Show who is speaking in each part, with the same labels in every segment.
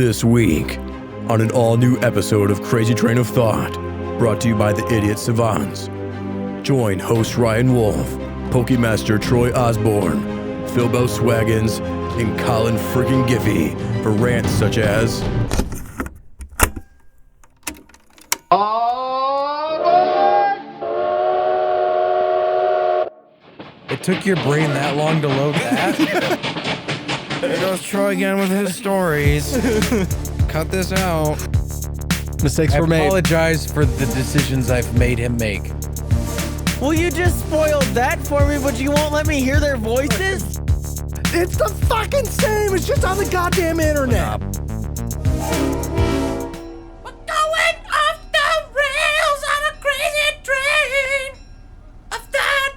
Speaker 1: This week, on an all-new episode of Crazy Train of Thought, brought to you by the Idiot Savants. Join host Ryan Wolf, Pokèmaster Troy Osborn, Philbo Swaggins, and Colin Freakin Giffy for rants such as...
Speaker 2: It took your brain that long to load that? There goes Troy again with his stories. Cut this out.
Speaker 3: Mistakes were made.
Speaker 2: I apologize for the decisions I've made him make.
Speaker 4: Well, you just spoiled that for me, but you won't let me hear their voices?
Speaker 3: It's the fucking same. It's just on the goddamn internet.
Speaker 5: We're going off the rails on a crazy train of thought.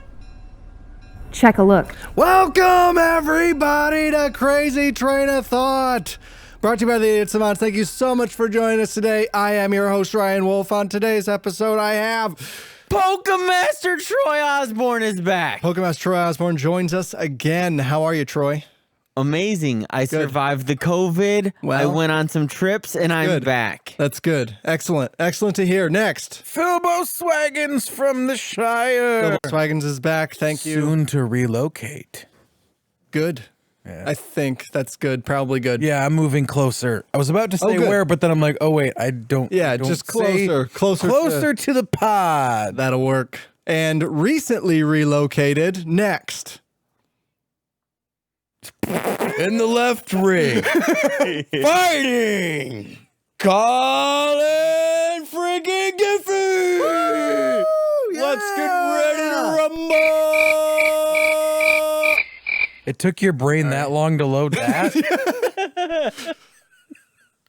Speaker 6: Check a look.
Speaker 3: Welcome, everybody, to Crazy Train of Thought. Brought to you by the Idiot Savants. Thank you so much for joining us today. I am your host, Ryan Wolf. On today's episode, I have...
Speaker 4: Pokèmaster Troy Osborn is back.
Speaker 3: Pokèmaster Troy Osborn joins us again. How are you, Troy?
Speaker 4: Amazing. I survived the COVID.
Speaker 3: Well,
Speaker 4: I went on some trips, and I'm back.
Speaker 3: That's good. Excellent. Excellent to hear. Next.
Speaker 2: Philbo Swaggins from the Shire.
Speaker 3: Swaggins is back. Thank you.
Speaker 2: Soon to relocate.
Speaker 3: Good. Yeah. I think that's good. Probably good.
Speaker 2: Yeah, I'm moving closer. I was about to say where, but then I'm like, oh wait, I don't.
Speaker 3: Yeah, just closer
Speaker 2: to the pod.
Speaker 3: That'll work. And recently relocated. Next.
Speaker 1: In the left ring, fighting Colin Freakin Giffy.
Speaker 3: Yeah.
Speaker 1: Let's get ready to rumble.
Speaker 2: It took your brain that long to load that?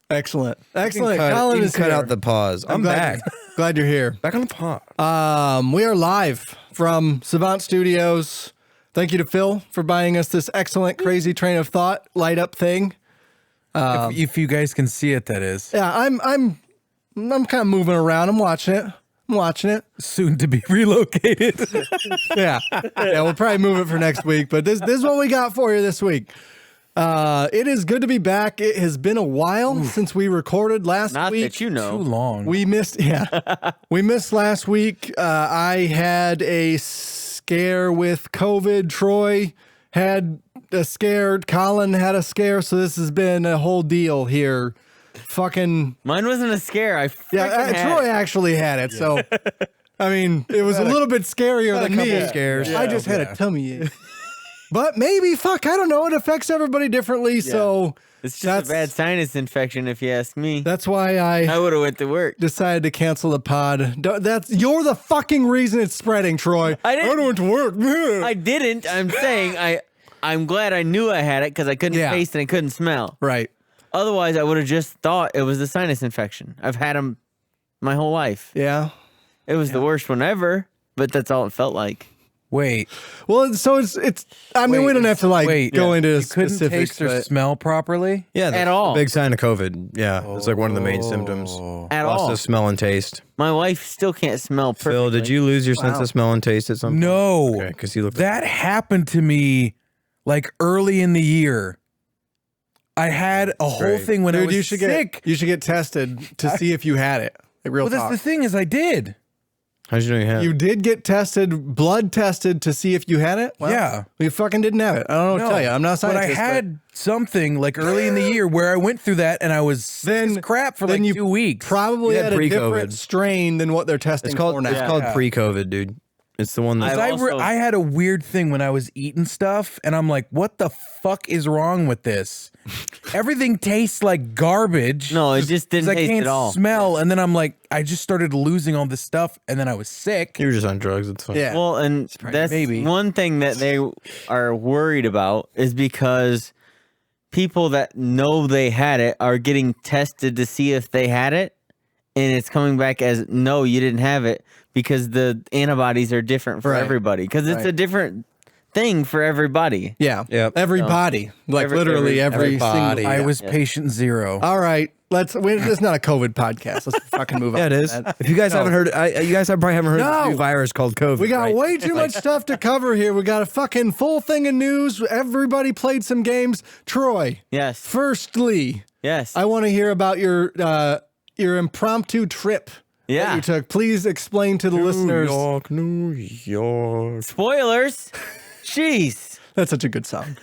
Speaker 3: Excellent. Excellent.
Speaker 1: Colin
Speaker 3: is
Speaker 1: cut
Speaker 3: here.
Speaker 1: out the pause. I'm
Speaker 3: glad
Speaker 1: back.
Speaker 3: Glad you're here.
Speaker 1: Back on the pod.
Speaker 3: We are live from Savant Studios. Thank you to Phil for buying us this excellent Crazy Train of Thought light up thing.
Speaker 2: If you guys can see it, that is.
Speaker 3: Yeah, I'm kind of moving around. I'm watching it.
Speaker 2: Soon to be relocated.
Speaker 3: Yeah, we'll probably move it for next week. But this is what we got for you this week. It is good to be back. It has been a while since we recorded last
Speaker 4: Not
Speaker 3: week.
Speaker 4: that you know.
Speaker 2: Too long.
Speaker 3: We missed. Yeah, we missed last week. I had a scare with COVID. Troy had a scare. Colin had a scare. So this has been a whole deal here. Fucking
Speaker 4: Mine wasn't a scare.
Speaker 3: Troy actually had it. So I mean, it was a little bit scarier than me.
Speaker 1: Scares.
Speaker 3: I just had a tummy ache. But maybe, I don't know. It affects everybody differently. So
Speaker 4: It's just a bad sinus infection, if you ask me.
Speaker 3: that's why I
Speaker 4: would have went to work.
Speaker 3: decided to cancel the pod. You're the fucking reason it's spreading, Troy.
Speaker 4: I didn't-
Speaker 3: went to work.
Speaker 4: I didn't. I'm saying I'm glad I knew I had it because I couldn't taste and I couldn't smell.
Speaker 3: Right.
Speaker 4: Otherwise, I would have just thought it was a sinus infection. I've had them my whole life.
Speaker 3: Yeah.
Speaker 4: It was the worst one ever, but that's all it felt like.
Speaker 2: Wait.
Speaker 3: Well, so it's. I mean, we don't have to go into
Speaker 2: you
Speaker 3: specifics.
Speaker 2: couldn't taste or
Speaker 3: but
Speaker 2: smell properly?
Speaker 1: Yeah,
Speaker 4: At all.
Speaker 1: A big sign of COVID. Yeah, it's like one of the main symptoms.
Speaker 4: At
Speaker 1: Loss
Speaker 4: all.
Speaker 1: of smell and taste.
Speaker 4: My wife still can't smell perfectly.
Speaker 1: Phil, did you lose your sense of smell and taste at some point?
Speaker 2: No.
Speaker 1: Okay, because you look.
Speaker 2: That happened to me like early in the year. I had a whole thing when I was sick.
Speaker 3: You should get tested to see if you had it. Like real
Speaker 2: Well, that's
Speaker 3: talk.
Speaker 2: the thing is I did.
Speaker 1: How did you know you had?
Speaker 3: You did get tested, blood tested to see if you had it? Well,
Speaker 2: Yeah.
Speaker 3: You fucking didn't have it. I don't know what to tell you. I'm not a
Speaker 2: But I
Speaker 3: scientist.
Speaker 2: had something like early in the year where I went through that and I was sick as crap for like
Speaker 3: you
Speaker 2: 2 weeks.
Speaker 3: Probably
Speaker 1: You
Speaker 3: had
Speaker 1: had
Speaker 3: a different
Speaker 1: pre-COVID.
Speaker 3: strain than what they're testing
Speaker 1: It's called.
Speaker 3: for now.
Speaker 1: It's called pre-COVID, dude. It's the one that.
Speaker 2: I had a weird thing when I was eating stuff and I'm like, what the fuck is wrong with this? Everything tastes like garbage.
Speaker 4: No, it just didn't
Speaker 2: I
Speaker 4: taste
Speaker 2: can't
Speaker 4: at all.
Speaker 2: smell. And then I'm like, I just started losing all this stuff and then I was sick.
Speaker 1: You were just on drugs. It's fine.
Speaker 3: Yeah.
Speaker 4: Well, and that's
Speaker 2: maybe.
Speaker 4: one thing that they are worried about is because people that know they had it are getting tested to see if they had it, and it's coming back as no, you didn't have it because the antibodies are different for everybody because it's a different thing for everybody.
Speaker 3: Yeah.
Speaker 1: Yep.
Speaker 3: Everybody. Like literally every
Speaker 1: everybody.
Speaker 3: single.
Speaker 2: I was patient zero.
Speaker 3: All right. It's not a COVID podcast. Let's fucking move on.
Speaker 1: Yeah, it is. If you guys haven't heard, you guys probably haven't heard of the new virus called COVID.
Speaker 3: We got
Speaker 1: right?
Speaker 3: way too much stuff to cover here. We got a fucking full thing of news. Everybody played some games. Troy,
Speaker 4: Yes.
Speaker 3: firstly,
Speaker 4: Yes.
Speaker 3: I want to hear about your impromptu trip that
Speaker 4: Yeah.
Speaker 3: you took. Please explain to the listeners.
Speaker 1: New York.
Speaker 4: Spoilers. Jeez.
Speaker 3: That's such a good song.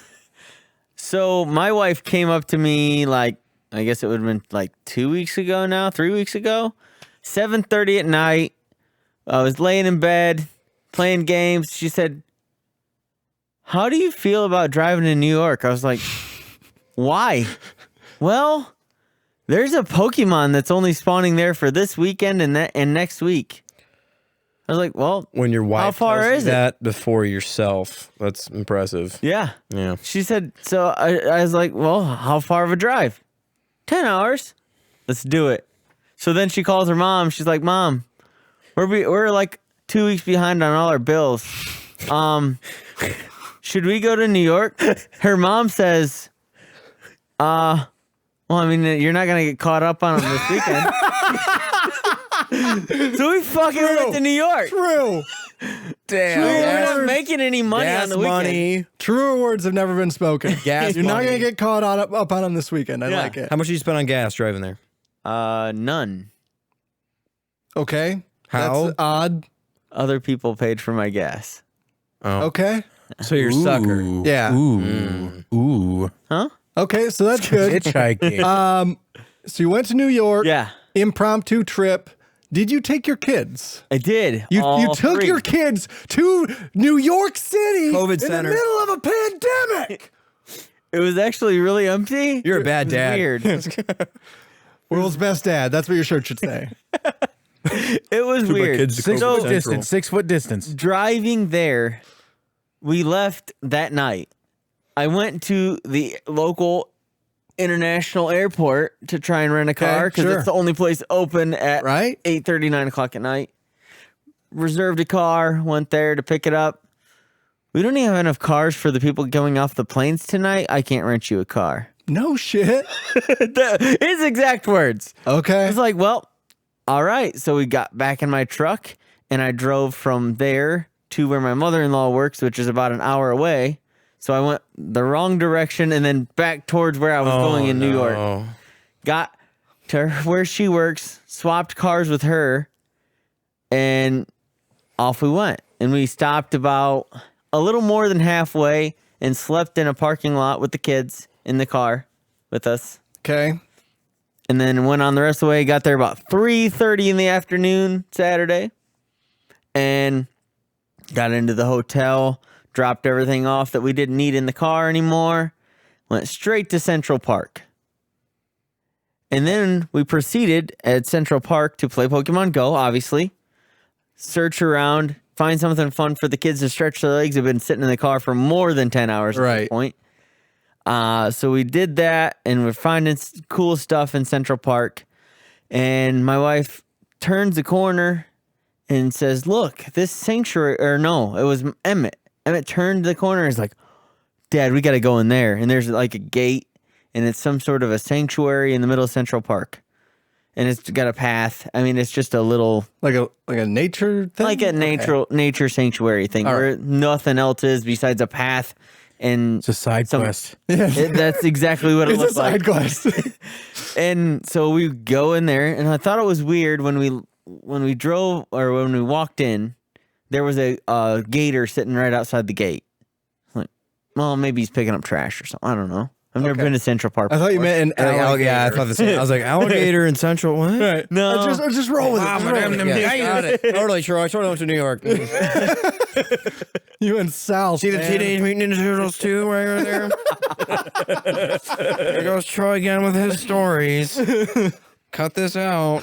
Speaker 4: So my wife came up to me like, I guess it would have been like 2 weeks ago now, 3 weeks ago, 7:30 at night. I was laying in bed playing games. She said, "How do you feel about driving to New York?" I was like, "Why?" "Well, there's a Pokemon that's only spawning there for this weekend and next week." I was like, "Well,
Speaker 7: When your wife
Speaker 4: how far
Speaker 7: tells you
Speaker 4: is it?"
Speaker 7: that before yourself, that's impressive.
Speaker 4: Yeah.
Speaker 7: Yeah.
Speaker 4: She said, so I was like, "Well, how far of a drive?" 10 hours. Let's do it. So then she calls her mom. She's like, "Mom, we're like 2 weeks behind on all our bills. Should we go to New York?" Her mom says, well, I mean, you're not going to get caught up on them this weekend." So we fucking went to New York.
Speaker 3: True.
Speaker 2: Damn.
Speaker 4: We're not making any money on
Speaker 7: Gas
Speaker 4: the weekend.
Speaker 7: money.
Speaker 3: Truer words have never been spoken.
Speaker 7: Gas
Speaker 3: You're not
Speaker 7: money.
Speaker 3: going to get caught up on them this weekend. I
Speaker 4: Yeah.
Speaker 3: like it.
Speaker 7: How much did you spend on gas driving there?
Speaker 4: None.
Speaker 3: Okay.
Speaker 7: How?
Speaker 3: That's odd.
Speaker 4: Other people paid for my gas.
Speaker 3: Okay.
Speaker 7: So you're a sucker.
Speaker 3: Yeah.
Speaker 2: Ooh.
Speaker 4: Huh?
Speaker 3: Okay, so that's good.
Speaker 2: Hitchhiking.
Speaker 3: So you went to New York.
Speaker 4: Yeah,
Speaker 3: Impromptu trip. Did you take your kids?
Speaker 4: I did.
Speaker 3: You
Speaker 4: All
Speaker 3: took
Speaker 4: three.
Speaker 3: your kids to New York City
Speaker 7: COVID
Speaker 3: in
Speaker 7: center.
Speaker 3: the middle of a pandemic.
Speaker 4: It was actually really empty.
Speaker 7: You're a bad
Speaker 4: It was
Speaker 7: dad.
Speaker 4: Weird.
Speaker 3: World's best dad. That's what your shirt should say.
Speaker 4: It was weird.
Speaker 7: kids to
Speaker 2: Six
Speaker 7: COVID
Speaker 2: foot
Speaker 7: Central.
Speaker 2: distance. 6 foot distance.
Speaker 4: Driving there, we left that night. I went to the local international airport to try and rent a car because
Speaker 3: sure.
Speaker 4: it's the only place open at
Speaker 3: Right?
Speaker 4: 8:30, 9 o'clock at night. Reserved a car, went there to pick it up. We don't even have enough cars for the people going off the planes tonight. I can't rent you a car.
Speaker 3: No shit.
Speaker 4: His exact words. I
Speaker 3: Okay.
Speaker 4: was like, well, all right. So we got back in my truck and I drove from there to where my mother-in-law works, which is about an hour away. So I went the wrong direction and then back towards where I was going in New York. Got to where she works, swapped cars with her, and off we went. And we stopped about a little more than halfway and slept in a parking lot with the kids in the car with us.
Speaker 3: Okay.
Speaker 4: And then went on the rest of the way. Got there about 3:30 in the afternoon Saturday, and got into the hotel. Dropped everything off that we didn't need in the car anymore. Went straight to Central Park, and then we proceeded at Central Park to play Pokemon Go. Obviously, search around, find something fun for the kids to stretch their legs. Have been sitting in the car for more than 10 hours at
Speaker 3: Right.
Speaker 4: this point. So we did that, and we're finding cool stuff in Central Park. And my wife turns the corner and says, "Look, this sanctuary," or no, it was Emmett. Emmett turned the corner and is like, "Dad, we got to go in there." And there's like a gate, and it's some sort of a sanctuary in the middle of Central Park. And it's got a path. I mean, it's just a little,
Speaker 3: Like a nature thing?
Speaker 4: like a nature sanctuary thing
Speaker 3: All
Speaker 4: where nothing else is besides a path. And
Speaker 2: It's a side quest.
Speaker 4: that's exactly what it
Speaker 3: It's a
Speaker 4: looked like.
Speaker 3: side quest.
Speaker 4: And so we go in there, and I thought it was weird when we drove or when we walked in, there was a gator sitting right outside the gate. Like, well, maybe he's picking up trash or something. I don't know. I've never been to Central Park.
Speaker 3: I thought you meant an alligator.
Speaker 7: Yeah, I thought the same. I was like, alligator in Central. What?
Speaker 3: Right.
Speaker 4: No.
Speaker 3: Just roll with it. Just roll with it.
Speaker 7: Yeah, got it. Totally, Troy. I totally went to New York.
Speaker 3: You and Sal.
Speaker 7: See the
Speaker 3: man.
Speaker 7: Teenage Mutant Ninja Turtles 2 right over there? There goes Troy again with his stories. Cut this out.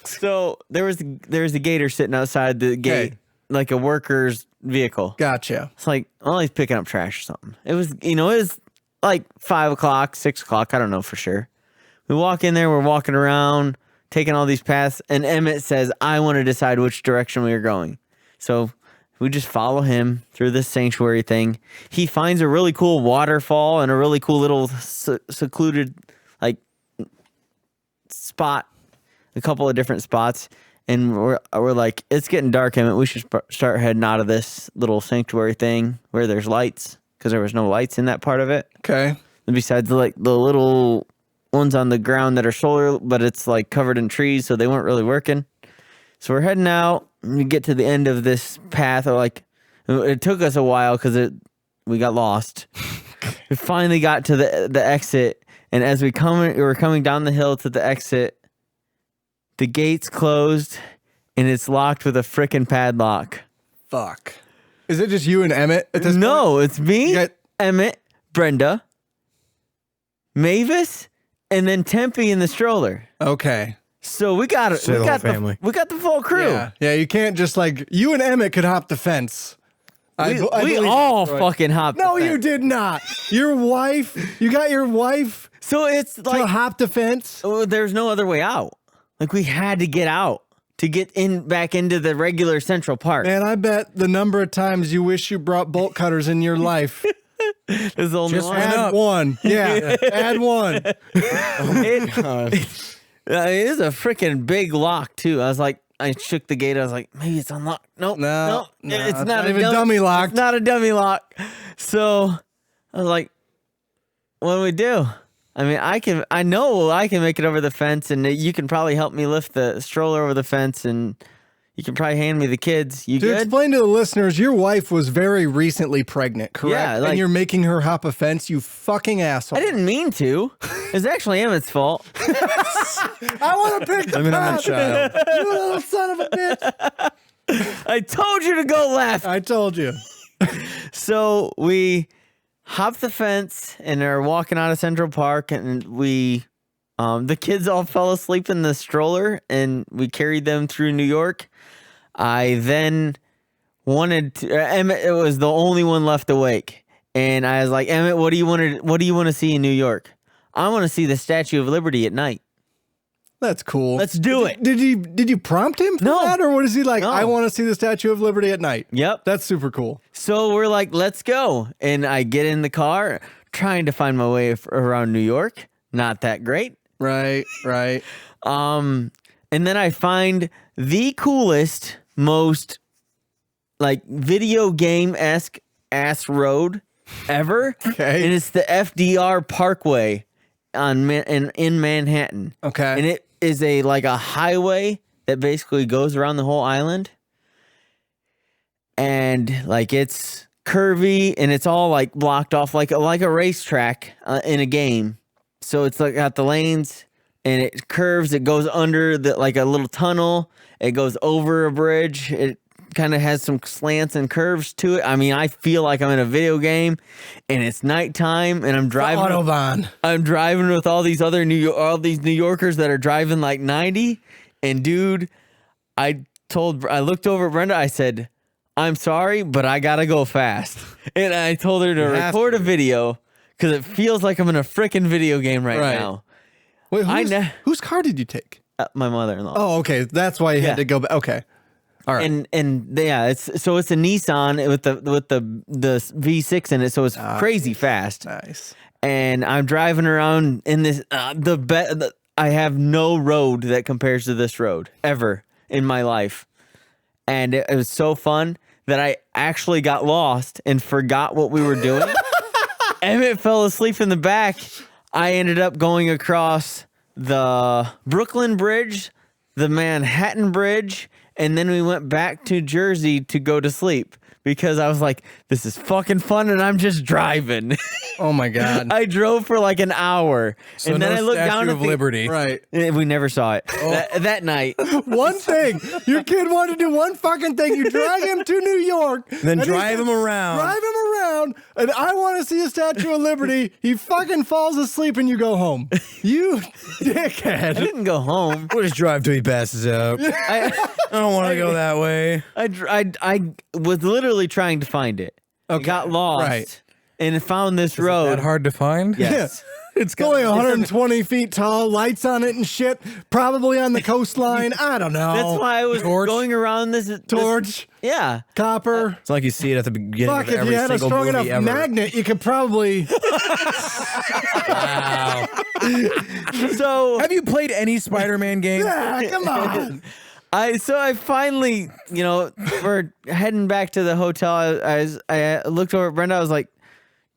Speaker 4: So there was a gator sitting outside the gate, like a worker's vehicle.
Speaker 3: Gotcha.
Speaker 4: It's like, oh, he's picking up trash or something. It was, it was like 5 o'clock, 6 o'clock. I don't know for sure. We walk in there, we're walking around, taking all these paths, and Emmett says, "I want to decide which direction we are going." So we just follow him through this sanctuary thing. He finds a really cool waterfall and a really cool little secluded, like, spot, a couple of different spots. And we're like, it's getting dark, Emmett. We should start heading out of this little sanctuary thing where there's lights, because there was no lights in that part of it.
Speaker 3: Okay.
Speaker 4: besides the little ones on the ground that are shoulder, but it's like covered in trees, so they weren't really working. So we're heading out. And we get to the end of this path. It took us a while because we got lost. We finally got to the exit, and as we were coming down the hill to the exit, the gate's closed, and it's locked with a frickin' padlock.
Speaker 3: Fuck. Is it just you and Emmett at this point?
Speaker 4: No, it's me, Emmett, Brenda, Mavis, and then Tempe in the stroller.
Speaker 3: Okay.
Speaker 4: So we got it.
Speaker 1: the whole family.
Speaker 4: We got the full crew.
Speaker 3: Yeah, you can't just you and Emmett could hop the fence. I
Speaker 4: We
Speaker 3: believe
Speaker 4: all
Speaker 3: Troy.
Speaker 4: fucking hopped.
Speaker 3: No,
Speaker 4: the
Speaker 3: you
Speaker 4: fence.
Speaker 3: did not. Your wife, you got your wife
Speaker 4: So it's
Speaker 3: to
Speaker 4: like
Speaker 3: hop the fence.
Speaker 4: there's no other way out. Like we had to get out to get back into the regular Central Park.
Speaker 3: Man, I bet the number of times you wish you brought bolt cutters in your life.
Speaker 4: There's only
Speaker 2: Just
Speaker 4: one.
Speaker 2: went
Speaker 3: Add
Speaker 2: up.
Speaker 3: one. Yeah, add one.
Speaker 4: It is a freaking big lock too. I shook the gate. I was like, maybe it's unlocked. Nope,
Speaker 3: No,
Speaker 4: it's
Speaker 3: it's
Speaker 4: not
Speaker 3: even dummy locked.
Speaker 4: It's not a dummy lock. So I was like, what do we do? I mean, I know I can make it over the fence, and you can probably help me lift the stroller over the fence, and you can probably hand me the kids. You
Speaker 3: To
Speaker 4: good?
Speaker 3: explain to the listeners, your wife was very recently pregnant, correct?
Speaker 4: Yeah,
Speaker 3: and
Speaker 4: like-
Speaker 3: you're making her hop a fence, you fucking asshole.
Speaker 4: I didn't mean to. It's actually Emmett's fault.
Speaker 3: I want to pick the
Speaker 1: I'm that
Speaker 3: path.
Speaker 1: child.
Speaker 3: You little son of a bitch.
Speaker 4: I told you to go left.
Speaker 3: I told you.
Speaker 4: So we hopped the fence and are walking out of Central Park, and the kids all fell asleep in the stroller, and we carried them through New York. I then wanted to. Emmett was the only one left awake, and I was like, Emmett, what do you want to see in New York? I want to see the Statue of Liberty at night.
Speaker 3: That's cool.
Speaker 4: Let's do it.
Speaker 3: Did you prompt him for
Speaker 4: No.
Speaker 3: that, or what is he like?
Speaker 4: No.
Speaker 3: I want to see the Statue of Liberty at night.
Speaker 4: Yep.
Speaker 3: That's super cool.
Speaker 4: So we're like, let's go. And I get in the car, trying to find my way around New York. Not that great.
Speaker 3: Right.
Speaker 4: And then I find the coolest, most like video game-esque ass road ever.
Speaker 3: Okay.
Speaker 4: And it's the FDR Parkway in Manhattan.
Speaker 3: Okay.
Speaker 4: And it is a highway that basically goes around the whole island. And it's curvy, and it's all blocked off like a racetrack in a game. So it's got the lanes, and it curves. It goes under a little tunnel. It goes over a bridge. It kind of has some slants and curves to it. I mean, I feel like I'm in a video game, and it's nighttime, and I'm driving.
Speaker 3: Autobahn.
Speaker 4: I'm driving with all these New Yorkers that are driving 90. And dude, I looked over at Brenda. I said, I'm sorry, but I gotta go fast. And I told her to
Speaker 3: have
Speaker 4: record a video because it feels like I'm in a freaking video game right now.
Speaker 3: Wait,
Speaker 4: whose
Speaker 3: car did you take?
Speaker 4: My mother-in-law.
Speaker 3: Oh, okay. That's why you
Speaker 4: Yeah.
Speaker 3: had to go back. Okay. All right.
Speaker 4: And yeah, it's a Nissan with the V6 in it, so it's crazy fast.
Speaker 3: Nice.
Speaker 4: And I'm driving around in this I have no road that compares to this road ever in my life. And it was so fun that I actually got lost and forgot what we were doing. Emmett fell asleep in the back. I ended up going across the Brooklyn Bridge, the Manhattan Bridge, and then we went back to Jersey to go to sleep because I was like, this is fucking fun, and I'm just driving.
Speaker 3: Oh my God.
Speaker 4: I drove for an hour,
Speaker 2: So
Speaker 4: and then
Speaker 2: no
Speaker 4: I looked
Speaker 2: Statue
Speaker 4: down at
Speaker 2: of
Speaker 4: the
Speaker 2: Liberty.
Speaker 3: Right.
Speaker 4: We never saw it that night.
Speaker 3: One thing. Your kid wanted to do one fucking thing. You drag him to New York.
Speaker 2: Then
Speaker 3: and he
Speaker 2: drive
Speaker 3: says,
Speaker 2: him around.
Speaker 3: Drive him around. And I want to see a Statue of Liberty. He fucking falls asleep and you go home. You
Speaker 4: I
Speaker 3: dickhead.
Speaker 4: didn't go home.
Speaker 1: We'll just drive till he passes out.
Speaker 4: I
Speaker 1: don't want to go that way.
Speaker 4: I was literally trying to find it.
Speaker 3: Okay.
Speaker 4: Got lost.
Speaker 3: Right.
Speaker 4: And found this
Speaker 2: That
Speaker 4: road.
Speaker 2: hard to find?
Speaker 4: Yes.
Speaker 3: It's only 120 feet tall, lights on it and shit. Probably on the coastline. I don't know.
Speaker 4: That's why I was going around this
Speaker 3: Torch,
Speaker 4: yeah.
Speaker 3: copper.
Speaker 1: It's like you see it at the beginning
Speaker 3: Fuck,
Speaker 1: of
Speaker 3: if
Speaker 1: every
Speaker 3: you had a
Speaker 1: single
Speaker 3: strong enough
Speaker 1: movie ever.
Speaker 3: magnet, you could probably.
Speaker 4: So
Speaker 2: Have you played any Spider-Man game?
Speaker 3: Ah, come on.
Speaker 4: I finally, we're heading back to the hotel. I looked over at Brenda. I was like,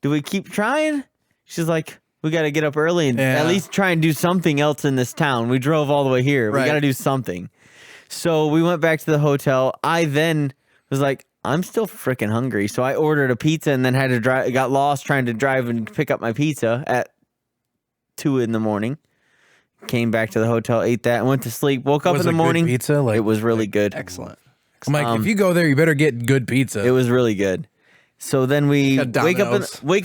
Speaker 4: do we keep trying? She's like, We got to get up early and at least try and do something else in this town. We drove all the way here. We got to do something. So we went back to the hotel. I then was like, I'm still freaking hungry. So I ordered a pizza and then had to drive. Got lost trying to drive and pick up my pizza at 2 a.m. Came back to the hotel, ate that, and went to sleep. Woke up in the morning.
Speaker 2: Pizza, like,
Speaker 4: it was really good.
Speaker 3: Excellent.
Speaker 2: I'm like, if you go there, you better get good pizza.
Speaker 4: It was really good. So then we wake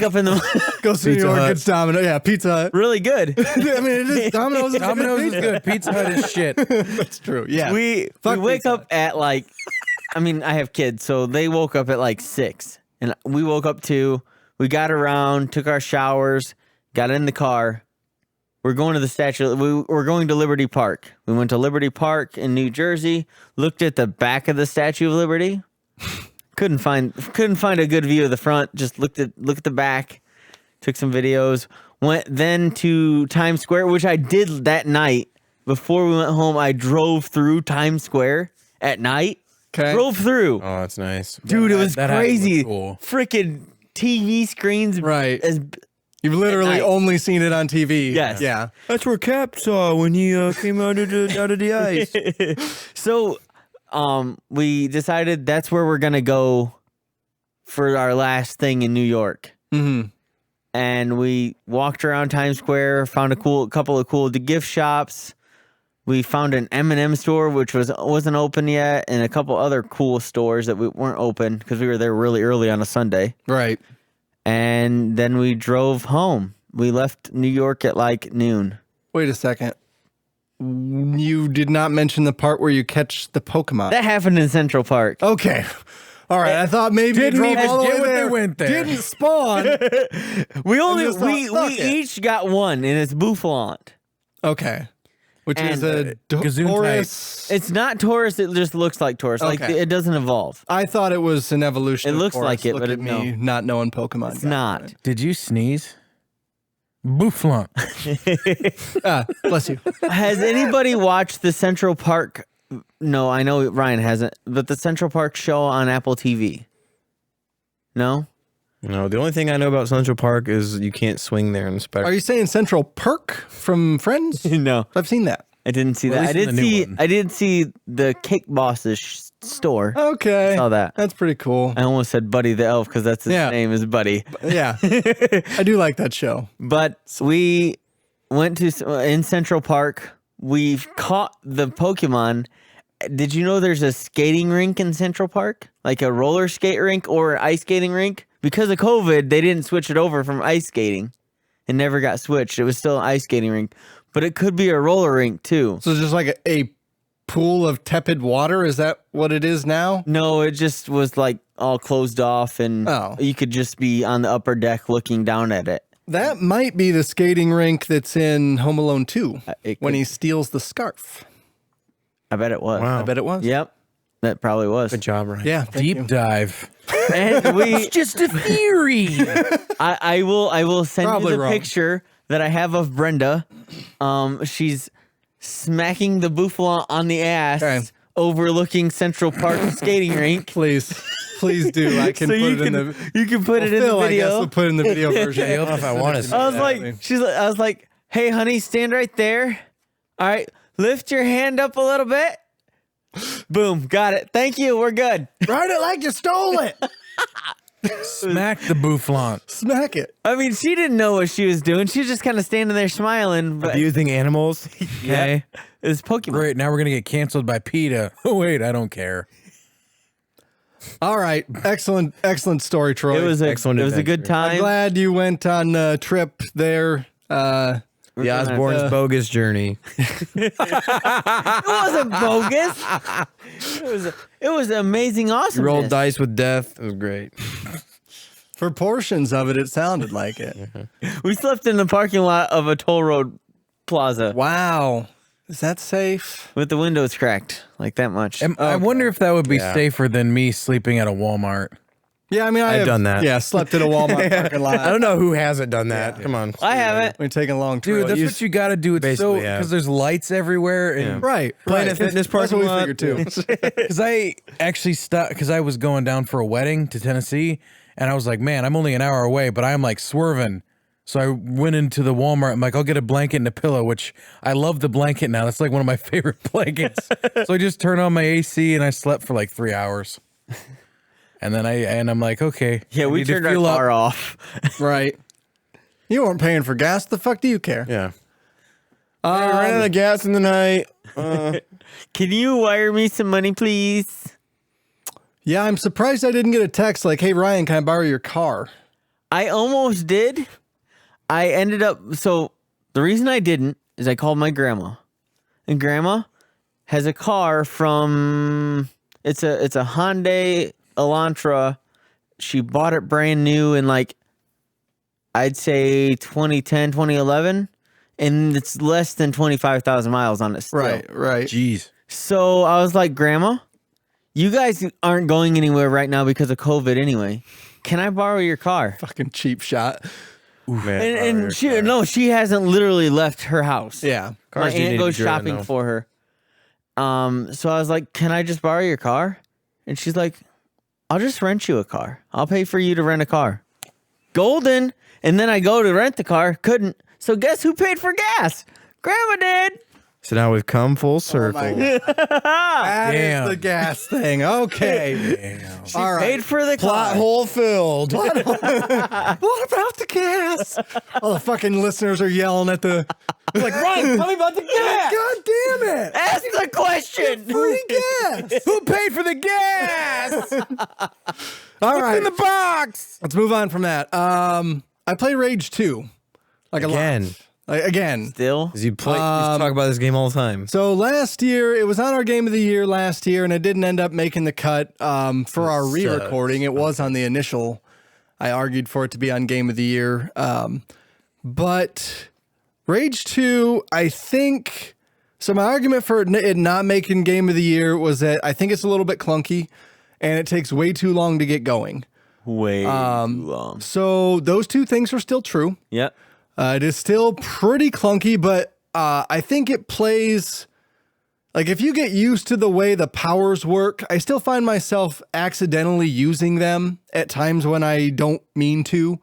Speaker 4: up in the
Speaker 3: Goes to New York, gets Domino's. Yeah, Pizza Hut.
Speaker 4: really good.
Speaker 3: I mean, it is Domino's.
Speaker 2: Domino's is good. Pizza Hut is shit.
Speaker 3: That's true. Yeah.
Speaker 4: We wake up at like, I mean, I have kids, so they woke up at like 6, and we woke up too. We got around, took our showers, got in the car. We're going to the statue. We're going to Liberty Park. We went to Liberty Park in New Jersey. Looked at the back of the Statue of Liberty. Couldn't find a good view of the front. Just looked at the back. Took some videos. Went then to Times Square, which I did that night. Before we went home, I drove through Times Square at night.
Speaker 3: Okay.
Speaker 4: Drove through.
Speaker 7: Oh, that's nice.
Speaker 4: Dude, it was
Speaker 2: that hat
Speaker 4: crazy.
Speaker 2: was cool.
Speaker 4: Freaking TV screens.
Speaker 3: Right.
Speaker 4: As
Speaker 3: You've literally
Speaker 4: night.
Speaker 3: only seen it on TV.
Speaker 4: Yes.
Speaker 3: Yeah.
Speaker 7: That's where Cap saw when he came out of the ice.
Speaker 4: So, we decided that's where we're gonna go for our last thing in New York.
Speaker 3: Mm-hmm.
Speaker 4: And we walked around Times Square, found a couple of cool gift shops. We found an M&M store, which wasn't open yet, and a couple other cool stores that weren't open because we were there really early on a Sunday.
Speaker 3: Right.
Speaker 4: And then we drove home. We left New York at like noon.
Speaker 3: Wait a second. You did not mention the part where you catch the Pokemon.
Speaker 4: That happened in Central Park.
Speaker 3: Okay. All right. I thought maybe you drove all the way
Speaker 2: get what they
Speaker 3: there.
Speaker 2: went there.
Speaker 3: Didn't spawn.
Speaker 4: We
Speaker 3: just thought, fuck it.
Speaker 4: each got one, and it's Boufflant.
Speaker 3: Okay. Which is
Speaker 4: And,
Speaker 3: a
Speaker 2: Gazoon
Speaker 3: Taurus.
Speaker 4: It's not Taurus. It just looks like Taurus. Like
Speaker 3: Okay.
Speaker 4: it doesn't evolve.
Speaker 3: I thought it was an evolution.
Speaker 4: It
Speaker 3: of
Speaker 4: looks
Speaker 3: Taurus.
Speaker 4: like it,
Speaker 3: Look
Speaker 4: but
Speaker 3: at me not knowing Pokemon.
Speaker 4: It's not.
Speaker 2: Did you sneeze? Boufflant.
Speaker 3: Bless you.
Speaker 4: Has anybody watched the Central Park? No, I know Ryan hasn't. But the Central Park show on Apple TV. No.
Speaker 7: No, the only thing I know about Central Park is you can't swing there in
Speaker 3: Are you saying Central Perk from Friends?
Speaker 4: No,
Speaker 3: I've seen that.
Speaker 4: I didn't see
Speaker 2: Well,
Speaker 4: that.
Speaker 2: at least in the new one.
Speaker 4: I did see the Cake Boss's store.
Speaker 3: Okay.
Speaker 4: Saw that.
Speaker 3: That's pretty cool.
Speaker 4: I almost said Buddy the Elf because that's his
Speaker 3: Yeah.
Speaker 4: name is Buddy.
Speaker 3: Yeah. I do like that show.
Speaker 4: But we went to in Central Park. We've caught the Pokemon. Did you know there's a skating rink in Central Park? Like a roller skate rink or an ice skating rink? Because of COVID, they didn't switch it over from ice skating. It never got switched. It was still an ice skating rink. But it could be a roller rink too.
Speaker 3: So it's just like a pool of tepid water? Is that what it is now?
Speaker 4: No, it just was like all closed off and you could just be on the upper deck looking down at it.
Speaker 3: That might be the skating rink that's in Home Alone 2
Speaker 4: it
Speaker 3: when
Speaker 4: could-
Speaker 3: he steals the scarf.
Speaker 4: I bet it was.
Speaker 7: Wow.
Speaker 3: I bet it was.
Speaker 4: Yep. That probably was.
Speaker 7: Good job, Ryan.
Speaker 3: Yeah. thank
Speaker 2: Deep
Speaker 3: you.
Speaker 2: dive.
Speaker 4: And we
Speaker 2: It's just a theory.
Speaker 4: I will send
Speaker 3: Probably
Speaker 4: you the
Speaker 3: wrong.
Speaker 4: picture that I have of Brenda. She's smacking the Boufflant on the ass
Speaker 3: Okay.
Speaker 4: overlooking Central Park skating rink.
Speaker 3: Please do. I can
Speaker 4: So
Speaker 3: put
Speaker 4: you
Speaker 3: it
Speaker 4: can
Speaker 3: in the
Speaker 4: you can put it in
Speaker 3: Phil,
Speaker 4: the
Speaker 3: I guess
Speaker 4: video.
Speaker 3: will put it in the video version.
Speaker 7: I don't know if I want to.
Speaker 4: I was
Speaker 3: Yeah,
Speaker 4: like,
Speaker 3: I mean-
Speaker 4: I was like, hey honey, stand right there. All right, lift your hand up a little bit. Boom, got it. Thank you. We're good.
Speaker 3: Ride it like you stole it.
Speaker 2: Smack the Boufflant.
Speaker 3: Smack it.
Speaker 4: I mean, she didn't know what she was doing. She was just kind of standing there smiling. But
Speaker 7: Abusing animals. Okay.
Speaker 4: it was Pokemon.
Speaker 2: Great. Now we're going to get canceled by PETA. Oh, wait. I don't care.
Speaker 3: All right. Excellent story, Troy.
Speaker 4: It was a
Speaker 7: Excellent
Speaker 4: good
Speaker 7: adventure.
Speaker 4: time.
Speaker 3: I'm glad you went on a trip there.
Speaker 7: The Osborn's bogus journey.
Speaker 4: It wasn't bogus. It was amazing, awesome.
Speaker 7: You rolled dice with death. It was great.
Speaker 3: For portions of it, it sounded like it.
Speaker 4: We slept in the parking lot of a toll road plaza
Speaker 3: Wow. Is that safe?
Speaker 4: with the windows cracked like that much.
Speaker 2: I wonder if that would be
Speaker 7: Yeah.
Speaker 2: safer than me sleeping at a Walmart.
Speaker 3: Yeah, I mean,
Speaker 7: I've done that.
Speaker 3: Yeah, slept in a Walmart parking lot.
Speaker 7: I don't know who hasn't done that. Come on.
Speaker 4: I haven't.
Speaker 3: We're taking a long
Speaker 2: Dude,
Speaker 3: trip.
Speaker 2: that's what you got to do. It's so
Speaker 7: basically, yeah.
Speaker 2: because there's lights everywhere, and
Speaker 3: Right.
Speaker 7: Planet
Speaker 3: right.
Speaker 7: Fitness
Speaker 3: That's what we
Speaker 7: parking
Speaker 3: figured too.
Speaker 2: because I actually stopped because I was going down for a wedding to Tennessee, and I was like, man, I'm only an hour away, but I'm like swerving So I went into the Walmart. I'm like, I'll get a blanket and a pillow, which I love the blanket now. That's like one of my favorite blankets. So I just turned on my AC and I slept for like 3 hours. And then I'm like, okay.
Speaker 4: Yeah, we turned our car off.
Speaker 3: Right. You weren't paying for gas. The fuck do you care?
Speaker 7: Yeah. I ran out of gas in the night.
Speaker 4: Can you wire me some money, please?
Speaker 3: Yeah, I'm surprised I didn't get a text like, hey, Ryan, can I borrow your car?
Speaker 4: I almost did. I ended up, so the reason I didn't is I called my grandma. And grandma has a car from, it's a Hyundai Elantra. She bought it brand new in like, I'd say 2010, 2011. And it's less than 25,000 miles on it still.
Speaker 3: Right.
Speaker 2: Jeez.
Speaker 4: So I was like, Grandma, you guys aren't going anywhere right now because of COVID anyway. Can I borrow your car?
Speaker 3: Fucking cheap shot.
Speaker 7: Man,
Speaker 4: And she hasn't literally left her house.
Speaker 3: Yeah.
Speaker 4: My
Speaker 7: Cars do need
Speaker 4: aunt
Speaker 7: to
Speaker 4: goes
Speaker 7: be driven,
Speaker 4: shopping
Speaker 7: though.
Speaker 4: for her. So I was like, can I just borrow your car? And she's like, I'll just rent you a car. I'll pay for you to rent a car. Golden. And then I go to rent the car. Couldn't. So guess who paid for gas? Grandma did.
Speaker 7: So now we've come full circle.
Speaker 3: That
Speaker 2: Damn.
Speaker 3: is the gas thing. Okay.
Speaker 2: Damn.
Speaker 4: She
Speaker 3: All right.
Speaker 4: paid for the
Speaker 7: Plot
Speaker 4: car.
Speaker 7: hole filled.
Speaker 3: What about the gas? All the fucking listeners are yelling at the like, Ryan, tell me about the gas. God damn it.
Speaker 4: Ask the question.
Speaker 3: Free gas.
Speaker 2: Who paid for the gas?
Speaker 3: All right.
Speaker 2: In the box.
Speaker 3: Let's move on from that. I play Rage 2. Like
Speaker 7: Again.
Speaker 3: a lot. Like, again.
Speaker 4: Still?
Speaker 7: You talk about this game all the time.
Speaker 3: So last year, it was on our Game of the Year last year, and it didn't end up making the cut for our re-recording. It was on the initial. I argued for it to be on Game of the Year. But Rage 2, I think... So my argument for it not making Game of the Year was that I think it's a little bit clunky, and it takes way too long to get going.
Speaker 4: Way too long.
Speaker 3: So those two things are still true.
Speaker 4: Yep.
Speaker 3: It is still pretty clunky, but I think it plays... Like, if you get used to the way the powers work, I still find myself accidentally using them at times when I don't mean to.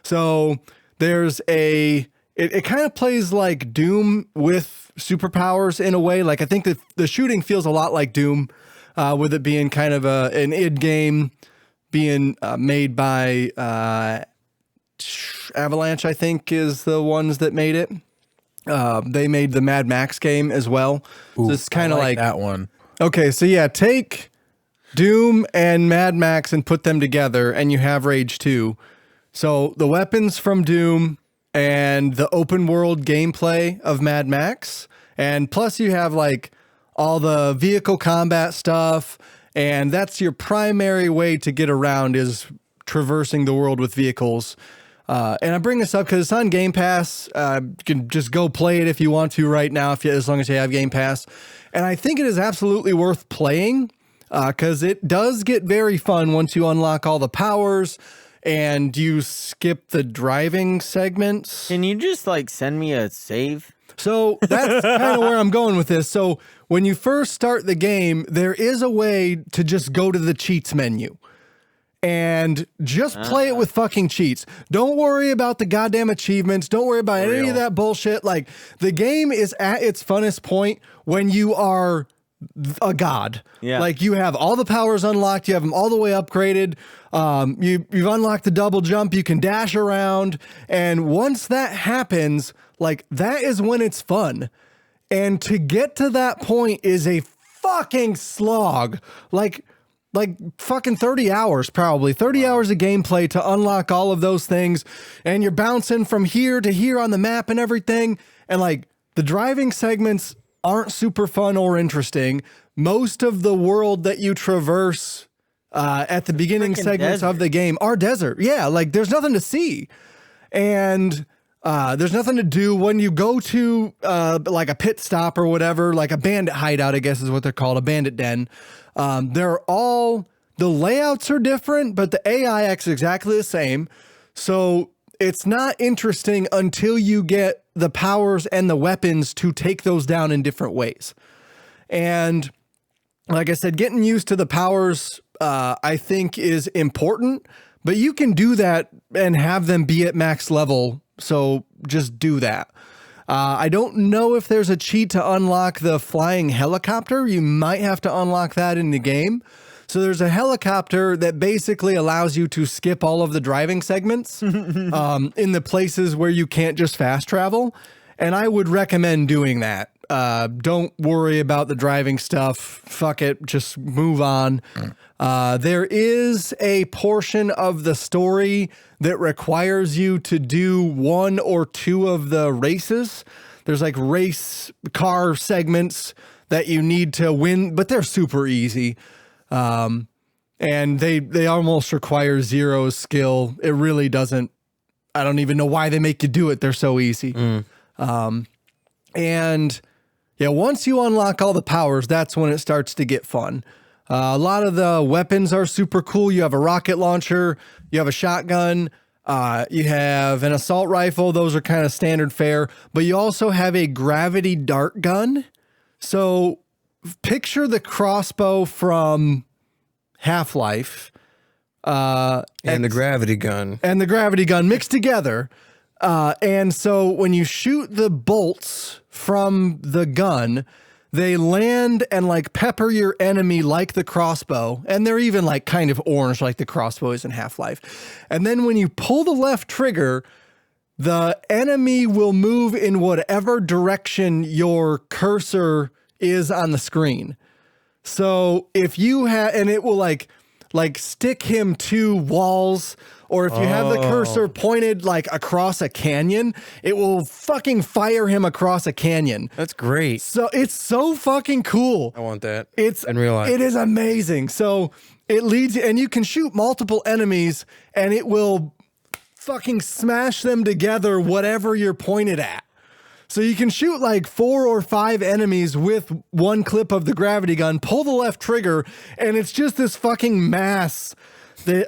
Speaker 3: So there's a... It kind of plays like Doom with superpowers in a way. Like, I think that the shooting feels a lot like Doom, with it being kind of an id game being made by... Avalanche, I think, is the ones that made it. They made the Mad Max game as well. So it's kind of like
Speaker 2: that one.
Speaker 3: okay, so yeah, take Doom and Mad Max and put them together, and you have Rage 2. So the weapons from Doom and the open world gameplay of Mad Max, and plus you have like all the vehicle combat stuff, and that's your primary way to get around is traversing the world with vehicles. And I bring this up because it's on Game Pass. You can just go play it if you want to right now, as long as you have Game Pass. And I think it is absolutely worth playing because it does get very fun once you unlock all the powers and you skip the driving segments.
Speaker 4: Can you just like send me a save?
Speaker 3: So that's kind of where I'm going with this. So when you first start the game, there is a way to just go to the cheats menu. And just play it with fucking cheats. Don't worry about the goddamn achievements. Don't worry about any of that bullshit. Like, the game is at its funnest point when you are a god.
Speaker 4: Yeah.
Speaker 3: Like, you have all the powers unlocked. You have them all the way upgraded. You've unlocked the double jump. You can dash around. And once that happens, like, that is when it's fun. And to get to that point is a fucking slog. Like fucking 30 hours, probably 30 hours of gameplay to unlock all of those things. And you're bouncing from here to here on the map and everything. And like the driving segments aren't super fun or interesting. Most of the world that you traverse at the beginning segments of the game are desert. Yeah. Like there's nothing to see. And there's nothing to do when you go to like a pit stop or whatever, like a bandit hideout, I guess is what they're called, a bandit den. They're all, the layouts are different, but the AI acts exactly the same. So it's not interesting until you get the powers and the weapons to take those down in different ways. And like I said, getting used to the powers, I think is important, But you can do that and have them be at max level. So just do that. I don't know if there's a cheat to unlock the flying helicopter. You might have to unlock that in the game. So there's a helicopter that basically allows you to skip all of the driving segments in the places where you can't just fast travel. And I would recommend doing that. Don't worry about the driving stuff. Fuck it. Just move on. There is a portion of the story that requires you to do 1 or 2 of the races. There's like race car segments that you need to win, but they're super easy. And they almost require 0 skill. It really doesn't. I don't even know why they make you do it. They're so easy. And yeah, once you unlock all the powers, that's when it starts to get fun. A lot of the weapons are super cool. You have a rocket launcher, you have a shotgun, you have an assault rifle. Those are kind of standard fare, but you also have a gravity dart gun. So picture the crossbow from Half-Life.
Speaker 7: And the gravity gun.
Speaker 3: And the gravity gun mixed together. And so when you shoot the bolts from the gun, they land and like pepper your enemy like the crossbow. And they're even like kind of orange like the crossbow is in Half-Life. And then when you pull the left trigger, the enemy will move in whatever direction your cursor is on the screen. So if you have, and it will like stick him to walls, or if you have the cursor pointed like across a canyon, it will fucking fire him across a canyon.
Speaker 7: That's great.
Speaker 3: So it's so fucking cool.
Speaker 7: I want that.
Speaker 3: It's
Speaker 7: in real life.
Speaker 3: It is amazing. So it leads, and you can shoot multiple enemies and it will fucking smash them together, whatever you're pointed at. So you can shoot like 4 or 5 enemies with one clip of the gravity gun, pull the left trigger, and it's just this fucking mass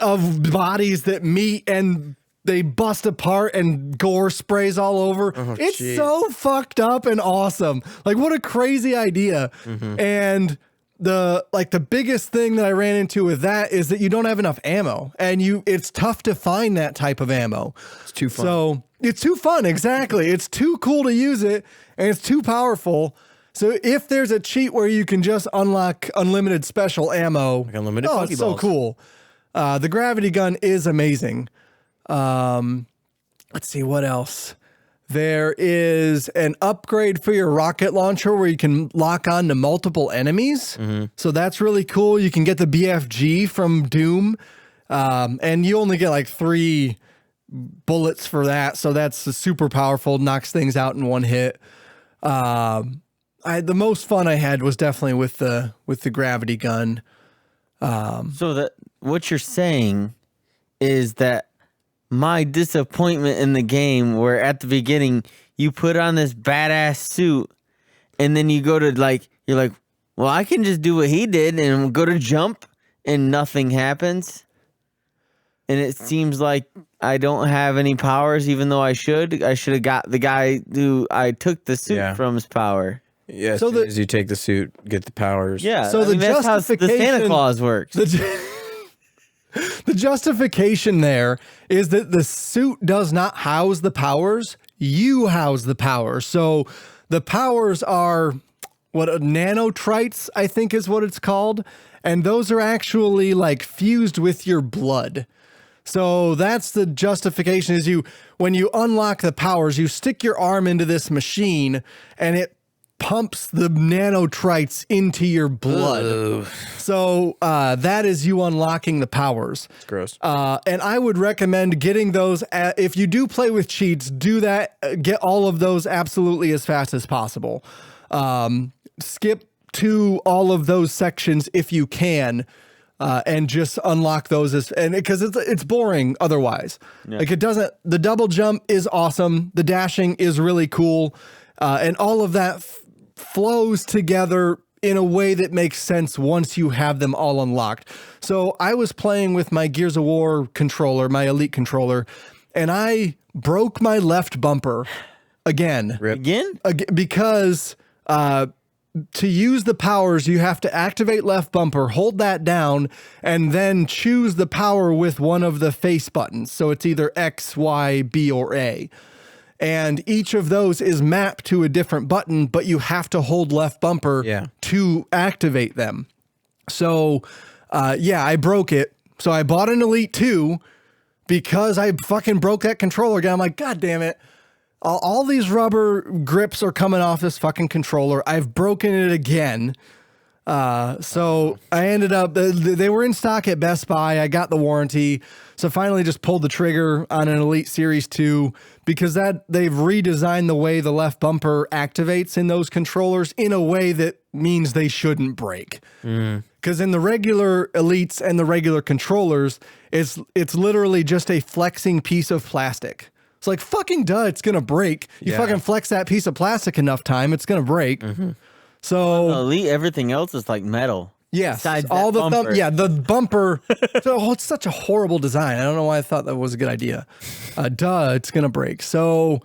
Speaker 3: of bodies that meet and they bust apart and gore sprays all over. It's so fucked up and awesome. Like, what a crazy idea. And the biggest thing that I ran into with that is that you don't have enough ammo, and it's tough to find that type of ammo.
Speaker 7: It's too fun.
Speaker 3: So it's too fun. Exactly. It's too cool to use it, and it's too powerful. So if there's a cheat where you can just unlock unlimited special ammo,
Speaker 7: Like unlimited
Speaker 3: it's so
Speaker 7: Pokeballs.
Speaker 3: cool. The gravity gun is amazing. Let's see what else. There is an upgrade for your rocket launcher where you can lock on to multiple enemies. So that's really cool. You can get the BFG from Doom. And you only get like 3 bullets for that. So that's super powerful. Knocks things out in one hit. The most fun I had was definitely with the gravity gun.
Speaker 4: So what you're saying is that my disappointment in the game, where at the beginning you put on this badass suit and then you go to you're like, well, I can just do what he did and go to jump and nothing happens. And it seems like I don't have any powers, even though I should have got the guy who I took the suit from his power.
Speaker 7: Yeah,
Speaker 3: So
Speaker 7: as soon as you take the suit, get the powers.
Speaker 4: Yeah.
Speaker 3: So the
Speaker 4: that's how the Santa
Speaker 3: justification-
Speaker 4: Claus works.
Speaker 3: The justification there is that the suit does not house the powers. You house the powers. So the powers are nanotrites, I think is what it's called. And those are actually like fused with your blood. So that's the justification is when you unlock the powers, you stick your arm into this machine and it pumps the nanotrites into your blood.
Speaker 7: Ugh.
Speaker 3: So that is you unlocking the powers.
Speaker 7: It's gross.
Speaker 3: And I would recommend getting those. If you do play with cheats, do that. Get all of those absolutely as fast as possible. Skip to all of those sections if you can, and just unlock those because it's boring otherwise. Yeah. Like it doesn't. The double jump is awesome. The dashing is really cool, and all of that flows together in a way that makes sense once you have them all unlocked. So I was playing with my Gears of War controller, my Elite controller, and I broke my left bumper again.
Speaker 4: Again?
Speaker 3: Because to use the powers, you have to activate left bumper, hold that down, and then choose the power with one of the face buttons. So it's either X, Y, B, or A. And each of those is mapped to a different button, but you have to hold left bumper to activate them. So, I broke it. So I bought an Elite 2 because I fucking broke that controller again. I'm like, God damn it. All these rubber grips are coming off this fucking controller. I've broken it again. So I ended up, they were in stock at Best Buy. I got the warranty. So finally just pulled the trigger on an Elite Series 2 because they've redesigned the way the left bumper activates in those controllers in a way that means they shouldn't break. Because in the regular Elites and the regular controllers, it's literally just a flexing piece of plastic. It's like, fucking duh, it's going to break. You fucking flex that piece of plastic enough time, it's going to break. So
Speaker 4: Elite, everything else is like metal.
Speaker 3: Yes,
Speaker 4: Besides
Speaker 3: all
Speaker 4: that
Speaker 3: the
Speaker 4: bumper.
Speaker 3: the bumper. It's such a horrible design. I don't know why I thought that was a good idea. Duh, it's going to break. So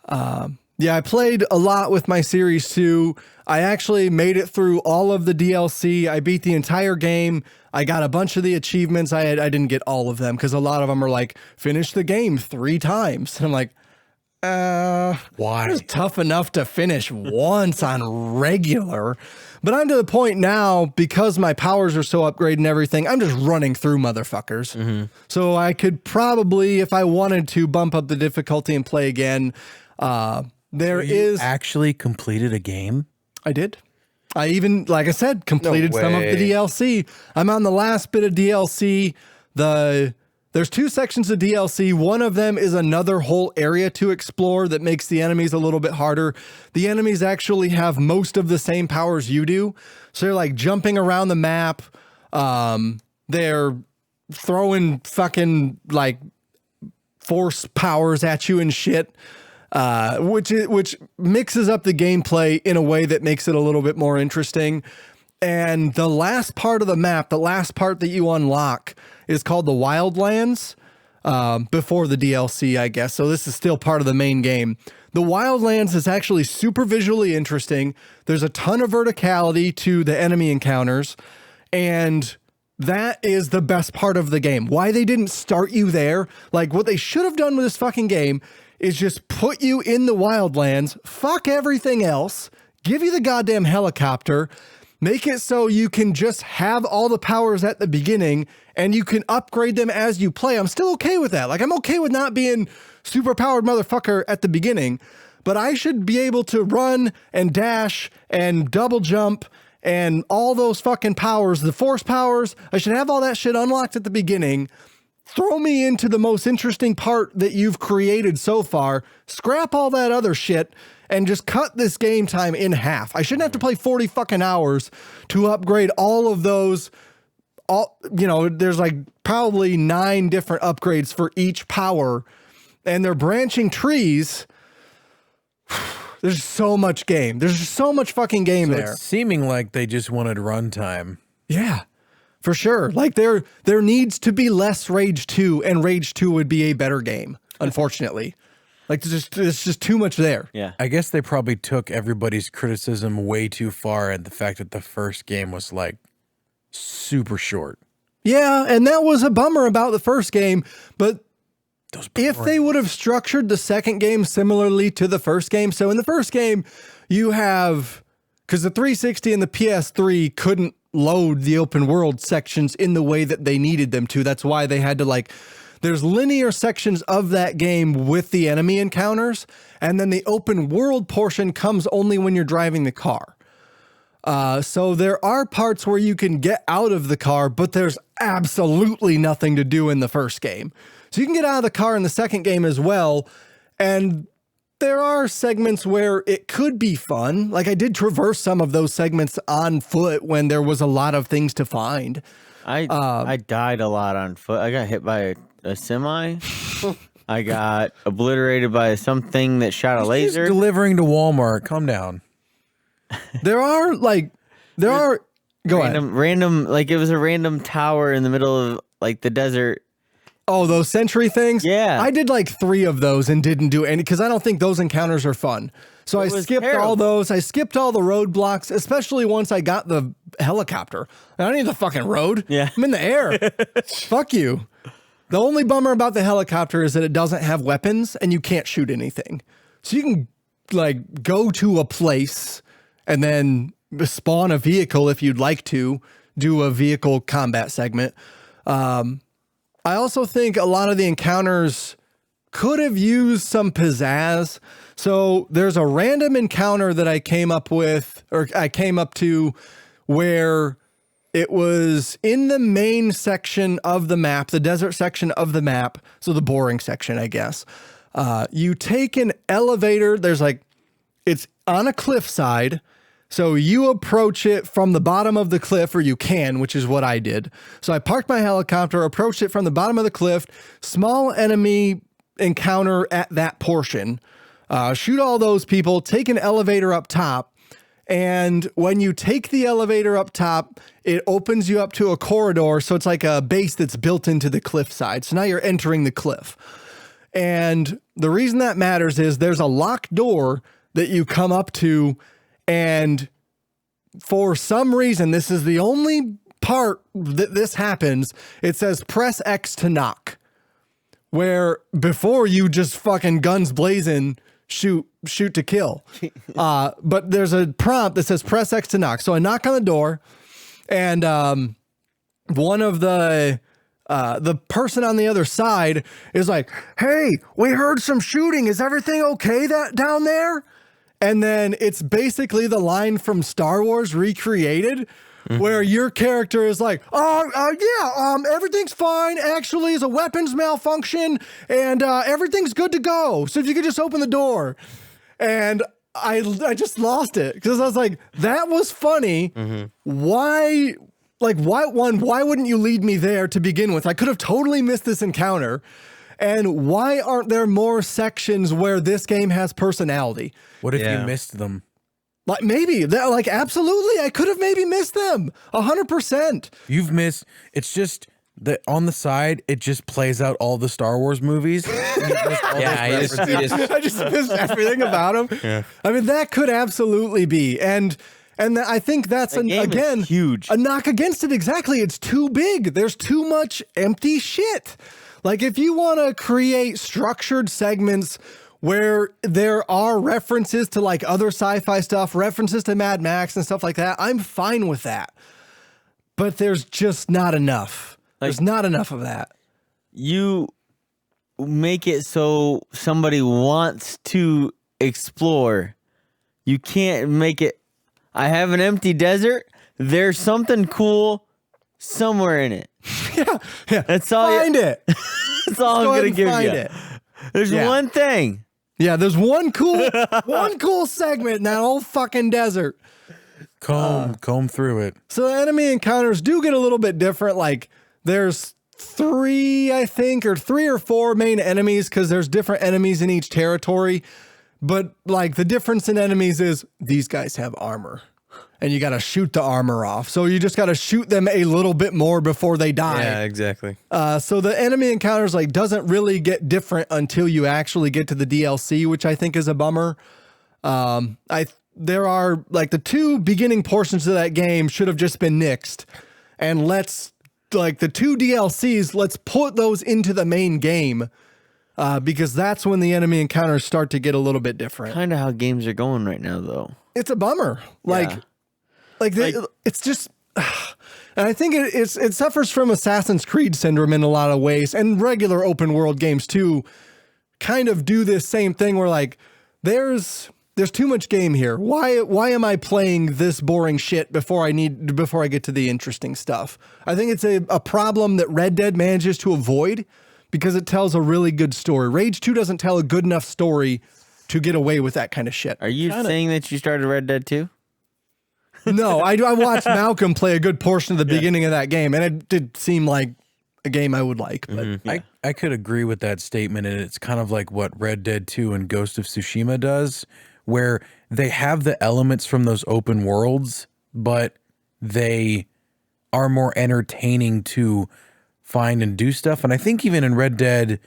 Speaker 3: I played a lot with my Series 2. I actually made it through all of the DLC. I beat the entire game. I got a bunch of the achievements. I didn't get all of them because a lot of them are like, finish the game 3 times. And I'm like, why? It's tough enough to finish once on regular. But I'm to the point now, because my powers are so upgraded and everything, I'm just running through motherfuckers. So I could probably, if I wanted to, bump up the difficulty and play again. You
Speaker 2: actually completed a game?
Speaker 3: I did. I even, like I said, completed some of the DLC. I'm on the last bit of DLC. There's 2 sections of DLC. One of them is another whole area to explore that makes the enemies a little bit harder. The enemies actually have most of the same powers you do. So they're like jumping around the map. They're throwing fucking like force powers at you and shit. Which mixes up the gameplay in a way that makes it a little bit more interesting. And the last part of the map, the last part that you unlock is called the Wildlands, before the DLC, I guess. So this is still part of the main game. The Wildlands is actually super visually interesting. There's a ton of verticality to the enemy encounters, and that is the best part of the game. Why they didn't start you there, like what they should have done with this fucking game is just put you in the Wildlands, fuck everything else, give you the goddamn helicopter, make it so you can just have all the powers at the beginning and you can upgrade them as you play. I'm still okay with that. Like, I'm okay with not being super powered motherfucker at the beginning, but I should be able to run and dash and double jump and all those fucking powers, the force powers. I should have all that shit unlocked at the beginning. Throw me into the most interesting part that you've created so far. Scrap all that other shit and just cut this game time in half. I shouldn't have to play 40 fucking hours to upgrade all of those. There's like probably 9 different upgrades for each power, and they're branching trees. There's so much game. There's so much fucking game there.
Speaker 2: It's seeming like they just wanted runtime.
Speaker 3: Yeah. For sure. Like there needs to be less Rage 2, and Rage 2 would be a better game, unfortunately. Like there's just too much there.
Speaker 4: Yeah.
Speaker 2: I guess they probably took everybody's criticism way too far, and the fact that the first game was like super short.
Speaker 3: Yeah, and that was a bummer about the first game, but if they would have structured the second game similarly to the first game. So in the first game, you have, because the 360 and the PS3 couldn't load the open world sections in the way that they needed them to. That's why they had to there's linear sections of that game with the enemy encounters, and then the open world portion comes only when you're driving the car. So there are parts where you can get out of the car, but there's absolutely nothing to do in the first game. So you can get out of the car in the second game as well, and there are segments where it could be fun. Like I did traverse some of those segments on foot when there was a lot of things to find.
Speaker 4: I died a lot on foot. I got hit by a semi. I got obliterated by something that shot a laser.
Speaker 2: Just delivering to Walmart. Calm down.
Speaker 3: Go ahead.
Speaker 4: Random, like it was a random tower in the middle of like the desert,
Speaker 3: Oh, those sentry things?
Speaker 4: Yeah.
Speaker 3: I did like 3 of those and didn't do any because I don't think those encounters are fun. So I
Speaker 4: was
Speaker 3: skipped
Speaker 4: terrible.
Speaker 3: all those. I skipped all the roadblocks, especially once I got the helicopter. I don't need the fucking road.
Speaker 4: Yeah.
Speaker 3: I'm in the air. Fuck you. The only bummer about the helicopter is that it doesn't have weapons and you can't shoot anything. So you can like go to a place and then spawn a vehicle if you'd like to do a vehicle combat segment. I also think a lot of the encounters could have used some pizzazz. So there's a random encounter that I came up with, or I came up to, where it was in the main section of the map, the desert section of the map. So the boring section, I guess. You take an elevator. There's like, it's on a cliffside. So you approach it from the bottom of the cliff, or you can, which is what I did. So I parked my helicopter, approached it from the bottom of the cliff, small enemy encounter at that portion, shoot all those people, take an elevator up top. And when you take the elevator up top, it opens you up to a corridor. So it's like a base that's built into the cliffside. So now you're entering the cliff. And the reason that matters is there's a locked door that you come up to. And for some reason, this is the only part that this happens. It says press X to knock, where before you just fucking guns blazing, shoot to kill. But there's a prompt that says press X to knock. So I knock on the door, and one of the person on the other side is like, "Hey, we heard some shooting. Is everything okay that down there?" And then it's basically the line from Star Wars recreated, where your character is like, everything's fine. Actually, it's a weapons malfunction, and everything's good to go. So if you could just open the door. And I just lost it because I was like, that was funny. Why wouldn't you lead me there to begin with? I could have totally missed this encounter. And why aren't there more sections where this game has personality?
Speaker 2: What if you missed them?
Speaker 3: Like maybe that, absolutely, I could have maybe missed them 100%.
Speaker 2: You've missed. It's just that on the side, it just plays out all the Star Wars movies.
Speaker 3: I just missed everything about them.
Speaker 7: Yeah.
Speaker 3: I mean, that could absolutely be, and I think that's again
Speaker 4: huge.
Speaker 3: A knock against it. Exactly, it's too big. There's too much empty shit. Like if you want to create structured segments where there are references to like other sci-fi stuff, references to Mad Max and stuff like that, I'm fine with that. But there's just not enough. There's not enough of that.
Speaker 4: You make it so somebody wants to explore. You can't make it, I have an empty desert. There's something cool somewhere in it.
Speaker 3: Yeah.
Speaker 4: That's all.
Speaker 3: Find it.
Speaker 4: That's all I'm gonna give you.
Speaker 3: It.
Speaker 4: There's one thing.
Speaker 3: Yeah, there's one cool segment in that whole fucking desert.
Speaker 2: Comb through it.
Speaker 3: So the enemy encounters do get a little bit different. Like there's 3 or 4 main enemies because there's different enemies in each territory. But like the difference in enemies is these guys have armor. And you got to shoot the armor off. So you just got to shoot them a little bit more before they die.
Speaker 7: Yeah, exactly.
Speaker 3: So the enemy encounters doesn't really get different until you actually get to the DLC, which I think is a bummer. There are the 2 beginning portions of that game should have just been nixed. And the 2 DLCs, let's put those into the main game. Because that's when the enemy encounters start to get a little bit different.
Speaker 4: Kind of how games are going right now, though.
Speaker 3: It's a bummer. It's just, and I think it suffers from Assassin's Creed syndrome in a lot of ways, and regular open world games too, kind of do this same thing where there's too much game here. Why am I playing this boring shit before I get to the interesting stuff? I think it's a problem that Red Dead manages to avoid because it tells a really good story. Rage 2 doesn't tell a good enough story to get away with that kind of shit.
Speaker 4: Are you saying that you started Red Dead 2?
Speaker 3: No, I watched Malcolm play a good portion of the beginning of that game, and it did seem like a game I would like. But
Speaker 2: I could agree with that statement, and it's kind of like what Red Dead 2 and Ghost of Tsushima does, where they have the elements from those open worlds, but they are more entertaining to find and do stuff. And I think even in Red Dead,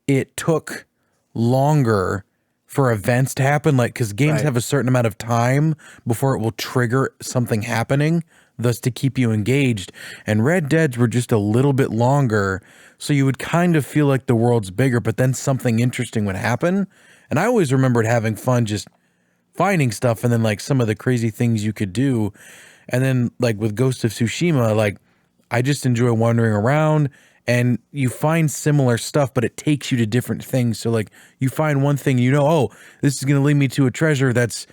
Speaker 2: it took longer for events to happen, like because games have a certain amount of time before it will trigger something happening, thus to keep you engaged. And Red Deads were just a little bit longer, so you would kind of feel like the world's bigger, but then something interesting would happen. And I always remembered having fun just finding stuff and then like some of the crazy things you could do. And then like with Ghost of Tsushima, like I just enjoy wandering around and you find similar stuff, but it takes you to different things. So like you find one thing, you know, oh, this is going to lead me to a treasure that's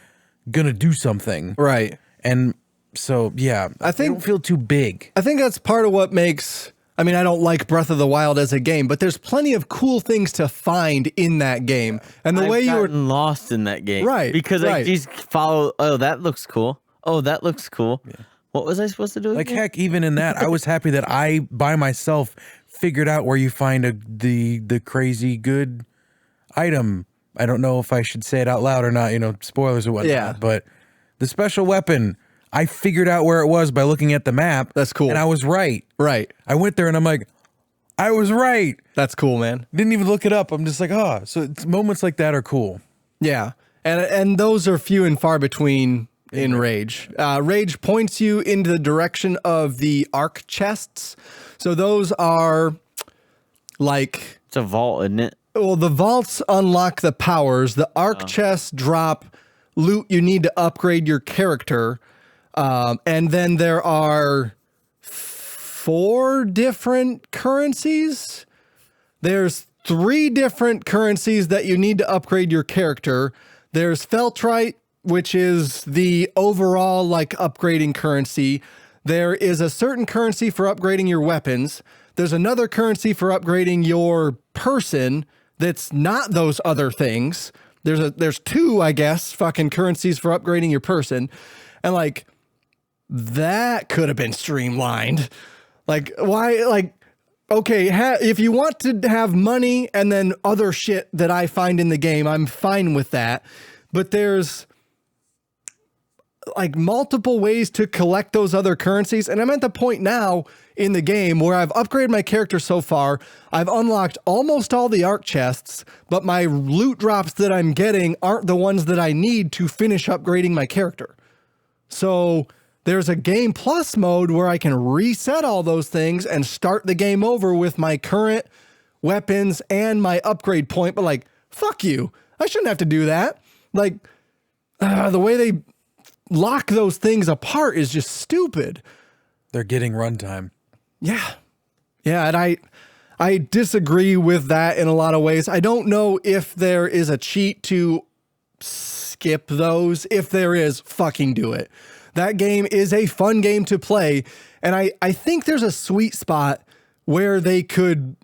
Speaker 2: going to do something.
Speaker 3: Right.
Speaker 2: And so, yeah, I
Speaker 3: think-
Speaker 2: don't feel too big.
Speaker 3: I think that's part of what makes, I mean, I don't like Breath of the Wild as a game, but there's plenty of cool things to find in that game. And the way you were
Speaker 4: lost in that game.
Speaker 3: Right,
Speaker 4: Because I
Speaker 3: right.
Speaker 4: just follow, oh, that looks cool. Oh, that looks cool. Yeah. What was I supposed to do?
Speaker 2: Like
Speaker 4: again?
Speaker 2: heck, even in that, I was happy that I by myself figured out where you find the crazy good item. I don't know if I should say it out loud or not, you know, spoilers or whatnot.
Speaker 3: Yeah.
Speaker 2: But the special weapon, I figured out where it was by looking at the map.
Speaker 3: That's cool.
Speaker 2: And I was right.
Speaker 3: right.
Speaker 2: I went there and I'm like, I was right.
Speaker 3: That's cool, man.
Speaker 2: Didn't even look it up. I'm just like, oh, so it's, moments like that are cool.
Speaker 3: Yeah. And those are few and far between in Rage. Rage points you into the direction of the arc chests. So those are like,
Speaker 4: It's a vault, isn't it?
Speaker 3: well, the vaults unlock the powers. The arc chests drop loot you need to upgrade your character. And then there are 4 different currencies. There's 3 different currencies that you need to upgrade your character. There's Feltrite, which is the overall like upgrading currency. There is a certain currency for upgrading your weapons. There's another currency for upgrading your person that's not those other things. There's 2, I guess, fucking currencies for upgrading your person. And like that could have been streamlined. Like why like okay, if you want to have money and then other shit that I find in the game, I'm fine with that. But there's like multiple ways to collect those other currencies. And I'm at the point now in the game where I've upgraded my character so far. I've unlocked almost all the arc chests, but my loot drops that I'm getting aren't the ones that I need to finish upgrading my character. So there's a game plus mode where I can reset all those things and start the game over with my current weapons and my upgrade point. But like, fuck you. I shouldn't have to do that. Like the way they lock those things apart is just stupid.
Speaker 2: They're getting runtime.
Speaker 3: Yeah. Yeah. And I disagree with that in a lot of ways. I don't know if there is a cheat to skip those. If there is, fucking do it. That game is a fun game to play. And I think there's a sweet spot where they could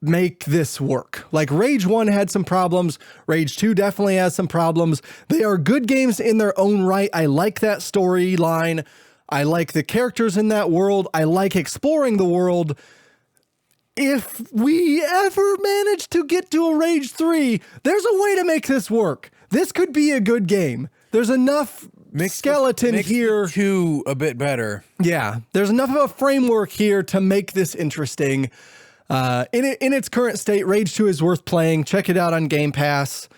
Speaker 3: make this work. Like Rage 1 had some problems. Rage 2 definitely has some problems. They are good games in their own right. I like that storyline. I like the characters in that world. I like exploring the world. If we ever manage to get to a Rage 3, there's a way to make this work. This could be a good game. There's enough skeleton here.
Speaker 2: 2 a bit better.
Speaker 3: Yeah, there's enough of a framework here to make this interesting. In its current state, Rage 2 is worth playing. Check it out on Game Pass.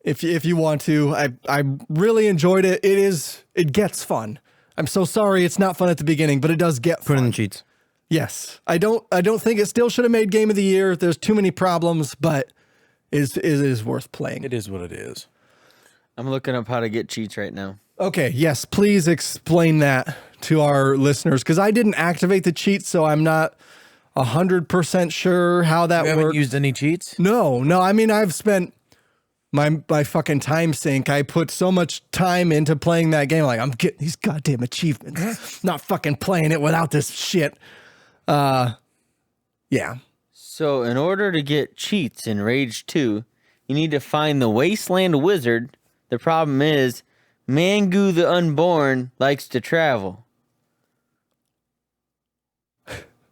Speaker 3: If you want to. I really enjoyed it. It gets fun. I'm so sorry it's not fun at the beginning, but it does get fun.
Speaker 7: Put in the cheats.
Speaker 3: Yes. I don't think it still should have made Game of the Year. There's too many problems, but it is worth playing.
Speaker 2: It is what it is.
Speaker 4: I'm looking up how to get cheats right now.
Speaker 3: Okay, yes, please explain that to our listeners, because I didn't activate the cheats, so I'm not 100% sure how that
Speaker 2: You haven't
Speaker 3: works.
Speaker 2: used any cheats?
Speaker 3: No. I mean, I've spent my fucking time sink. I put so much time into playing that game. Like, I'm getting these goddamn achievements. Not fucking playing it without this shit. Yeah.
Speaker 4: So in order to get cheats in Rage 2, you need to find the Wasteland Wizard. The problem is, Mangu the Unborn likes to travel.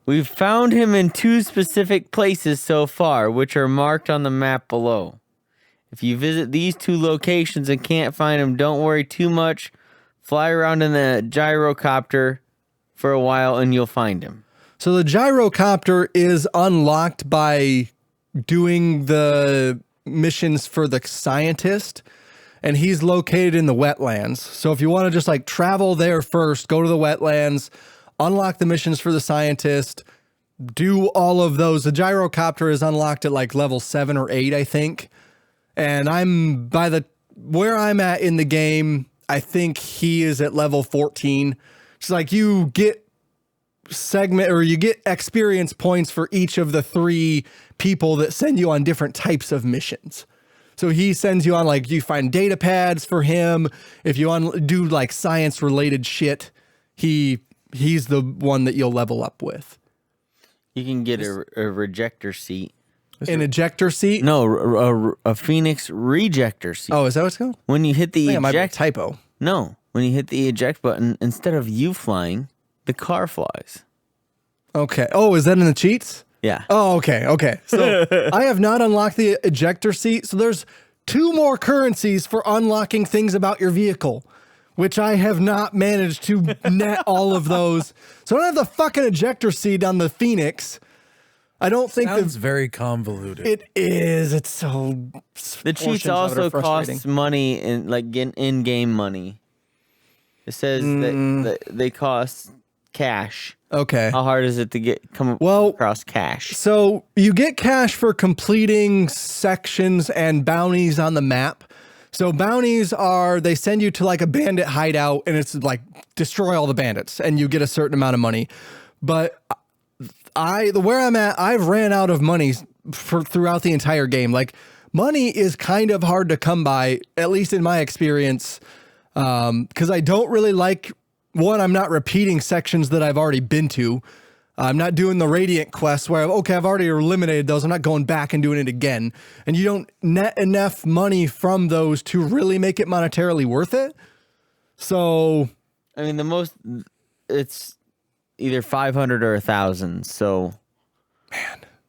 Speaker 4: We've found him in 2 specific places so far, which are marked on the map below. If you visit these 2 locations and can't find him, don't worry too much. Fly around in the gyrocopter for a while and you'll find him.
Speaker 3: So the gyrocopter is unlocked by doing the missions for the scientist, and he's located in the wetlands. So if you want to just like travel there first, go to the wetlands, unlock the missions for the scientist, do all of those. The gyrocopter is unlocked at like level 7 or 8, I think. And I'm where I'm at in the game, I think he is at level 14. It's like you get you get experience points for each of the 3 people that send you on different types of missions. So he sends you on, like, you find data pads for him. If you do like science related shit, he's the one that you'll level up with.
Speaker 4: You can get a rejector seat.
Speaker 3: An ejector seat?
Speaker 4: No, a Phoenix rejector seat.
Speaker 3: Oh, is that what it's called?
Speaker 4: When you hit the
Speaker 3: I think it might be a
Speaker 4: eject
Speaker 3: typo.
Speaker 4: No, when you hit the eject button, instead of you flying, the car flies.
Speaker 3: Okay. Oh, is that in the cheats?
Speaker 4: Yeah.
Speaker 3: Oh, okay. Okay. So I have not unlocked the ejector seat. So there's 2 more currencies for unlocking things about your vehicle, which I have not managed to net all of those. So I don't have the fucking ejector seat on the Phoenix. I don't think
Speaker 2: Sounds very convoluted.
Speaker 3: it is. It's so.
Speaker 4: The cheats
Speaker 3: portions of it
Speaker 4: also
Speaker 3: are frustrating.
Speaker 4: cost money in-game money. It says that they cost cash.
Speaker 3: Okay.
Speaker 4: How hard is it to come across cash?
Speaker 3: So you get cash for completing sections and bounties on the map. So bounties they send you to like a bandit hideout, and it's like destroy all the bandits and you get a certain amount of money. But where I'm at, I've ran out of money throughout the entire game. Like, money is kind of hard to come by, at least in my experience. Cause I don't really like, I'm not repeating sections that I've already been to. I'm not doing the Radiant quests where, I've already eliminated those. I'm not going back and doing it again. And you don't net enough money from those to really make it monetarily worth it. So,
Speaker 4: I mean, it's either 500 or 1,000. So,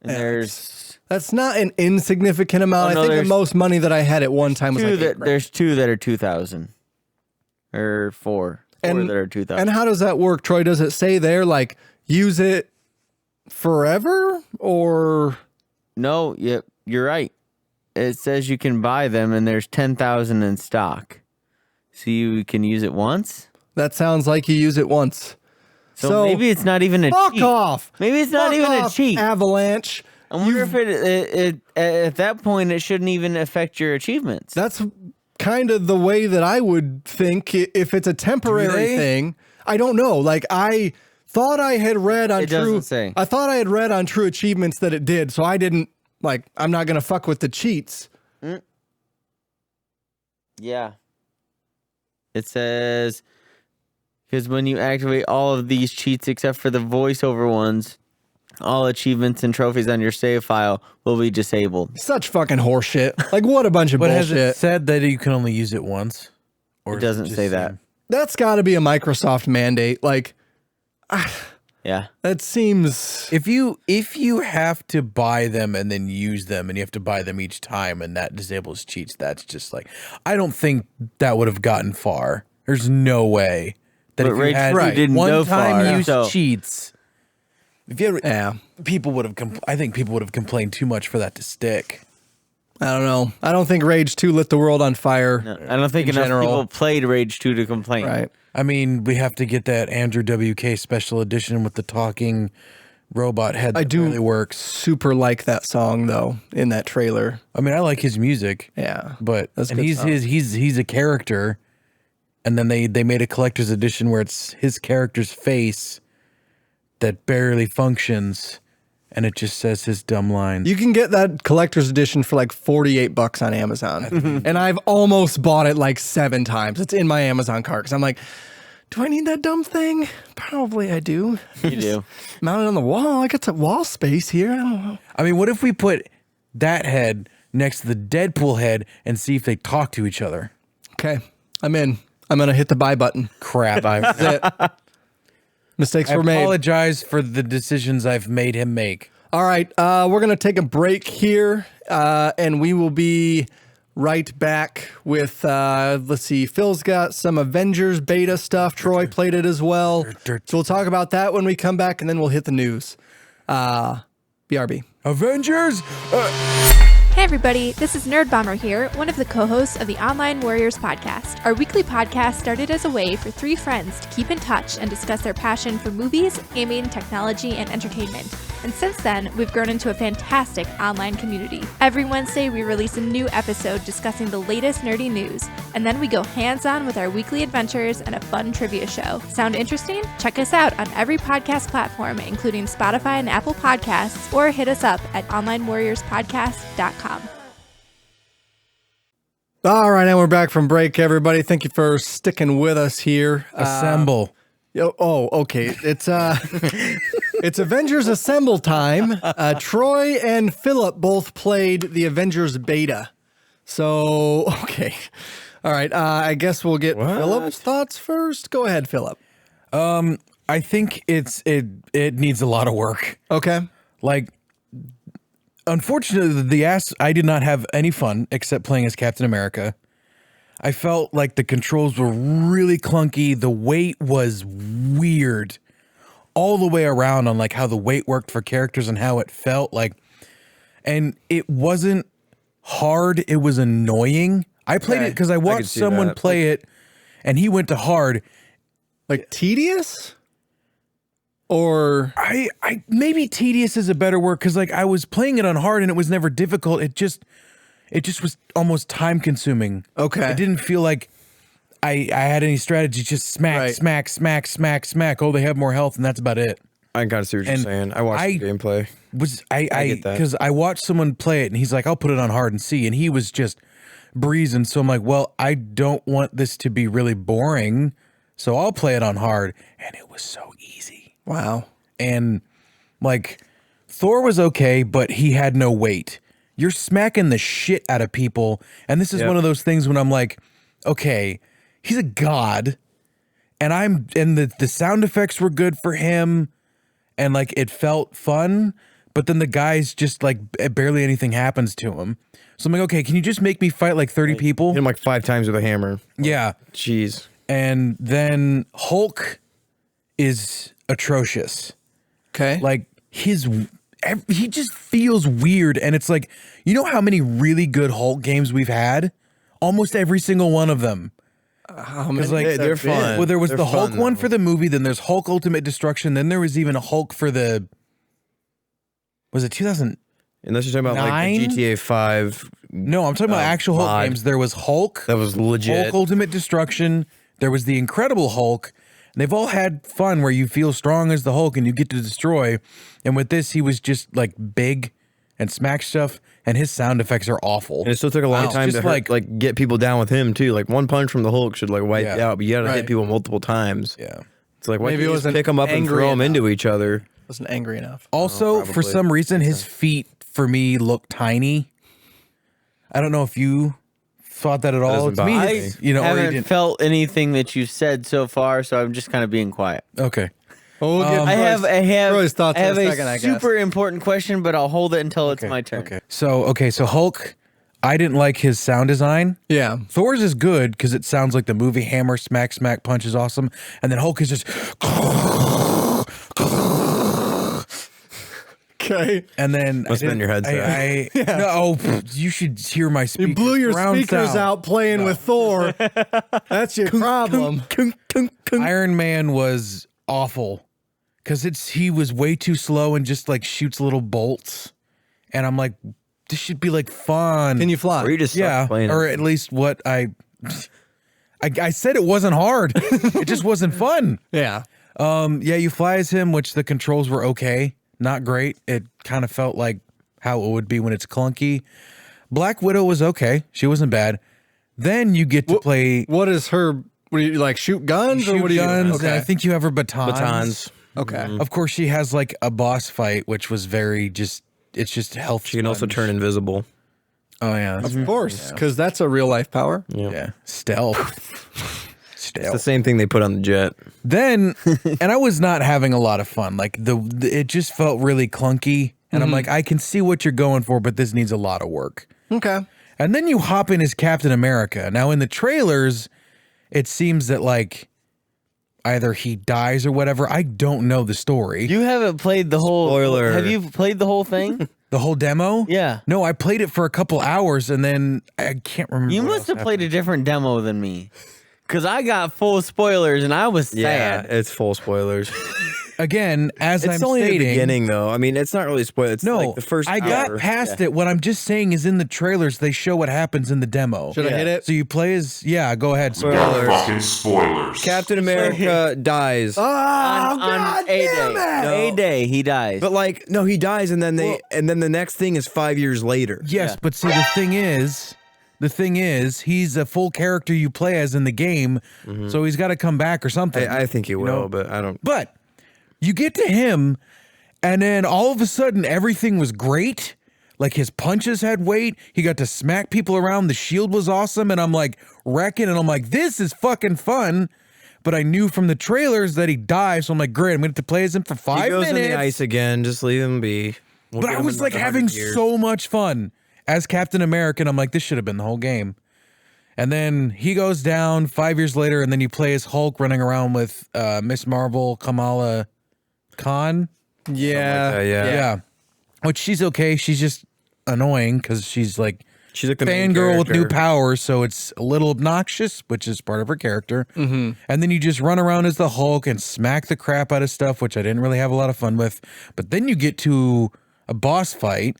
Speaker 3: man,
Speaker 4: that's
Speaker 3: not an insignificant amount. I think the most money that I had at one time was like
Speaker 4: there's 2 that are 2,000 or 4 that are 2,000.
Speaker 3: And how does that work, Troy? Does it say there, like, use it forever or?
Speaker 4: No, you're right. It says you can buy them and there's 10,000 in stock. So you can use it once?
Speaker 3: That sounds like you use it once.
Speaker 4: So maybe it's not even a
Speaker 3: fuck
Speaker 4: cheat.
Speaker 3: Off.
Speaker 4: Maybe it's not even a cheat.
Speaker 3: Avalanche.
Speaker 4: I wonder if it at that point it shouldn't even affect your achievements.
Speaker 3: That's kind of the way that I would think if it's a temporary thing. I don't know. Like, I thought I had read on I thought I had read on True Achievements that it did, so I didn't, like, I'm not gonna fuck with the cheats.
Speaker 4: Yeah. It says, because when you activate all of these cheats except for the voiceover ones, all achievements and trophies on your save file will be disabled.
Speaker 3: Such fucking horseshit. Like, what a bunch of
Speaker 2: but
Speaker 3: bullshit.
Speaker 2: has it said that you can only use it once?
Speaker 4: Or it doesn't say that.
Speaker 3: That's got to be a Microsoft mandate. Like,
Speaker 4: yeah,
Speaker 3: that seems.
Speaker 2: If you have to buy them and then use them, and you have to buy them each time, and that disables cheats, that's just like, I don't think that would have gotten far. There's no way that
Speaker 4: but
Speaker 2: if you had
Speaker 4: didn't go
Speaker 2: one-time use
Speaker 4: so.
Speaker 2: cheats, people would have. I think people would have complained too much for that to stick.
Speaker 3: I don't know. I don't think Rage 2 lit the world on fire.
Speaker 4: No, I don't think enough people played Rage 2 to complain.
Speaker 3: Right.
Speaker 2: I mean, we have to get that Andrew WK special edition with the talking robot head.
Speaker 3: I do
Speaker 2: really works.
Speaker 3: Super like that song though in that trailer.
Speaker 2: I mean, I like his music.
Speaker 3: Yeah,
Speaker 2: but
Speaker 3: that's
Speaker 2: he's a character, and then they made a collector's edition where it's his character's face that barely functions. And it just says his dumb lines.
Speaker 3: You can get that collector's edition for like $48 on Amazon. And I've almost bought it like 7 times. It's in my Amazon cart. Because I'm like, do I need that dumb thing? Probably I do.
Speaker 4: You do.
Speaker 3: Mount it on the wall. I got some wall space here. I don't know.
Speaker 2: I mean, what if we put that head next to the Deadpool head and see if they talk to each other?
Speaker 3: Okay. I'm in. I'm going to hit the buy button.
Speaker 2: Crap.
Speaker 3: That's it. Mistakes were made.
Speaker 2: I apologize for the decisions I've made him make.
Speaker 3: All right. We're going to take a break here, and we will be right back with, let's see, Phil's got some Avengers beta stuff. Troy played it as well. So we'll talk about that when we come back, and then we'll hit the news. BRB.
Speaker 2: Avengers.
Speaker 8: Hey everybody, this is Nerd Bomber here, one of the co-hosts of the Online Warriors podcast. Our weekly podcast started as a way for three friends to keep in touch and discuss their passion for movies, gaming, technology, and entertainment. And since then, we've grown into a fantastic online community. Every Wednesday, we release a new episode discussing the latest nerdy news, and then we go hands-on with our weekly adventures and a fun trivia show. Sound interesting? Check us out on every podcast platform, including Spotify and Apple Podcasts, or hit us up at onlinewarriorspodcast.com.
Speaker 3: All right, and we're back from break, everybody. Thank you for sticking with us here.
Speaker 2: Assemble.
Speaker 3: Okay. It's it's Avengers Assemble time. Troy and Philip both played the Avengers beta. So, okay. All right, I guess we'll get Philip's thoughts first. Go ahead, Philip.
Speaker 2: I think it needs a lot of work.
Speaker 3: Okay.
Speaker 2: Like, unfortunately, I did not have any fun except playing as Captain America. I felt like the controls were really clunky. The weight was weird all the way around on like how the weight worked for characters and how it felt like. And it wasn't hard. It was annoying. I played it because I watched someone play it and he went to hard.
Speaker 3: Like tedious? Or
Speaker 2: I maybe tedious is a better word because like I was playing it on hard and it was never difficult. It just was almost time consuming.
Speaker 3: Okay.
Speaker 2: It didn't feel like I had any strategy. Just smack. Oh, they have more health and that's about it.
Speaker 7: I gotta see what you're saying. I watched the gameplay.
Speaker 2: I get that because I watched someone play it and he's like, I'll put it on hard and see, and he was just breezing. So I'm like, well, I don't want this to be really boring, so I'll play it on hard, and it was so easy.
Speaker 3: Wow.
Speaker 2: And like Thor was okay, but he had no weight. You're smacking the shit out of people. And this is one of those things when I'm like, okay, he's a god. And the sound effects were good for him. And like it felt fun. But then the guy's just like barely anything happens to him. So I'm like, okay, can you just make me fight like 30 people?
Speaker 7: Hit him like 5 times with a hammer.
Speaker 2: Yeah.
Speaker 7: Jeez.
Speaker 2: And then Hulk is atrocious.
Speaker 3: Okay.
Speaker 2: Like he just feels weird, and it's like, you know how many really good Hulk games we've had? Almost every single one of them.
Speaker 3: How many?
Speaker 2: Like,
Speaker 7: they're fun.
Speaker 2: Well, there was
Speaker 7: They're
Speaker 2: the Hulk
Speaker 7: fun,
Speaker 2: one
Speaker 7: though.
Speaker 2: for the movie, then there's Hulk Ultimate Destruction, then there was even a Hulk for the, was it 2000?
Speaker 7: Unless you're talking about like the
Speaker 2: 9?
Speaker 7: GTA 5.
Speaker 2: No, I'm talking about actual Hulk
Speaker 7: mod.
Speaker 2: games. There was Hulk.
Speaker 7: That was legit.
Speaker 2: Hulk Ultimate Destruction. There was the Incredible Hulk. And they've all had fun where you feel strong as the Hulk and you get to destroy. And with this, he was just like big and smack stuff, and his sound effects are awful.
Speaker 7: And it still took a long
Speaker 2: It's
Speaker 7: time
Speaker 2: just
Speaker 7: to like get people down with him too. Like one punch from the Hulk should like wipe you out, but you gotta hit people multiple times.
Speaker 2: Yeah.
Speaker 7: It's like why
Speaker 3: Maybe
Speaker 7: can't
Speaker 3: it
Speaker 7: you just
Speaker 3: wasn't
Speaker 7: pick them up and
Speaker 3: angry
Speaker 7: throw them
Speaker 3: enough.
Speaker 7: into each other?
Speaker 3: Wasn't angry enough.
Speaker 2: Also, for
Speaker 7: probably.
Speaker 2: some reason, his feet for me look tiny. I don't know if you thought that at all.
Speaker 7: doesn't
Speaker 2: To me,
Speaker 7: bother
Speaker 2: his-
Speaker 7: me.
Speaker 2: you know, or you
Speaker 4: haven't
Speaker 2: didn't.
Speaker 4: felt anything that you've said so far, so I'm just kind of being quiet.
Speaker 2: Okay.
Speaker 3: Well, we'll get
Speaker 4: I have
Speaker 3: Troy's thoughts
Speaker 4: I have
Speaker 3: in a
Speaker 4: a
Speaker 3: second, I guess.
Speaker 4: super important question, but I'll hold it until it's my turn.
Speaker 2: Okay. So Hulk, I didn't like his sound design.
Speaker 3: Yeah.
Speaker 2: Thor's is good because it sounds like the movie Hammer, smack, smack, punch is awesome. And then Hulk is just,
Speaker 3: Okay.
Speaker 2: and then
Speaker 7: Must have been your headset.
Speaker 2: No, you should hear my speakers.
Speaker 3: You blew your
Speaker 2: Surround
Speaker 3: speakers
Speaker 2: sound.
Speaker 3: out playing with Thor. That's your problem.
Speaker 2: Iron Man was awful because he was way too slow and just like shoots little bolts. And I'm like, this should be like fun.
Speaker 3: Can you fly?
Speaker 7: Or you just suck playing
Speaker 2: or
Speaker 7: it.
Speaker 2: at least what I said it wasn't hard. It just wasn't fun.
Speaker 3: Yeah.
Speaker 2: Yeah, you fly as him, which the controls were okay, not great. It kind of felt like how it would be when it's clunky. Black Widow was okay. She wasn't bad. Then you get to play
Speaker 3: What is her? What do you like? Shoot guns or
Speaker 2: shoot
Speaker 3: what do you?
Speaker 2: guns.
Speaker 3: Okay.
Speaker 2: And I think you have her batons.
Speaker 7: Batons.
Speaker 3: Okay.
Speaker 2: Of course, she has like a boss fight, which was very it's just health.
Speaker 7: She can also
Speaker 2: sponge.
Speaker 7: turn invisible.
Speaker 2: Oh yeah,
Speaker 3: Of course, because that's a real life power.
Speaker 2: yeah. Stealth.
Speaker 7: It's the same thing they put on the jet.
Speaker 2: Then, and I was not having a lot of fun. Like it just felt really clunky, and I'm like, I can see what you're going for, but this needs a lot of work.
Speaker 3: Okay.
Speaker 2: And then you hop in as Captain America. Now, in the trailers, it seems that, like, either he dies or whatever. I don't know the story.
Speaker 4: You haven't played the whole...
Speaker 7: Spoiler.
Speaker 4: Have you played the whole thing?
Speaker 2: The whole demo?
Speaker 4: Yeah.
Speaker 2: No, I played it for a couple hours, and then I can't remember.
Speaker 4: You
Speaker 2: what
Speaker 4: must
Speaker 2: else
Speaker 4: have played a
Speaker 2: happened.
Speaker 4: different demo than me. Because I got full spoilers, and I was
Speaker 7: Yeah,
Speaker 4: sad.
Speaker 7: it's full spoilers.
Speaker 2: Again, as
Speaker 7: It's
Speaker 2: I'm
Speaker 7: only
Speaker 2: stating...
Speaker 7: the beginning, though. I mean, it's not really spoiled. It's
Speaker 2: No,
Speaker 7: like the first
Speaker 2: I got
Speaker 7: hour.
Speaker 2: past it. What I'm just saying is in the trailers, they show what happens in the demo.
Speaker 3: Should I hit it?
Speaker 2: So you play as... Yeah, go ahead.
Speaker 7: Spoilers.
Speaker 9: Fucking spoilers.
Speaker 7: Captain America dies.
Speaker 4: on A-Day, he dies.
Speaker 7: But like, no, he dies, and then the next thing is 5 years later.
Speaker 2: Yes, but see, the thing is, he's a full character you play as in the game, so he's got to come back or something.
Speaker 7: I think he will,
Speaker 2: know?
Speaker 7: but I don't.
Speaker 2: But you get to him, and then all of a sudden, everything was great. Like, his punches had weight. He got to smack people around. The shield was awesome, and I'm like wrecking, and I'm like, this is fucking fun. But I knew from the trailers that he died, so I'm like, great, I'm going to have to play as him for 5
Speaker 7: He goes
Speaker 2: minutes.
Speaker 7: in the ice again. Just leave him be. We'll
Speaker 2: But
Speaker 7: get
Speaker 2: I
Speaker 7: him
Speaker 2: was
Speaker 7: in
Speaker 2: like
Speaker 7: 100
Speaker 2: having
Speaker 7: years.
Speaker 2: so much fun as Captain America. And I'm like, this should have been the whole game. And then he goes down 5 years later, and then you play as Hulk running around with Miss Marvel, Kamala Khan.
Speaker 3: Yeah.
Speaker 2: Yeah. Which she's okay. She's just annoying because she's like
Speaker 7: She's like the main
Speaker 2: fangirl with new
Speaker 7: character.
Speaker 2: powers, so it's a little obnoxious, which is part of her character. And then you just run around as the Hulk and smack the crap out of stuff, which I didn't really have a lot of fun with. But then you get to a boss fight,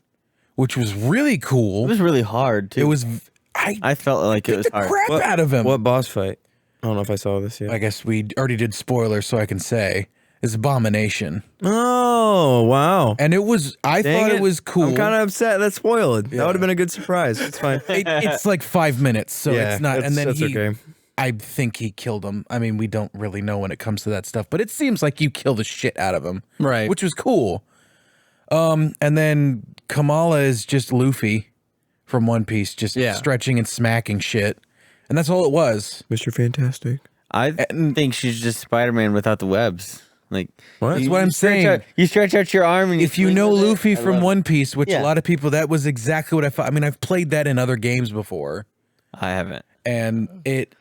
Speaker 2: which was really cool.
Speaker 4: It was really hard, too.
Speaker 2: It was.
Speaker 4: I felt like it was
Speaker 2: the
Speaker 4: hard.
Speaker 2: crap out of him.
Speaker 7: What boss fight? I don't know if I saw this yet.
Speaker 2: I guess we already did spoilers, so I can say is Abomination,
Speaker 7: Oh, wow.
Speaker 2: and it was. I
Speaker 7: Dang
Speaker 2: thought it was cool.
Speaker 7: I'm kind of upset. That's spoiled. That would have been a good surprise. It's fine.
Speaker 2: It's like 5 minutes, so
Speaker 7: Yeah,
Speaker 2: it's not. And then
Speaker 7: that's
Speaker 2: he.
Speaker 7: okay.
Speaker 2: I think he killed him. I mean, we don't really know when it comes to that stuff, but it seems like you kill the shit out of him,
Speaker 3: Right.
Speaker 2: Which was cool. And then Kamala is just Luffy from One Piece, just stretching and smacking shit, and that's all it was.
Speaker 7: Mr. Fantastic.
Speaker 4: I think she's just Spider-Man without the webs. Like
Speaker 7: What?
Speaker 2: That's what I'm saying.
Speaker 4: You stretch out your arm, and
Speaker 2: If you
Speaker 4: swing
Speaker 2: know
Speaker 4: with it.
Speaker 2: Luffy
Speaker 4: I
Speaker 2: from
Speaker 4: love it.
Speaker 2: One Piece, which
Speaker 4: Yeah.
Speaker 2: a lot of people, that was exactly what I thought. I mean, I've played that in other games before,
Speaker 4: I haven't.
Speaker 2: and it,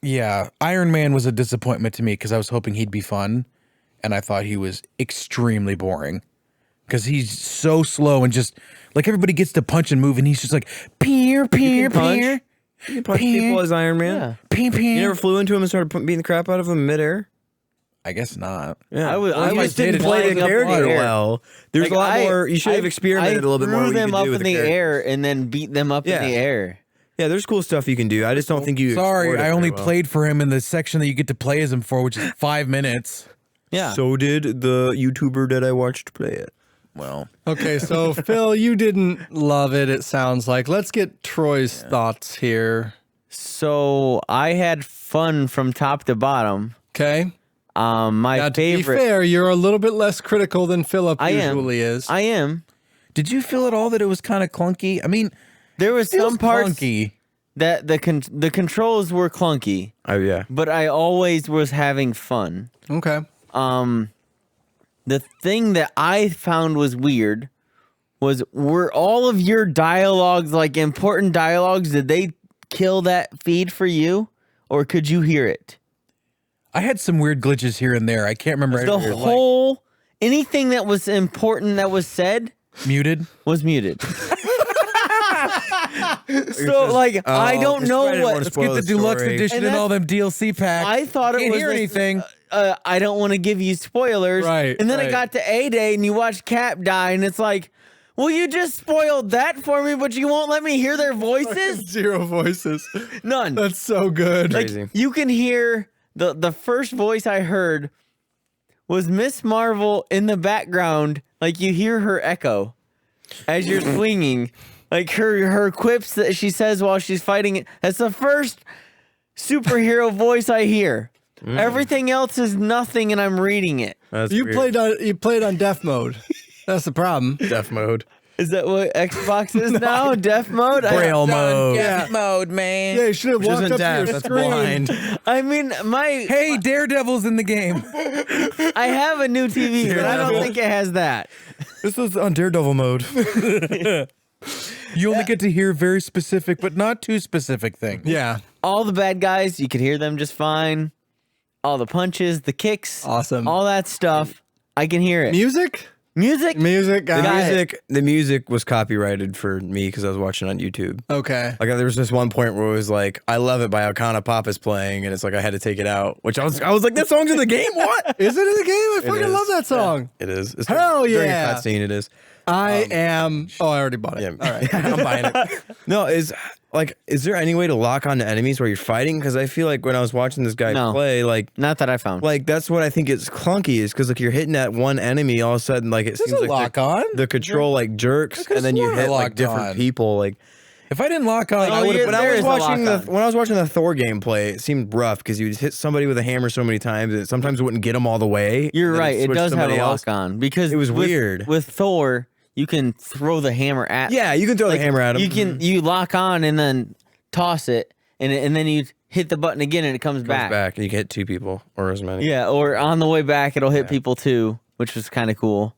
Speaker 2: yeah, Iron Man was a disappointment to me because I was hoping he'd be fun, and I thought he was extremely boring because he's so slow and just like everybody gets to punch and move, and he's just like peer, peer,
Speaker 7: punch?
Speaker 2: peer,
Speaker 7: You can punch people as Iron Man.
Speaker 2: peer, peer.
Speaker 7: You never flew into him and started beating the crap out of him midair?
Speaker 2: I guess not.
Speaker 7: Yeah.
Speaker 4: I
Speaker 2: if I
Speaker 7: just
Speaker 2: did,
Speaker 7: didn't
Speaker 2: it's
Speaker 7: play the
Speaker 2: flying up
Speaker 7: character
Speaker 2: in the air.
Speaker 7: well. There's a lot more. You should have experimented a little bit more.
Speaker 4: I
Speaker 7: What
Speaker 4: threw
Speaker 7: you
Speaker 4: them
Speaker 7: could
Speaker 4: up
Speaker 7: do
Speaker 4: in
Speaker 7: with
Speaker 4: the
Speaker 7: characters.
Speaker 4: air and then beat them up in
Speaker 7: Yeah.
Speaker 4: the air.
Speaker 7: Yeah, there's cool stuff you can do. I just don't think you.
Speaker 2: Sorry,
Speaker 7: explored it
Speaker 2: I only
Speaker 7: very well.
Speaker 2: played for him in the section that you get to play as him for, which is 5 minutes.
Speaker 4: Yeah.
Speaker 7: So did the YouTuber that I watched play it.
Speaker 2: Well,
Speaker 3: Okay, so Phil, you didn't love it, it sounds like. Let's get Troy's thoughts here.
Speaker 4: So I had fun from top to bottom.
Speaker 3: Okay.
Speaker 4: My
Speaker 3: Now, to
Speaker 4: favorite.
Speaker 3: be fair, you're a little bit less critical than Philip
Speaker 4: I am.
Speaker 3: usually is.
Speaker 4: I am.
Speaker 2: did you feel at all that it was kind of clunky? I mean,
Speaker 4: There was
Speaker 2: it was
Speaker 4: some parts
Speaker 2: clunky.
Speaker 4: that the controls were clunky,
Speaker 7: Oh yeah.
Speaker 4: but I always was having fun.
Speaker 3: Okay.
Speaker 4: The thing that I found was weird was, were all of your dialogues, like important dialogues, did they kill that feed for you, or could you hear it?
Speaker 2: I had some weird glitches here and there. I can't remember.
Speaker 4: The
Speaker 2: everything.
Speaker 4: whole anything that was important that was said
Speaker 2: Muted.
Speaker 4: was muted. So like I don't know what.
Speaker 2: Let's get the deluxe edition and
Speaker 4: And
Speaker 2: all them DLC packs.
Speaker 4: I thought it
Speaker 2: Can't
Speaker 4: was
Speaker 2: hear
Speaker 4: like,
Speaker 2: anything.
Speaker 4: I don't want to give you spoilers.
Speaker 3: Right,
Speaker 4: And then I
Speaker 3: right.
Speaker 4: got to A-Day and you watch Cap die and it's like, well, you just spoiled that for me, but you won't let me hear their voices?
Speaker 3: Zero voices.
Speaker 4: None.
Speaker 3: That's so good.
Speaker 4: Like
Speaker 7: Crazy.
Speaker 4: you can hear the first voice I heard was Miss Marvel in the background. Like you hear her echo as you're swinging. Like her quips that she says while she's fighting it. That's the first superhero voice I hear. Everything else is nothing, and I'm reading it.
Speaker 7: That's
Speaker 3: you
Speaker 7: weird.
Speaker 3: played on deaf mode. That's the problem.
Speaker 7: Deaf mode.
Speaker 4: Is that what Xbox is now? Deaf mode?
Speaker 7: Braille mode.
Speaker 2: Deaf mode, man.
Speaker 3: Yeah, you should have
Speaker 7: Which
Speaker 3: walked
Speaker 7: isn't
Speaker 3: up
Speaker 7: deaf.
Speaker 3: to your
Speaker 7: That's
Speaker 3: screen.
Speaker 7: blind.
Speaker 4: I mean,
Speaker 2: Hey, Daredevil's in the game.
Speaker 4: I have a new TV, but I don't
Speaker 7: Daredevil.
Speaker 4: think it has that.
Speaker 7: This was on Daredevil mode.
Speaker 2: You only get to hear very specific, but not too specific things.
Speaker 3: Yeah.
Speaker 4: All the bad guys, you could hear them just fine. All the punches, the kicks,
Speaker 3: Awesome.
Speaker 4: all that stuff, I can hear it.
Speaker 3: Music?
Speaker 4: Music?
Speaker 7: The music was copyrighted for me because I was watching on YouTube.
Speaker 3: Okay.
Speaker 7: Like there was this one point where it was like, "I Love It" by Alcana Pop is playing, and it's like I had to take it out. Which I was like, "That song's in the game? What?
Speaker 3: Is it in the game? I fucking
Speaker 7: is.
Speaker 3: love that song.
Speaker 7: It is. It's
Speaker 3: Hell
Speaker 7: during
Speaker 3: yeah.
Speaker 7: a cutscene, it is.
Speaker 3: I am. Oh, I already bought it.
Speaker 7: Yeah.
Speaker 3: All right.
Speaker 7: I'm buying it. No, is there any way to lock on to enemies while you're fighting? Because I feel like when I was watching this guy
Speaker 4: No.
Speaker 7: play,
Speaker 4: Not that I found.
Speaker 7: that's what I think is clunky is because you're hitting that one enemy, all of a sudden it seems like
Speaker 2: lock on?
Speaker 7: the control jerks, and then you hit different
Speaker 2: on.
Speaker 7: people.
Speaker 2: If I didn't lock on, I would have.
Speaker 7: When I was watching the Thor gameplay, it seemed rough because you would hit somebody with a hammer so many times that sometimes it wouldn't get them all the way.
Speaker 4: You're
Speaker 7: Then
Speaker 4: right.
Speaker 7: it'd
Speaker 4: It
Speaker 7: switch
Speaker 4: does have a
Speaker 7: somebody else.
Speaker 4: lock on because
Speaker 7: It was weird.
Speaker 4: With Thor, you can throw the hammer at.
Speaker 7: Yeah, you can throw the hammer at him.
Speaker 4: You lock on and then toss it, and then you hit the button again and it comes back.
Speaker 7: and you can hit 2 people or as many.
Speaker 4: Yeah, or on the way back it'll hit people too, which was kind of cool.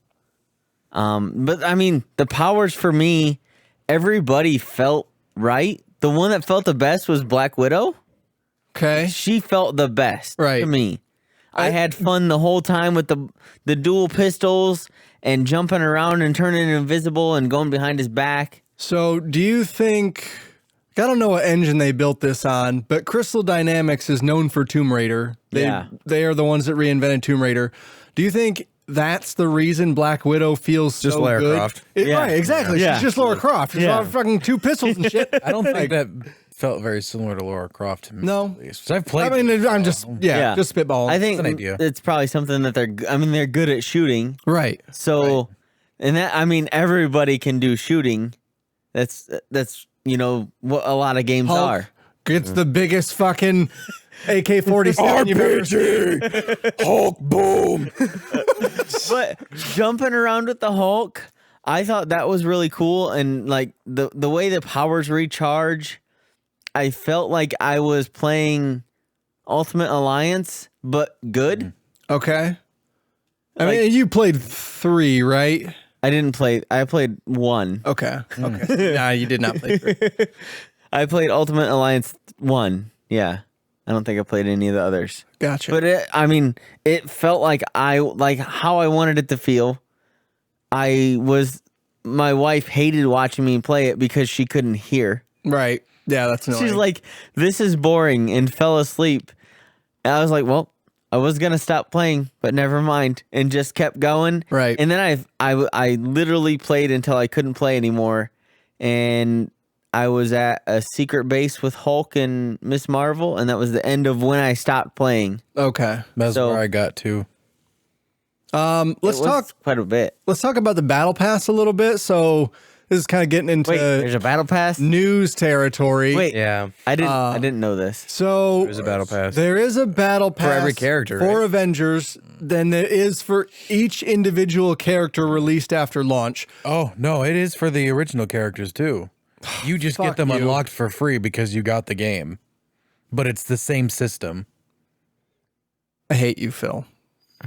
Speaker 4: But I mean, the powers for me, everybody felt right. The one that felt the best was Black Widow.
Speaker 3: Okay.
Speaker 4: She felt the best
Speaker 3: Right.
Speaker 4: to me. I had fun the whole time with the dual pistols and jumping around and turning invisible and going behind his back.
Speaker 3: So, do you think? I don't know what engine they built this on, but Crystal Dynamics is known for Tomb Raider. They are the ones that reinvented Tomb Raider. Do you think that's the reason Black Widow feels
Speaker 7: Just
Speaker 3: so
Speaker 7: Lara
Speaker 3: good?
Speaker 7: Croft.
Speaker 3: Right, exactly.
Speaker 4: Yeah.
Speaker 3: She's just Lara Croft. She's got fucking 2 pistols and shit.
Speaker 2: I don't think that felt very similar to Lara Croft to me.
Speaker 3: No.
Speaker 2: at least. 'Cause I've played.
Speaker 3: I mean, I'm just just spitballing.
Speaker 4: I think
Speaker 2: an idea.
Speaker 4: it's probably something that they're good at shooting.
Speaker 3: right.
Speaker 4: So, and that, I mean, everybody can do shooting. That's what a lot of games
Speaker 3: Hulk
Speaker 4: are.
Speaker 3: gets the biggest fucking AK-47 you've ever seen.
Speaker 7: Hulk boom.
Speaker 4: But jumping around with the Hulk, I thought that was really cool. And like the way the powers recharge, I felt like I was playing Ultimate Alliance, but good.
Speaker 3: Okay. I mean, you played 3, right?
Speaker 4: I didn't play. I played 1.
Speaker 3: Okay. Okay. Nah, you did not play 3.
Speaker 4: I played Ultimate Alliance 1. Yeah. I don't think I played any of the others.
Speaker 3: Gotcha.
Speaker 4: But it felt like how I wanted it to feel. My wife hated watching me play it because she couldn't hear.
Speaker 3: right. Yeah, that's annoying.
Speaker 4: She's like, "This is boring," and fell asleep. And I was like, "Well, I was gonna stop playing, but never mind," and just kept going.
Speaker 3: Right.
Speaker 4: And then I literally played until I couldn't play anymore, and I was at a secret base with Hulk and Miss Marvel, and that was the end of when I stopped playing.
Speaker 3: Okay.
Speaker 2: That's
Speaker 4: So-
Speaker 2: where I got to.
Speaker 3: Let's
Speaker 4: It was
Speaker 3: talk
Speaker 4: quite a bit.
Speaker 3: let's talk about the battle pass a little bit. So this is kind of getting into
Speaker 4: Wait, there's a battle pass?
Speaker 3: news territory.
Speaker 4: Wait,
Speaker 7: Yeah.
Speaker 4: I didn't know this.
Speaker 3: So
Speaker 7: There's a battle pass.
Speaker 3: there is a battle pass
Speaker 7: every character,
Speaker 3: for
Speaker 7: right?
Speaker 3: Avengers. Then there is for each individual character released after launch.
Speaker 2: Oh no, it is for the original characters too. You just
Speaker 3: Fuck
Speaker 2: get them
Speaker 3: you.
Speaker 2: unlocked for free because you got the game, but it's the same system.
Speaker 3: I hate you, Phil,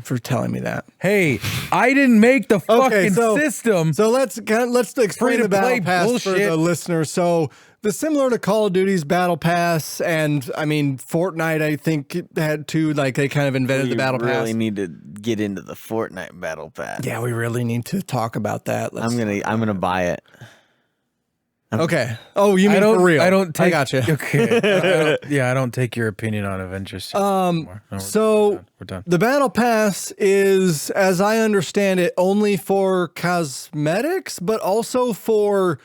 Speaker 3: for telling me that.
Speaker 2: Hey, I didn't make the fucking system.
Speaker 3: So let's explain the battle
Speaker 2: Free-to-play
Speaker 3: pass for the
Speaker 2: bullshit.
Speaker 3: listener. So the similar to Call of Duty's battle pass, and I mean Fortnite, I think it had to they kind of invented the battle
Speaker 4: We really
Speaker 3: pass.
Speaker 4: need to get into the Fortnite battle pass.
Speaker 3: Yeah, we really need to talk about that.
Speaker 4: I'm gonna buy it.
Speaker 3: Okay. Oh, you mean for real?
Speaker 2: I don't take.
Speaker 3: I gotcha.
Speaker 2: Okay. I don't take your opinion on Avengers. anymore. No, we're done.
Speaker 3: The battle pass is, as I understand it, only for cosmetics, but also for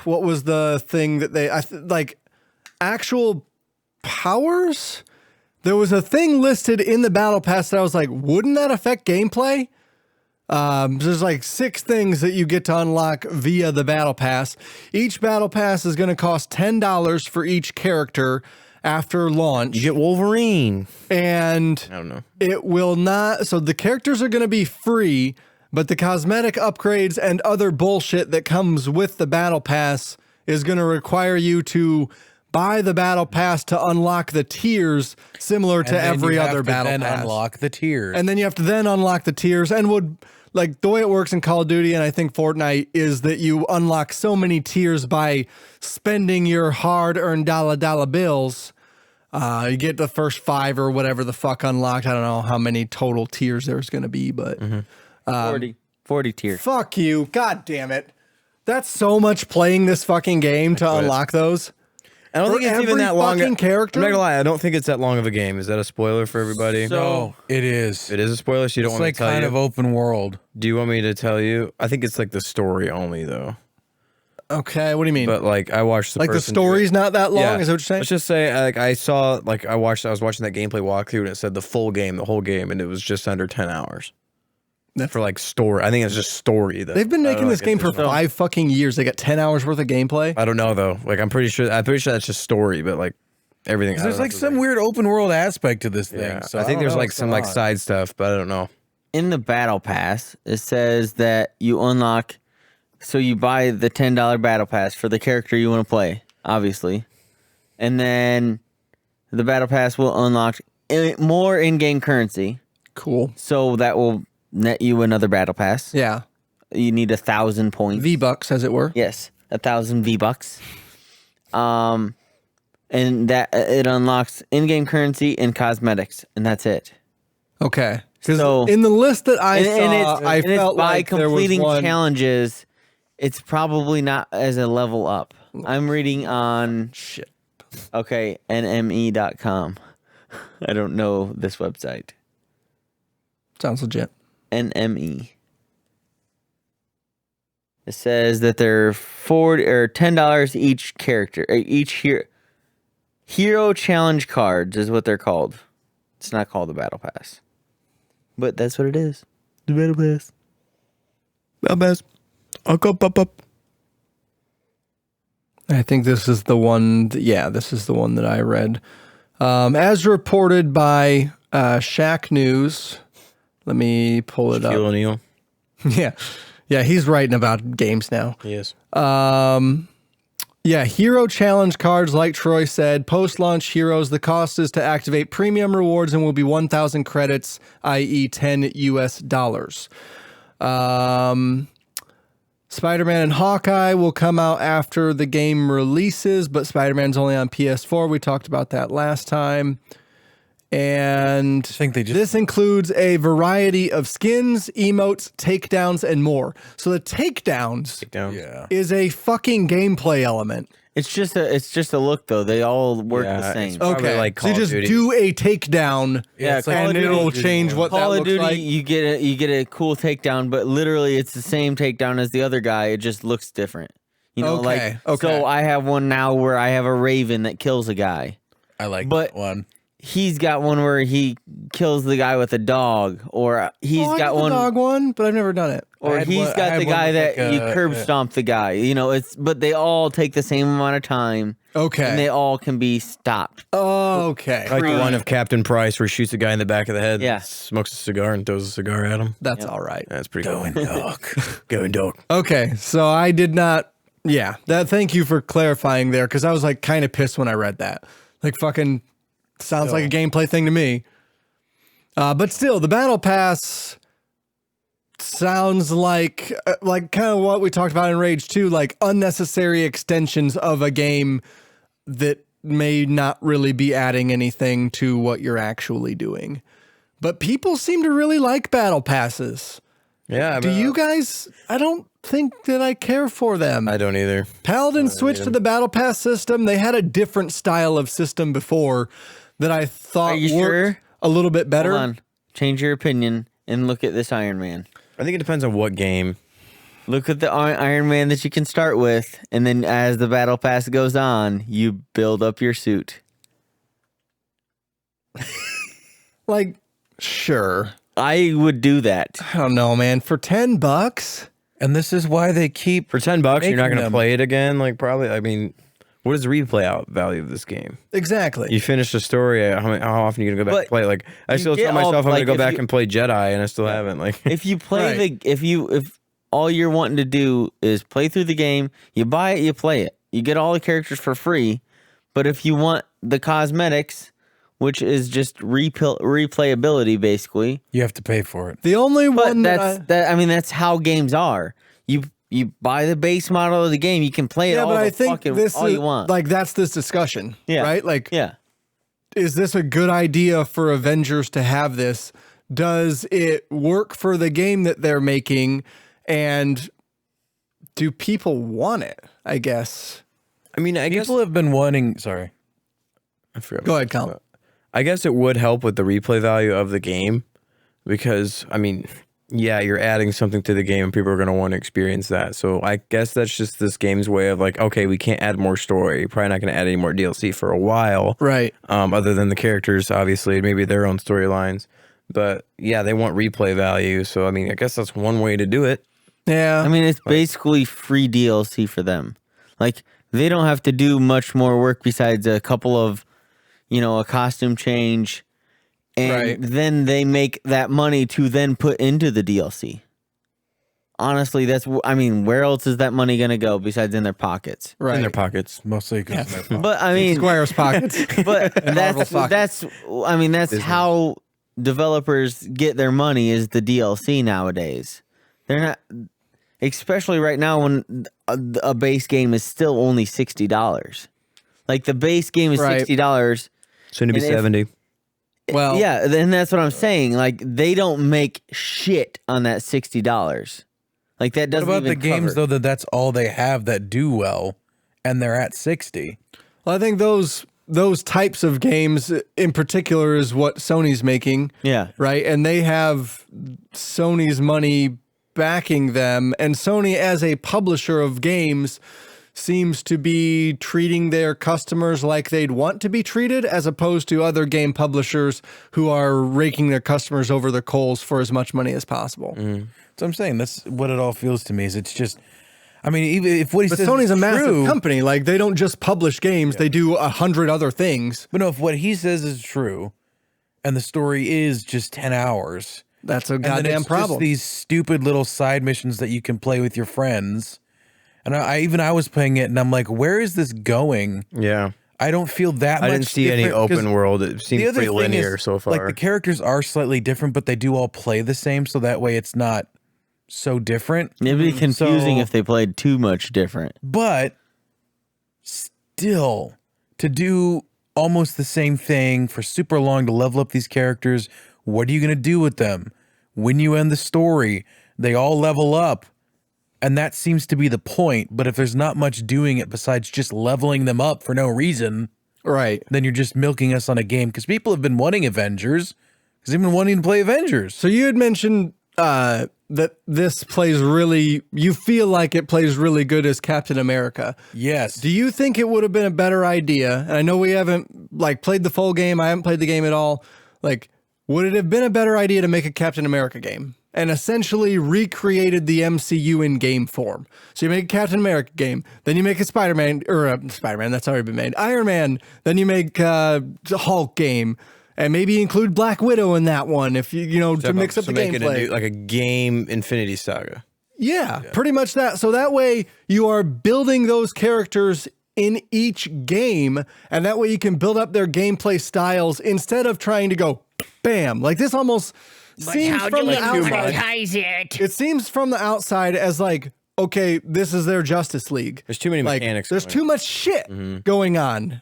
Speaker 3: what was the thing that they actual powers? There was a thing listed in the battle pass that I was like, wouldn't that affect gameplay? There's 6 things that you get to unlock via the battle pass. Each battle pass is going to cost $10 for each character after launch.
Speaker 7: You get Wolverine.
Speaker 3: And
Speaker 7: I don't know.
Speaker 3: it will not. So the characters are going to be free, but the cosmetic upgrades and other bullshit that comes with the battle pass is going to require you to buy the battle pass to unlock the tiers similar to
Speaker 2: And then
Speaker 3: every
Speaker 2: you have
Speaker 3: other
Speaker 2: to
Speaker 3: battle
Speaker 2: then
Speaker 3: pass.
Speaker 2: unlock the tiers.
Speaker 3: And then you have to then unlock the tiers, and would like the way it works in Call of Duty and I think Fortnite is that you unlock so many tiers by spending your hard-earned dollar bills. You get the first 5 or whatever the fuck unlocked. I don't know how many total tiers there's going to be, but
Speaker 4: 40 tier.
Speaker 3: fuck you. God damn it. That's so much playing this fucking game to unlock those.
Speaker 7: I don't
Speaker 3: For
Speaker 7: think it's even
Speaker 3: every
Speaker 7: that long.
Speaker 3: fucking character?
Speaker 7: I'm not gonna lie. I don't think it's that long of a game. Is that a spoiler for everybody?
Speaker 2: no, it is.
Speaker 7: It is a spoiler. So you don't
Speaker 2: It's
Speaker 7: want me
Speaker 2: like
Speaker 7: to tell
Speaker 2: kind
Speaker 7: you.
Speaker 2: of open world.
Speaker 7: Do you want me to tell you? I think it's like the story only though.
Speaker 3: Okay, what do you mean?
Speaker 7: But like I watched the
Speaker 3: like the
Speaker 7: person do it.
Speaker 3: story's not that long? Is that what you're saying?
Speaker 7: Let's just say like I was watching that gameplay walkthrough and it said the full game, the whole game, and it was just under 10 hours. For like story. I think it's just story though.
Speaker 3: They've been making this game for
Speaker 7: for
Speaker 3: 5 fucking years. They got 10 hours worth of gameplay.
Speaker 7: I don't know though. Like I'm pretty sure that's just story, but like everything. I
Speaker 2: There's
Speaker 7: don't know
Speaker 2: like
Speaker 7: if
Speaker 2: some weird open world aspect to this thing.
Speaker 7: Yeah.
Speaker 2: So
Speaker 7: I think
Speaker 2: don't
Speaker 7: there's
Speaker 2: know
Speaker 7: like
Speaker 2: what's
Speaker 7: some
Speaker 2: going
Speaker 7: like
Speaker 2: on.
Speaker 7: side stuff, but I don't know.
Speaker 4: In the battle pass, it says that you unlock. So you buy the $10 battle pass for the character you want to play, obviously, and then the battle pass will unlock more in-game currency.
Speaker 3: Cool.
Speaker 4: So that will net you another battle pass.
Speaker 3: Yeah.
Speaker 4: You need 1,000 points.
Speaker 3: V-Bucks, as it were.
Speaker 4: Yes, 1,000 V-Bucks. And that it unlocks in-game currency and cosmetics, and that's it.
Speaker 3: Okay. Because
Speaker 4: So-
Speaker 3: in the list that I
Speaker 4: And
Speaker 3: saw, I
Speaker 4: it's
Speaker 3: felt
Speaker 4: by
Speaker 3: like there was
Speaker 4: completing
Speaker 3: one.
Speaker 4: challenges, it's probably not as a level up. I'm reading on
Speaker 3: Shit.
Speaker 4: okay, nme.com. I don't know this website.
Speaker 3: Sounds legit.
Speaker 4: NME. It says that they're $10 each character, each hero challenge cards is what they're called. It's not called the battle pass, but that's what it is. The battle pass.
Speaker 7: I'll go up.
Speaker 3: I think this is the one. This is the one that I read. As reported by Shaq News. Let me pull it
Speaker 7: Shaquille
Speaker 3: up.
Speaker 7: O'Neal.
Speaker 3: Yeah, he's writing about games now.
Speaker 7: Yes.
Speaker 3: Hero challenge cards, like Troy said, post-launch heroes, the cost is to activate premium rewards and will be 1,000 credits, i.e. $10 US. Spider-Man and Hawkeye will come out after the game releases, but Spider-Man's only on PS4. We talked about that last time. And
Speaker 2: I think they just
Speaker 3: this includes a variety of skins, emotes, takedowns, and more. So the takedowns
Speaker 7: Down.
Speaker 2: yeah.
Speaker 3: is a fucking gameplay element.
Speaker 4: It's just a look though. They all work
Speaker 7: Yeah,
Speaker 4: the
Speaker 7: it's
Speaker 4: same.
Speaker 7: probably
Speaker 3: Okay,
Speaker 7: like
Speaker 3: so you
Speaker 7: Call of
Speaker 3: just
Speaker 7: Duty.
Speaker 3: do a takedown,
Speaker 4: Yeah,
Speaker 2: it's like
Speaker 4: Call of
Speaker 3: and
Speaker 4: Duty.
Speaker 3: it'll change what that
Speaker 4: Call of
Speaker 3: looks
Speaker 4: Duty,
Speaker 3: like.
Speaker 4: you get a cool takedown, but literally it's the same takedown as the other guy. It just looks different. You know,
Speaker 3: Okay,
Speaker 4: like
Speaker 3: okay.
Speaker 4: so I have one now where I have a Raven that kills a guy.
Speaker 2: I like
Speaker 4: But-
Speaker 2: that one.
Speaker 4: He's got one where he kills the guy with a dog, or he's
Speaker 3: I
Speaker 4: got
Speaker 3: did the
Speaker 4: one,
Speaker 3: dog one, but I've never done it.
Speaker 4: or
Speaker 2: I had
Speaker 4: he's
Speaker 2: one- I
Speaker 4: got
Speaker 2: had
Speaker 4: the
Speaker 2: one
Speaker 4: guy
Speaker 2: with
Speaker 4: that
Speaker 2: like
Speaker 4: you
Speaker 2: a-
Speaker 4: curb stomp the guy. You know, but they all take the same amount of time,
Speaker 3: Okay.
Speaker 4: and they all can be stopped.
Speaker 3: Okay.
Speaker 7: Like the one of Captain Price where he shoots a guy in the back of the head.
Speaker 4: Yeah.
Speaker 7: Smokes a cigar and throws a cigar at him.
Speaker 3: That's all right.
Speaker 7: That's pretty cool. Going dog.
Speaker 3: Okay. So I did not. Yeah. Thank you for clarifying there, because I was like kind of pissed when I read that. Like fucking sounds like a gameplay thing to me. But still, the battle pass sounds like kind of what we talked about in Rage 2, like unnecessary extensions of a game that may not really be adding anything to what you're actually doing. But people seem to really like battle passes.
Speaker 7: Yeah.
Speaker 3: Do you guys? I don't think that I care for them.
Speaker 7: I don't either.
Speaker 3: Paladin switched to the battle pass system. They had a different style of system before that I thought
Speaker 4: Are you
Speaker 3: worked
Speaker 4: sure?
Speaker 3: a little bit better.
Speaker 4: Hold on, change your opinion and look at this Iron Man.
Speaker 7: I think it depends on what game.
Speaker 4: Look at the Iron Man that you can start with, and then as the battle pass goes on, you build up your suit.
Speaker 3: Like, sure.
Speaker 4: I would do that.
Speaker 3: I don't know, man. For $10,
Speaker 2: And this is why they keep
Speaker 7: For $10, you're not
Speaker 2: Making
Speaker 7: going to
Speaker 2: them.
Speaker 7: play it again. Like probably. I mean, what is the replay out value of this game?
Speaker 3: exactly.
Speaker 7: You finish the story. How often are you gonna go back
Speaker 4: But
Speaker 7: and play? Like I
Speaker 4: you
Speaker 7: still
Speaker 4: get
Speaker 7: tell myself
Speaker 4: all-
Speaker 7: I'm gonna
Speaker 4: like,
Speaker 7: go
Speaker 4: if
Speaker 7: back
Speaker 4: you-
Speaker 7: and play Jedi, and I still haven't. Like
Speaker 4: If you play
Speaker 3: Right.
Speaker 4: if all you're wanting to do is play through the game, you buy it, you play it. You get all the characters for free, But if you want the cosmetics, which is just replayability, basically,
Speaker 2: You have to pay for it.
Speaker 3: The only
Speaker 4: but
Speaker 3: one
Speaker 4: that's how games are. You buy the base model of the game, you can play it all you want.
Speaker 3: like that's this discussion,
Speaker 4: Yeah.
Speaker 3: right? Like,
Speaker 4: Yeah.
Speaker 3: is this a good idea for Avengers to have this? Does it work for the game that they're making? And do people want it? I guess.
Speaker 7: I mean, I guess
Speaker 2: People have been wanting. Sorry.
Speaker 7: I forgot
Speaker 3: Go
Speaker 7: what
Speaker 3: ahead,
Speaker 7: I was
Speaker 3: Colin.
Speaker 7: about. I guess it would help with the replay value of the game because, I mean, yeah, you're adding something to the game and people are going to want to experience that. So I guess that's just this game's way of like, okay, we can't add more story. You're probably not going to add any more DLC for a while.
Speaker 3: Right.
Speaker 7: Other than the characters, obviously, maybe their own storylines. But yeah, they want replay value. So, I mean, I guess that's one way to do it.
Speaker 3: Yeah.
Speaker 4: I mean, it's basically free DLC for them. Like, they don't have to do much more work besides a couple of, a costume change. And
Speaker 3: Right.
Speaker 4: then they make that money to then put into the DLC. Honestly, where else is that money going to go besides in their pockets?
Speaker 3: right.
Speaker 7: In their pockets.
Speaker 2: Mostly because
Speaker 4: But, I mean,
Speaker 3: Square's pockets.
Speaker 4: but
Speaker 3: Marvel's
Speaker 4: that's how developers get their money is the DLC nowadays. They're not, especially right now when a base game is still only $60. Like the base game is
Speaker 3: Right.
Speaker 4: $60.
Speaker 7: Soon to be
Speaker 4: And if-
Speaker 7: 70.
Speaker 3: Well,
Speaker 4: Yeah, then that's what I'm saying. Like they don't make shit on that $60. Like that
Speaker 2: What
Speaker 4: doesn't
Speaker 2: about
Speaker 4: even
Speaker 2: the games
Speaker 4: cover.
Speaker 2: though that's all they have that do well, and they're at 60?
Speaker 3: Well, I think those types of games in particular is what Sony's making.
Speaker 4: Yeah.
Speaker 3: Right. And they have Sony's money backing them. And Sony, as a publisher of games, seems to be treating their customers like they'd want to be treated, as opposed to other game publishers who are raking their customers over the coals for as much money as possible.
Speaker 2: So I'm saying that's what it all feels to me. Is it's just, I mean, even if what he
Speaker 3: But
Speaker 2: says
Speaker 3: Sony's
Speaker 2: is
Speaker 3: a massive
Speaker 2: true,
Speaker 3: company. Like, they don't just publish games, they do 100 other things.
Speaker 2: But no, if what he says is true, and the story is just 10 hours,
Speaker 3: That's a
Speaker 2: and then
Speaker 3: goddamn
Speaker 2: it's
Speaker 3: problem.
Speaker 2: just these stupid little side missions that you can play with your friends. And I was playing it, and I'm like, where is this going?
Speaker 7: Yeah.
Speaker 2: I don't feel that much.
Speaker 7: I didn't see any
Speaker 2: different, 'cause
Speaker 7: open world. It
Speaker 2: the
Speaker 7: seems
Speaker 2: other
Speaker 7: pretty
Speaker 2: thing
Speaker 7: linear
Speaker 2: is,
Speaker 7: so far.
Speaker 2: Like the characters are slightly different, but they do all play the same, so that way it's not so different.
Speaker 4: It'd be confusing
Speaker 2: So-
Speaker 4: if they played too much different.
Speaker 2: But still, to do almost the same thing for super long to level up these characters, what are you going to do with them? When you end the story, they all level up. And that seems to be the point. But if there's not much doing it besides just leveling them up for no reason,
Speaker 3: Right.
Speaker 2: then you're just milking us on a game. Because people have been wanting Avengers, because they've been wanting to play Avengers.
Speaker 3: So you had mentioned that this plays really, you feel like it plays really good as Captain America.
Speaker 2: Yes.
Speaker 3: Do you think it would have been a better idea? And I know we haven't played the full game. I haven't played the game at all. Like, would it have been a better idea to make a Captain America game and essentially recreated the MCU in game form? So you make a Captain America game, then you make a Spider-Man, that's already been made, Iron Man, then you make a Hulk game, and maybe include Black Widow in that one if to mix up the
Speaker 7: make it
Speaker 3: gameplay.
Speaker 7: like a game Infinity Saga.
Speaker 3: Yeah, pretty much that. So that way you are building those characters in each game, and that way you can build up their gameplay styles instead of trying to go bam. Like this almost seems from the outside. It seems from the outside as like, okay, this is their Justice League.
Speaker 7: There's too many mechanics
Speaker 3: There's
Speaker 7: going
Speaker 3: too much shit going on.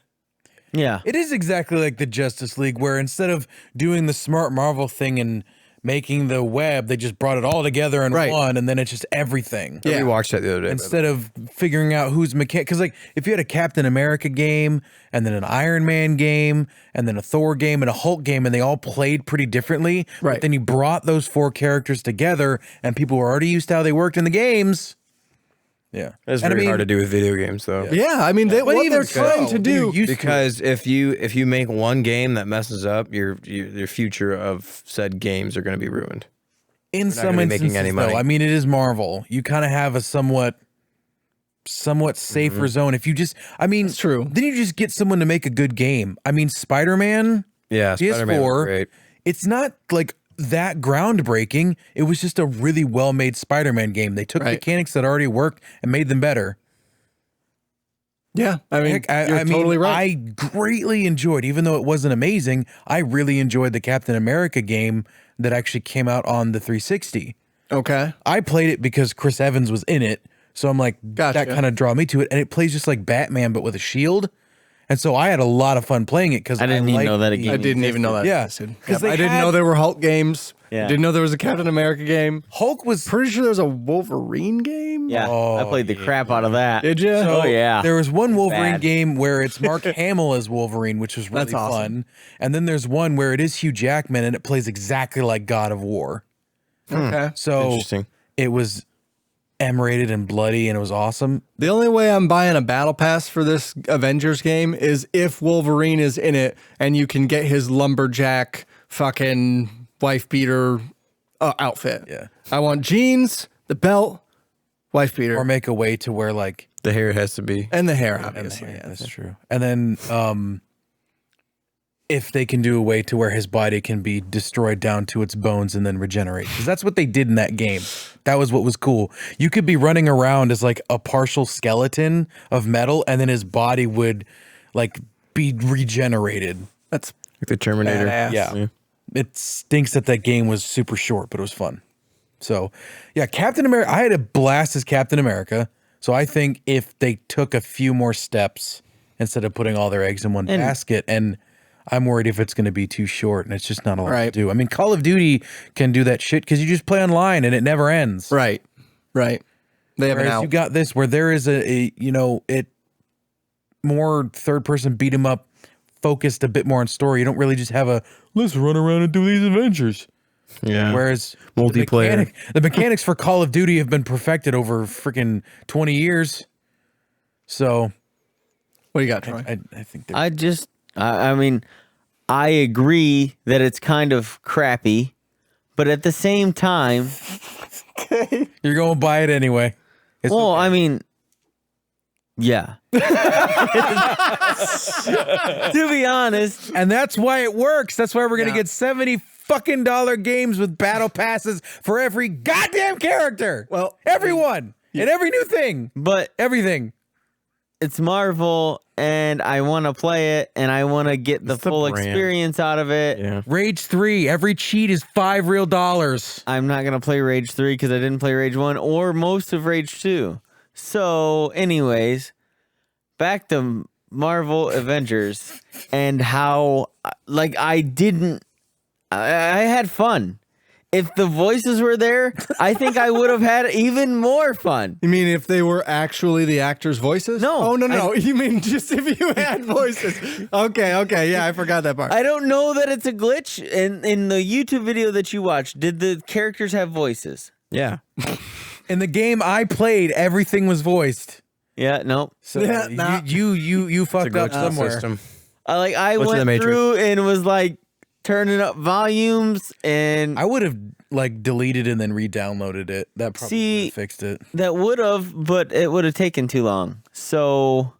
Speaker 4: Yeah.
Speaker 2: It is exactly like the Justice League, where instead of doing the smart Marvel thing and making the web, they just brought it all together in
Speaker 3: Right.
Speaker 2: one, and then it's just everything.
Speaker 3: Yeah.
Speaker 7: We watched that the other day.
Speaker 2: Instead of figuring out who's mechanic, because like if you had a Captain America game and then an Iron Man game and then a Thor game and a Hulk game, and they all played pretty differently,
Speaker 3: Right.
Speaker 2: But then you brought those four characters together, and people were already used to how they worked in the games. Yeah,
Speaker 7: It's
Speaker 2: And
Speaker 7: very hard to do with video games, though.
Speaker 3: Yeah, I mean, what
Speaker 2: even
Speaker 3: they're
Speaker 2: so,
Speaker 3: trying to do.
Speaker 2: you're used to it.
Speaker 7: Because if you make one game that messes up, your future of said games are going to be ruined.
Speaker 2: In
Speaker 7: not
Speaker 2: some
Speaker 7: gonna be making
Speaker 2: instances,
Speaker 7: any money.
Speaker 2: though, I mean, it is Marvel. You kind of have a somewhat safer zone. If you just, I mean,
Speaker 3: That's true.
Speaker 2: Then you just get someone to make a good game. I mean, Spider-Man,
Speaker 7: Yeah, Spider-Man was
Speaker 2: PS4.
Speaker 7: great.
Speaker 2: It's not like that groundbreaking. It was just a really well-made Spider-Man game. They took
Speaker 3: Right.
Speaker 2: mechanics that already worked and made them better.
Speaker 3: Yeah, I mean,
Speaker 2: Heck,
Speaker 3: you're totally right.
Speaker 2: I greatly enjoyed, even though it wasn't amazing, I really enjoyed the Captain America game that actually came out on the 360.
Speaker 3: Okay.
Speaker 2: I played it because Chris Evans was in it. So I'm like,
Speaker 3: Gotcha.
Speaker 2: that kind of draw me to it. And it plays just like Batman, but with a shield. And so I had a lot of fun playing it because
Speaker 4: I didn't even know that
Speaker 3: I didn't even know that.
Speaker 2: Yeah,
Speaker 3: existed.
Speaker 2: 'cause
Speaker 3: Yep,
Speaker 2: they
Speaker 3: I didn't
Speaker 2: had-
Speaker 3: know there were Hulk games.
Speaker 4: Yeah.
Speaker 3: Didn't know there was a Captain America game.
Speaker 2: Hulk was.
Speaker 3: Pretty sure there was a Wolverine game.
Speaker 4: Yeah, I played the
Speaker 2: yeah.
Speaker 4: crap out of that.
Speaker 3: Did you?
Speaker 4: Oh, yeah.
Speaker 2: There was one Wolverine
Speaker 4: Bad.
Speaker 2: game where it's Mark Hamill as Wolverine, which was really
Speaker 3: That's awesome.
Speaker 2: fun. And then there's one where it is Hugh Jackman and it plays exactly like God of War.
Speaker 3: Okay.
Speaker 2: So
Speaker 7: Interesting.
Speaker 2: it was M-rated and bloody and it was awesome.
Speaker 3: The only way I'm buying a battle pass for this Avengers game is if Wolverine is in it and you can get his lumberjack fucking wife beater outfit.
Speaker 2: Yeah.
Speaker 3: I want jeans, the belt, wife beater,
Speaker 2: Or make a way to where like
Speaker 7: The hair has to be.
Speaker 3: and the hair,
Speaker 2: and
Speaker 3: obviously.
Speaker 2: the hair, that's true. And then if they can do a way to where his body can be destroyed down to its bones and then regenerate. Because that's what they did in that game. That was what was cool. You could be running around as like a partial skeleton of metal and then his body would like be regenerated.
Speaker 3: That's
Speaker 7: Like the Terminator.
Speaker 3: badass.
Speaker 2: Yeah. It stinks that that game was super short, but it was fun. So, yeah, Captain America, I had a blast as Captain America. So I think if they took a few more steps instead of putting all their eggs in one basket, and I'm worried if it's going to be too short and it's just not a lot to
Speaker 3: Right.
Speaker 2: do. I mean, Call of Duty can do that shit because you just play online and it never ends.
Speaker 3: right. Right. They have an
Speaker 2: Whereas
Speaker 3: out.
Speaker 2: you got this where there is a it more third person beat 'em up focused a bit more on story. You don't really just have a let's run around and do these adventures.
Speaker 7: Yeah.
Speaker 2: Whereas
Speaker 7: Multiplayer.
Speaker 2: the mechanics for Call of Duty have been perfected over freaking 20 years. So
Speaker 3: What do you got, Troy?
Speaker 2: I think they're
Speaker 4: I mean, I agree that it's kind of crappy, but at the same time,
Speaker 2: you're going to buy it anyway. It's
Speaker 4: well,
Speaker 2: okay.
Speaker 4: I mean, yeah. To be honest,
Speaker 2: And that's why it works. That's why we're going to
Speaker 3: Yeah.
Speaker 2: get $70 games with battle passes for every goddamn character.
Speaker 3: Well,
Speaker 2: everyone and every new thing,
Speaker 4: but
Speaker 2: everything.
Speaker 4: it's Marvel and I want to play it and I want to get the
Speaker 7: It's the
Speaker 4: full
Speaker 7: brand.
Speaker 4: experience out of it.
Speaker 7: Yeah.
Speaker 2: Rage 3, every cheat is $5 real.
Speaker 4: I'm not going to play Rage 3 because I didn't play Rage 1 or most of Rage 2. So, anyways, back to Marvel Avengers and how, like, I had fun. If the voices were there, I think I would have had even more fun.
Speaker 3: You mean if they were actually the actors' voices?
Speaker 4: No,
Speaker 3: Oh, no. You mean just if you had voices. Okay. Yeah, I forgot that part.
Speaker 4: I don't know that it's a glitch. In the YouTube video that you watched, did the characters have voices?
Speaker 7: Yeah.
Speaker 2: In the game I played, everything was voiced.
Speaker 4: Yeah, no.
Speaker 2: So
Speaker 3: Yeah, nah.
Speaker 2: you fucked up
Speaker 7: Glitch in the
Speaker 2: somewhere.
Speaker 7: system.
Speaker 4: I
Speaker 7: Glitch in the
Speaker 4: went
Speaker 7: Matrix.
Speaker 4: through and was like turning up volumes and
Speaker 2: I would have like deleted and then re-downloaded it. That probably
Speaker 4: See-
Speaker 2: would have fixed it.
Speaker 4: that would have, but it would have taken too long. So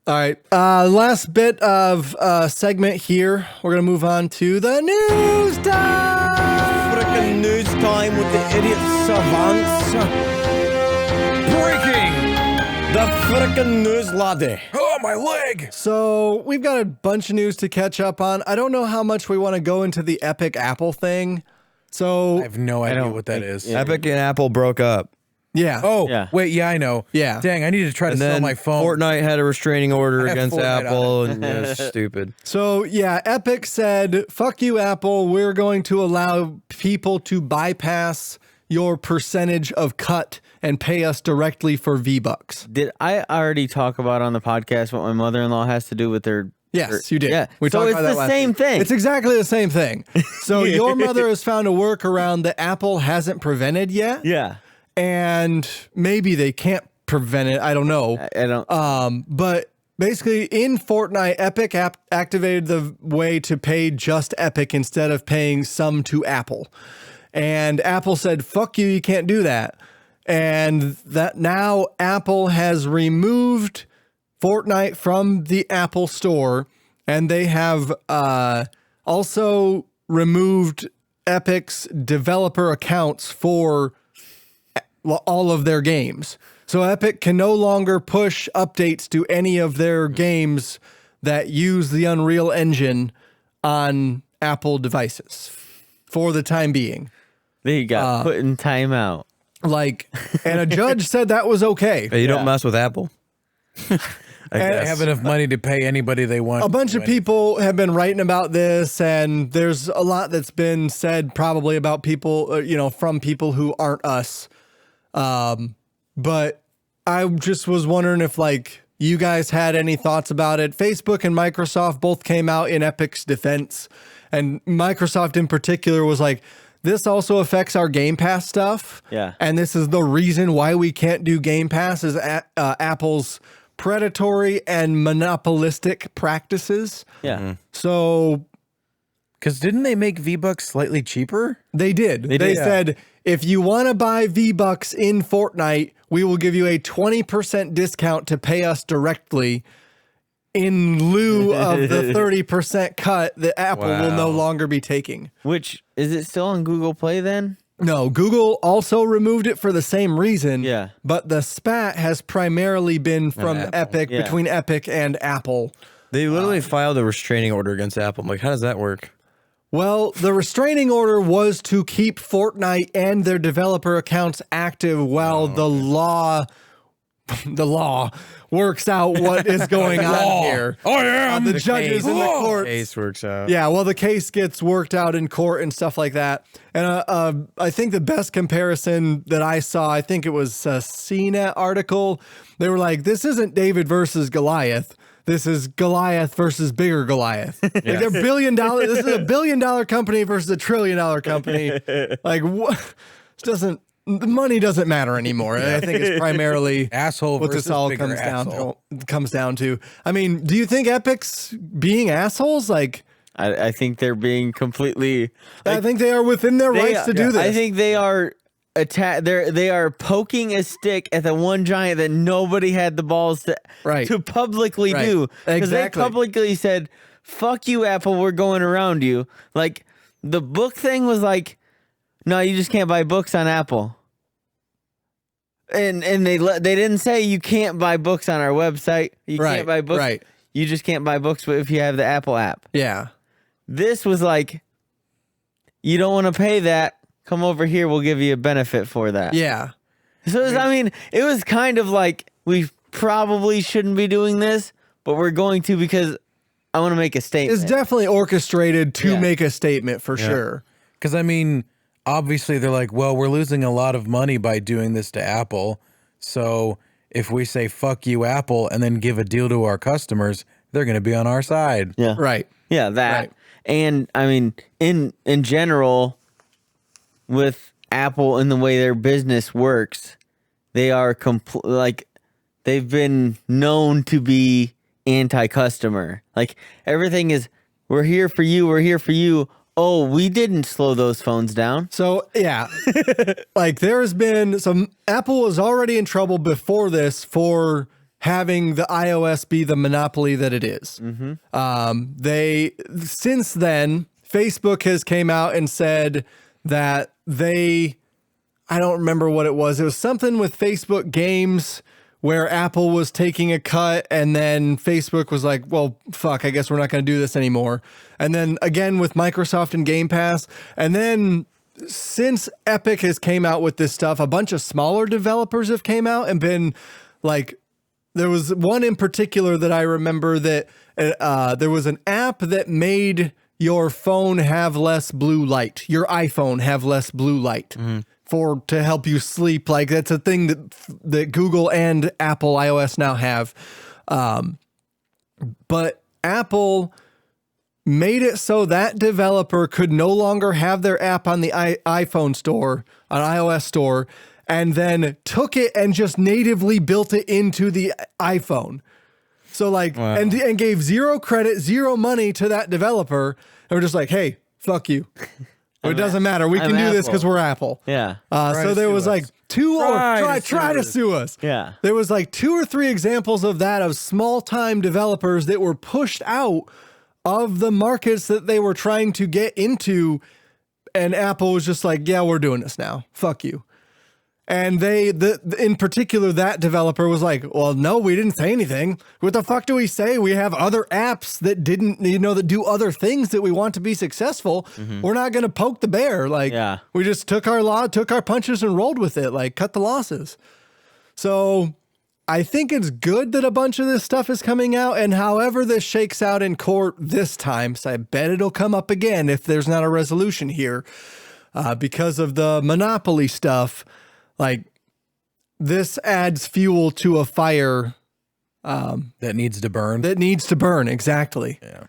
Speaker 3: All right. Last bit of segment here. We're going to move on to the news time.
Speaker 7: Freaking news time with the Idiot Savants.
Speaker 2: Breaking!
Speaker 7: The freaking news latte.
Speaker 2: Oh, my leg!
Speaker 3: So we've got a bunch of news to catch up on. I don't know how much we want to go into the Epic Apple thing. So,
Speaker 2: I have no idea what that is.
Speaker 4: yeah.
Speaker 7: Epic and Apple broke up.
Speaker 3: yeah.
Speaker 2: Oh,
Speaker 4: Yeah.
Speaker 2: wait, yeah, I know.
Speaker 3: Yeah.
Speaker 2: Dang, I need to try to
Speaker 7: And
Speaker 2: sell
Speaker 7: then
Speaker 2: my phone.
Speaker 7: Fortnite had a restraining order
Speaker 2: I have
Speaker 7: against
Speaker 2: Fortnite
Speaker 7: Apple, and it was stupid.
Speaker 3: So, yeah, Epic said, fuck you, Apple. We're going to allow people to bypass your percentage of cut and pay us directly for V-Bucks.
Speaker 4: did I already talk about on the podcast what my mother-in-law has to do with their?
Speaker 3: Yes, you did.
Speaker 4: Yeah.
Speaker 3: We
Speaker 4: So
Speaker 3: talked
Speaker 4: it's
Speaker 3: about that
Speaker 4: the
Speaker 3: last
Speaker 4: same
Speaker 3: week.
Speaker 4: thing.
Speaker 3: It's exactly the same thing. So your mother has found a workaround that Apple hasn't prevented yet.
Speaker 4: Yeah.
Speaker 3: And maybe they can't prevent it. I don't know.
Speaker 4: I don't.
Speaker 3: But basically, in Fortnite, Epic activated the way to pay just Epic instead of paying some to Apple. And Apple said, fuck you, you can't do that. And that now Apple has removed Fortnite from the Apple Store, and they have also removed Epic's developer accounts for all of their games. So Epic can no longer push updates to any of their games that use the Unreal Engine on Apple devices for the time being.
Speaker 4: They got put in timeout.
Speaker 3: And a judge said that was okay.
Speaker 7: Hey, you don't mess with Apple.
Speaker 2: They have enough money to pay anybody they want.
Speaker 3: A bunch of people have been writing about this, and there's a lot that's been said probably about people, from people who aren't us. But I just was wondering if you guys had any thoughts about it. Facebook and Microsoft both came out in Epic's defense, and Microsoft in particular was like, this also affects our Game Pass stuff.
Speaker 4: Yeah.
Speaker 3: And this is the reason why we can't do Game Pass is Apple's predatory and monopolistic practices.
Speaker 4: Yeah.
Speaker 3: So,
Speaker 2: because didn't they make V-Bucks slightly cheaper?
Speaker 3: They did. They said, if you want to buy V-Bucks in Fortnite, we will give you a 20% discount to pay us directly in lieu of the 30% cut that Apple will no longer be taking.
Speaker 4: Which, is it still on Google Play then?
Speaker 3: No, Google also removed it for the same reason.
Speaker 4: Yeah.
Speaker 3: But the spat has primarily been from
Speaker 7: Apple.
Speaker 3: Epic, between Epic and Apple.
Speaker 7: They literally filed a restraining order against Apple. I'm like, how does that work?
Speaker 3: Well, the restraining order was to keep Fortnite and their developer accounts active while the law works out what is going on here.
Speaker 2: I am
Speaker 3: The judges in the court.
Speaker 7: Case works out.
Speaker 3: Yeah, well, the case gets worked out in court and stuff like that. And I think the best comparison that I saw, I think it was a CNET article. They were like, this isn't David versus Goliath. This is Goliath versus bigger Goliath. Like they're $1 billion. This is a $1 billion company versus a $1 trillion company. Like, what? It doesn't. The money doesn't matter anymore. I think it's primarily
Speaker 2: asshole
Speaker 3: what
Speaker 2: versus
Speaker 3: this all
Speaker 2: bigger
Speaker 3: comes down to. I mean, do you think Epic's being assholes? Like,
Speaker 4: I think they're being completely.
Speaker 3: I think they are within their rights to do this.
Speaker 4: I think they are they are poking a stick at the one giant that nobody had the balls to publicly do. Because they publicly said, "Fuck you, Apple. We're going around you." Like the book thing was like, no, you just can't buy books on Apple. And they didn't say you can't buy books on our website. You can't buy books.
Speaker 3: Right.
Speaker 4: You just can't buy books if you have the Apple app.
Speaker 3: Yeah.
Speaker 4: This was like, you don't want to pay that. Come over here. We'll give you a benefit for that.
Speaker 3: Yeah.
Speaker 4: So it was kind of like, we probably shouldn't be doing this, but we're going to because I want to make a statement.
Speaker 3: It's definitely orchestrated to make a statement for sure.
Speaker 2: Because obviously they're like, well, we're losing a lot of money by doing this to Apple. So if we say, fuck you, Apple, and then give a deal to our customers, they're going to be on our side.
Speaker 4: Yeah.
Speaker 3: Right.
Speaker 4: Yeah, that.
Speaker 3: Right.
Speaker 4: And in general, with Apple and the way their business works, they are they've been known to be anti-customer. Like everything is, we're here for you. We're here for you. Oh, we didn't slow those phones down.
Speaker 3: So, yeah, like there has been Apple was already in trouble before this for having the iOS be the monopoly that it is. Since then, Facebook has came out and said that I don't remember what it was. It was something with Facebook games where Apple was taking a cut and then Facebook was like, well, fuck, I guess we're not going to do this anymore. And then again with Microsoft and Game Pass. And then since Epic has came out with this stuff, a bunch of smaller developers have came out and been like, there was one in particular that I remember that there was an app that made your phone have less blue light, your iPhone have less blue light. To help you sleep. Like that's a thing that Google and Apple iOS now have. But Apple made it so that developer could no longer have their app on the iPhone store, on iOS store, and then took it and just natively built it into the iPhone. So like, and gave zero credit, zero money to that developer. And we're just like, hey, fuck you. It doesn't matter. We can do this because we're Apple.
Speaker 4: Yeah.
Speaker 3: So there was like try to sue us.
Speaker 4: Yeah.
Speaker 3: There was like 2 or 3 examples of that, of small time developers that were pushed out of the markets that they were trying to get into. And Apple was just like, yeah, we're doing this now. Fuck you. And in particular, that developer was like, well, no, we didn't say anything. What the fuck do we say? We have other apps that that do other things that we want to be successful. We're not going to poke the bear. Like, we just took our punches and rolled with it, like cut the losses. So I think it's good that a bunch of this stuff is coming out, and however this shakes out in court this time, so I bet it'll come up again if there's not a resolution here, because of the monopoly stuff. Like, this adds fuel to a fire
Speaker 2: that needs to burn.
Speaker 3: That needs to burn, exactly.
Speaker 2: Yeah.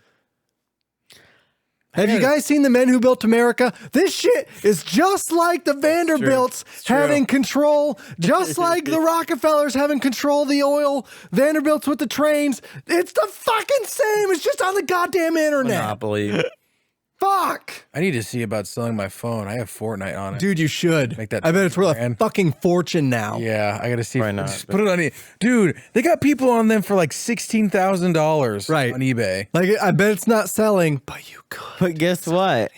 Speaker 3: Have you guys seen The Men Who Built America? This shit is just like the Vanderbilts having control, just like the Rockefellers having control of the oil, Vanderbilts with the trains. It's the fucking same. It's just on the goddamn internet.
Speaker 7: Monopoly.
Speaker 3: Fuck.
Speaker 2: I need to see about selling my phone. I have Fortnite on it.
Speaker 3: Dude, you should.
Speaker 2: Make that
Speaker 3: I bet it's worth a
Speaker 2: $20,000.
Speaker 3: fucking fortune now.
Speaker 2: Yeah, I got to see.
Speaker 7: Why not?
Speaker 2: Just put it on it. Dude, they got people on them for like $16,000 on eBay.
Speaker 3: Like, I bet it's not selling, but you could.
Speaker 4: But guess what?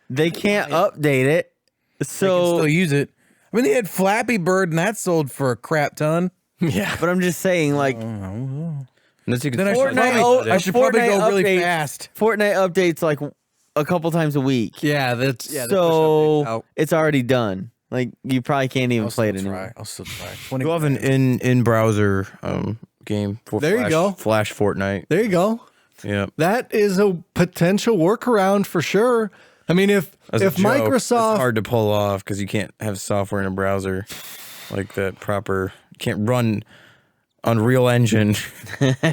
Speaker 4: They can't update it.
Speaker 2: They can
Speaker 4: So,
Speaker 2: still use it. I mean, they had Flappy Bird and that sold for a crap ton.
Speaker 3: Yeah.
Speaker 4: but I'm just saying, like,
Speaker 7: Unless you can
Speaker 2: Then I
Speaker 4: Fortnite,
Speaker 2: should probably go really
Speaker 4: updates-
Speaker 2: fast.
Speaker 4: Fortnite updates like a couple times a week.
Speaker 3: Yeah, they push updates
Speaker 4: So
Speaker 3: out.
Speaker 4: it's already done. Like, you probably can't even
Speaker 2: I'll
Speaker 4: play it
Speaker 2: still
Speaker 4: anymore.
Speaker 2: try. I'll still try.
Speaker 7: Go have an in browser game for
Speaker 3: There you go.
Speaker 7: Flash Fortnite.
Speaker 3: There you go.
Speaker 7: Yeah.
Speaker 3: That is a potential workaround for sure. I mean, if
Speaker 7: As a joke,
Speaker 3: Microsoft,
Speaker 7: it's hard to pull off because you can't have software in a browser like that proper. You can't run Unreal Engine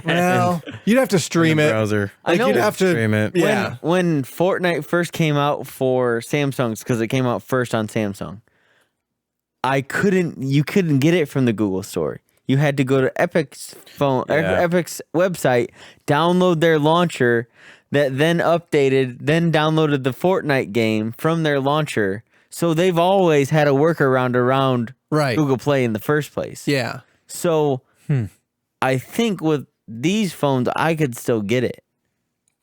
Speaker 3: well, you'd have to stream
Speaker 7: in the
Speaker 3: it.
Speaker 7: browser.
Speaker 4: I know.
Speaker 3: You'd have to
Speaker 7: Stream it.
Speaker 3: Yeah.
Speaker 4: When Fortnite first came out for Samsung's, because it came out first on Samsung, you couldn't get it from the Google store. You had to go to Epic's Epic's website, download their launcher, that then updated, then downloaded the Fortnite game from their launcher. So they've always had a workaround around Google Play in the first place.
Speaker 3: Yeah.
Speaker 4: So I think with these phones, I could still get it.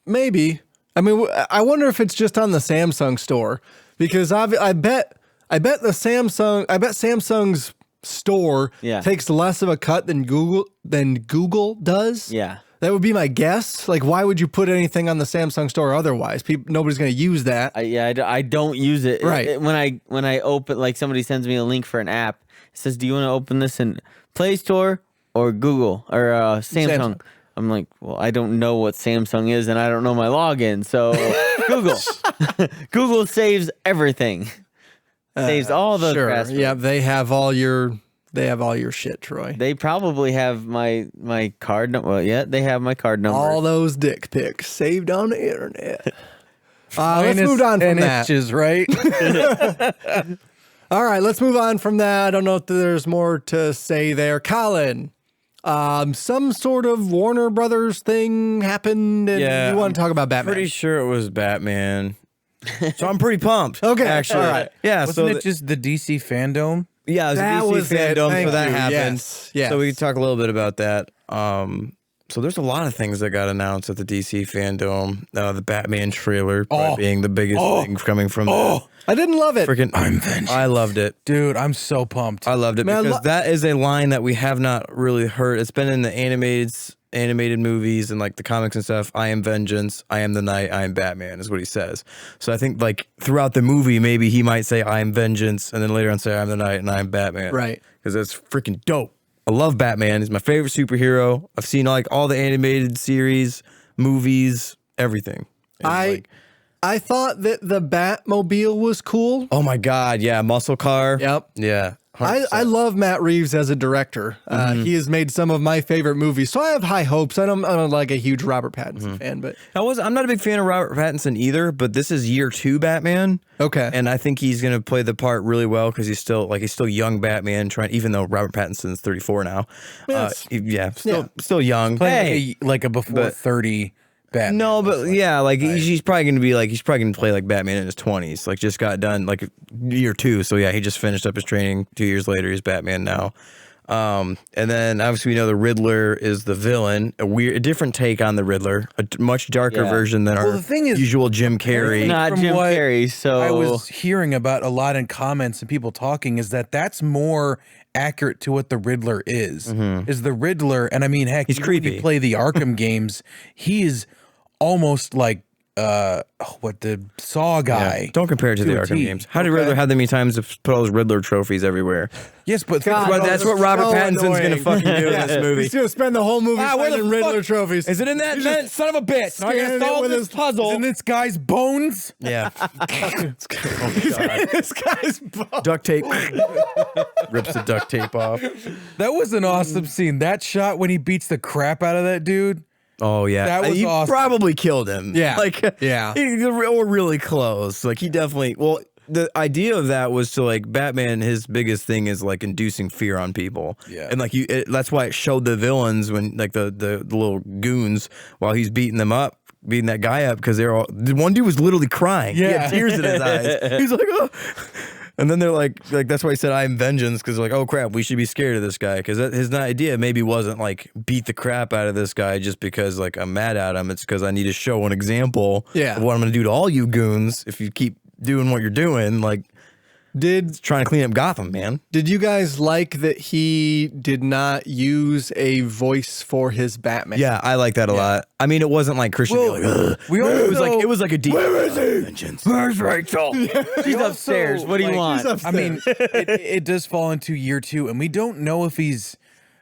Speaker 3: Maybe. I mean, I wonder if it's just on the Samsung store, because I bet Samsung's store takes less of a cut than Google does.
Speaker 4: Yeah.
Speaker 3: That would be my guess. Like, why would you put anything on the Samsung store otherwise? Nobody's going to use that.
Speaker 4: I don't use it.
Speaker 3: Right.
Speaker 4: When I open, like, somebody sends me a link for an app, it says, do you want to open this in Play Store or Google or Samsung? I'm like, well, I don't know what Samsung is and I don't know my login. So Google. Google saves everything. Saves all the passwords.
Speaker 3: Yeah, they have all your shit, Troy.
Speaker 4: They probably have my card number. Well, yeah, they have my card number.
Speaker 3: All those dick pics saved on the internet. Let's move on from that.
Speaker 2: Inches, right?
Speaker 3: All right, let's move on from that. I don't know if there's more to say there. Colin, some sort of Warner Brothers thing happened, and you want to talk about Batman.
Speaker 7: Pretty sure it was Batman. So I'm pretty pumped.
Speaker 3: Okay,
Speaker 7: actually.
Speaker 3: all right.
Speaker 7: Yeah.
Speaker 2: Wasn't
Speaker 7: so
Speaker 2: it just the DC Fandome?
Speaker 7: yeah, it was
Speaker 3: That
Speaker 7: a DC
Speaker 3: was it.
Speaker 7: Fandome,
Speaker 3: Thank
Speaker 7: so that
Speaker 3: you.
Speaker 7: happened.
Speaker 3: Yes.
Speaker 7: So we can talk a little bit about that. So there's a lot of things that got announced at the DC Fandome. The Batman trailer probably being the biggest thing coming from
Speaker 3: I didn't love it.
Speaker 7: freaking. I loved it.
Speaker 2: Dude, I'm so pumped.
Speaker 7: I loved it
Speaker 3: Man,
Speaker 7: because that is a line that we have not really heard. It's been in the animated movies and like the comics and stuff. I am vengeance. I am the night. I am Batman is what he says. So I think like throughout the movie, maybe he might say I am vengeance and then later on say I am the night and I am Batman.
Speaker 3: Right.
Speaker 7: Because that's freaking dope. I love Batman. He's my favorite superhero. I've seen like all the animated series, movies, everything. And,
Speaker 3: I thought that the Batmobile was cool.
Speaker 7: oh my God. Yeah. Muscle car.
Speaker 3: Yep.
Speaker 7: Yeah.
Speaker 3: I love Matt Reeves as a director. He has made some of my favorite movies, so I have high hopes. I'm like a huge Robert Pattinson fan, but
Speaker 7: I'm not a big fan of Robert Pattinson either, but this is year 2 Batman.
Speaker 3: okay.
Speaker 7: And I think he's gonna play the part really well because he's still young Batman, even though Robert Pattinson's 34 now.
Speaker 3: Yes.
Speaker 7: Still young.
Speaker 2: Playing like a before 30 Batman.
Speaker 7: No, but yeah, like he's probably gonna play like Batman in his 20s. Like just got done like year 2, so yeah, he just finished up his training 2 years later. He's Batman now. And then obviously we know the Riddler is the villain. A different take on the Riddler, a much darker version than our
Speaker 2: the thing is,
Speaker 7: usual Jim Carrey.
Speaker 4: Not
Speaker 2: from
Speaker 4: Jim
Speaker 2: what
Speaker 4: Carrey. So
Speaker 2: I was hearing about a lot in comments and people talking is that's more accurate to what the Riddler is. Is the Riddler, and I mean, heck,
Speaker 7: He's
Speaker 2: even when
Speaker 7: creepy.
Speaker 2: you play the Arkham games, he is almost like what the Saw guy.
Speaker 7: Don't compare it to the
Speaker 2: To a
Speaker 7: Arkham
Speaker 2: T.
Speaker 7: games. How did Riddler have that many times to put all those Riddler trophies everywhere?
Speaker 2: Yes, but
Speaker 3: God,
Speaker 7: But that's what Robert Pattinson's gonna fucking do in this movie.
Speaker 3: He's gonna spend the whole movie
Speaker 7: where the
Speaker 3: finding Riddler
Speaker 7: fuck-
Speaker 3: trophies.
Speaker 7: Is it in that vent? Son of a bitch! I
Speaker 3: scanning
Speaker 7: gotta
Speaker 3: it
Speaker 7: solve
Speaker 3: with
Speaker 7: this
Speaker 3: his-
Speaker 7: puzzle.
Speaker 2: Isn't this guy's bones?
Speaker 7: Yeah.
Speaker 3: This guy's butt.
Speaker 7: Duct tape. Rips the duct tape off.
Speaker 2: That was an awesome scene. That shot when he beats the crap out of that dude.
Speaker 7: Oh yeah,
Speaker 2: That was
Speaker 7: he
Speaker 2: awesome.
Speaker 7: probably killed him.
Speaker 3: Yeah.
Speaker 7: like
Speaker 3: Yeah.
Speaker 7: or really close. Like he definitely. Well, the idea of that was to like Batman. His biggest thing is like inducing fear on people.
Speaker 2: Yeah.
Speaker 7: and like that's why it showed the villains when like the little goons while he's beating them up. Beating that guy up because the one dude was literally crying. He
Speaker 2: Yeah.
Speaker 7: had tears in his eyes. He's like, oh. And then they're like that's why he said, "I am vengeance," because like, oh crap, we should be scared of this guy because his idea maybe wasn't like beat the crap out of this guy just because like I'm mad at him. It's because I need to show an example of what I'm going to do to all you goons if you keep doing what you're doing. Like, trying to clean up Gotham, man.
Speaker 3: Did you guys like that he did not use a voice for his Batman?
Speaker 7: Yeah, I like that a lot. I mean, it wasn't like Christian. Bale, like, "Ugh." It was like a deep. Where is he? Vengeance. Where's Rachel?
Speaker 4: She's upstairs. What do you want?
Speaker 2: I mean, it does fall into year 2, and we don't know if he's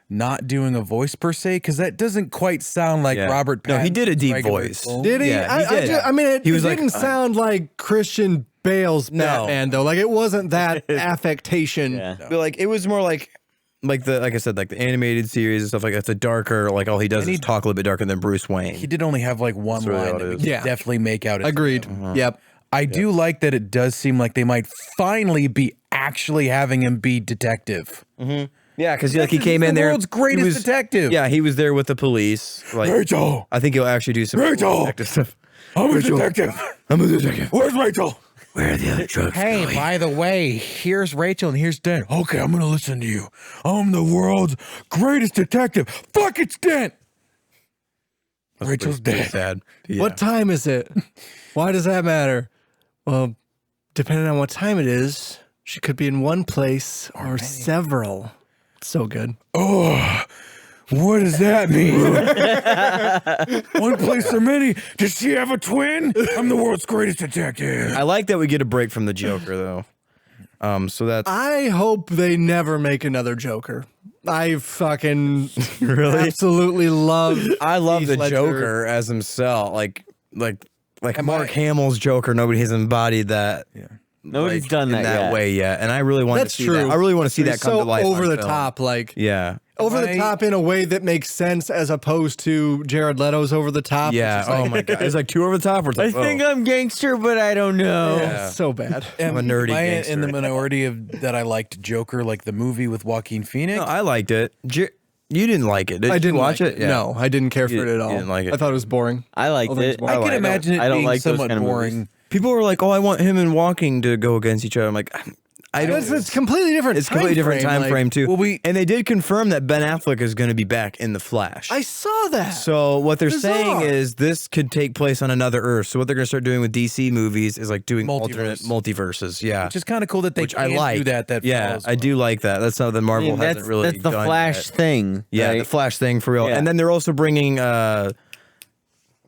Speaker 2: not doing a voice per se because that doesn't quite sound like Robert Pattinson's
Speaker 7: No, he did a deep
Speaker 2: regular
Speaker 7: voice.
Speaker 2: tone.
Speaker 3: Did he?
Speaker 7: Yeah, he did.
Speaker 3: I mean, it
Speaker 7: was like,
Speaker 3: didn't sound like Christian Bale's Batman though. Like it wasn't that affectation.
Speaker 7: But like it was more like I said, like the animated series and stuff like that. It's a darker, like all he does is talk a little bit darker than Bruce Wayne.
Speaker 2: He did only have like one
Speaker 7: really
Speaker 2: line
Speaker 7: all
Speaker 2: that
Speaker 7: it
Speaker 2: we
Speaker 7: is.
Speaker 2: could
Speaker 3: Yeah.
Speaker 2: definitely make out.
Speaker 3: Agreed. Yep.
Speaker 2: I do like that it does seem like they might finally be actually having him be detective.
Speaker 7: Yeah, because like he came in
Speaker 2: the
Speaker 7: there.
Speaker 2: world's greatest
Speaker 7: he was-
Speaker 2: detective.
Speaker 7: Yeah, he was there with the police. Like,
Speaker 2: Rachel!
Speaker 7: I think he'll actually do some detective stuff.
Speaker 2: I'm a detective.
Speaker 7: I'm a detective.
Speaker 2: Where's Rachel?
Speaker 7: Where are the other drugs?
Speaker 2: Hey, by the way, here's Rachel and here's Dent. Okay, I'm gonna listen to you. I'm the world's greatest detective. Fuck, it's Dent. Rachel's
Speaker 7: Pretty
Speaker 2: dead.
Speaker 7: sad. Yeah.
Speaker 3: What time is it? Why does that matter? Well, depending on what time it is, she could be in one place or several. So good.
Speaker 2: Oh, what does that mean? One place or many? Does she have a twin? I'm the world's greatest detective.
Speaker 7: I like that we get a break from the Joker though. So that's
Speaker 3: I hope they never make another Joker. I fucking
Speaker 7: really.
Speaker 3: absolutely love.
Speaker 7: I love
Speaker 3: Heath
Speaker 7: the
Speaker 3: Ledger.
Speaker 7: Joker as himself. Like Mark Hamill's Joker. Nobody has embodied that. Yeah.
Speaker 4: Nobody's done
Speaker 7: in
Speaker 4: that yet.
Speaker 7: way yet, and I really want
Speaker 3: That's
Speaker 7: to see
Speaker 3: true.
Speaker 7: that. I really want to see
Speaker 3: He's
Speaker 7: that come
Speaker 3: so
Speaker 7: to life.
Speaker 3: over
Speaker 7: on
Speaker 3: the
Speaker 7: film.
Speaker 3: top, like
Speaker 7: Yeah.
Speaker 3: over the top in a way that makes sense, as opposed to Jared Leto's over the top.
Speaker 7: Yeah.
Speaker 3: which is like,
Speaker 7: Oh my god. It's like too over the top. Or it's
Speaker 4: I
Speaker 7: like,
Speaker 4: think
Speaker 7: oh.
Speaker 4: I'm gangster, but I don't know.
Speaker 7: Yeah.
Speaker 3: so bad.
Speaker 7: I'm a nerdy
Speaker 2: Am I
Speaker 7: gangster.
Speaker 2: in the minority of that I liked Joker, like the movie with Joaquin Phoenix.
Speaker 7: No, I liked it. You didn't like it. Did
Speaker 3: I didn't
Speaker 7: you watch
Speaker 3: like
Speaker 7: it. Yeah.
Speaker 3: No, I didn't care for
Speaker 7: You
Speaker 3: it at all.
Speaker 7: didn't like it.
Speaker 3: I thought it was boring.
Speaker 4: I liked
Speaker 3: Overly
Speaker 4: it.
Speaker 3: boring.
Speaker 2: I can imagine it
Speaker 4: I don't
Speaker 2: being
Speaker 4: like those
Speaker 2: somewhat
Speaker 4: kind of
Speaker 2: boring.
Speaker 4: movies.
Speaker 7: People were like, "Oh, I want him and Walking to go against each other." I'm like, I don't.
Speaker 3: It's completely different.
Speaker 7: It's completely different time frame too.
Speaker 2: Well,
Speaker 7: and they did confirm that Ben Affleck is going to be back in the Flash.
Speaker 3: I saw that.
Speaker 7: So what they're saying
Speaker 3: Bizarre.
Speaker 7: is this could take place on another Earth. So what they're going to start doing with DC movies is like doing alternate multiverses. Yeah,
Speaker 2: Which is kind of cool that they
Speaker 7: which
Speaker 2: can
Speaker 7: I like.
Speaker 2: do that.
Speaker 7: Yeah,
Speaker 2: follows
Speaker 7: I do like that. That's something Marvel
Speaker 4: I mean,
Speaker 7: hasn't really
Speaker 4: that's the
Speaker 7: done
Speaker 4: Flash
Speaker 7: yet.
Speaker 4: thing.
Speaker 7: Yeah,
Speaker 4: right?
Speaker 7: the Flash thing for real.
Speaker 4: Yeah.
Speaker 7: And then they're also bringing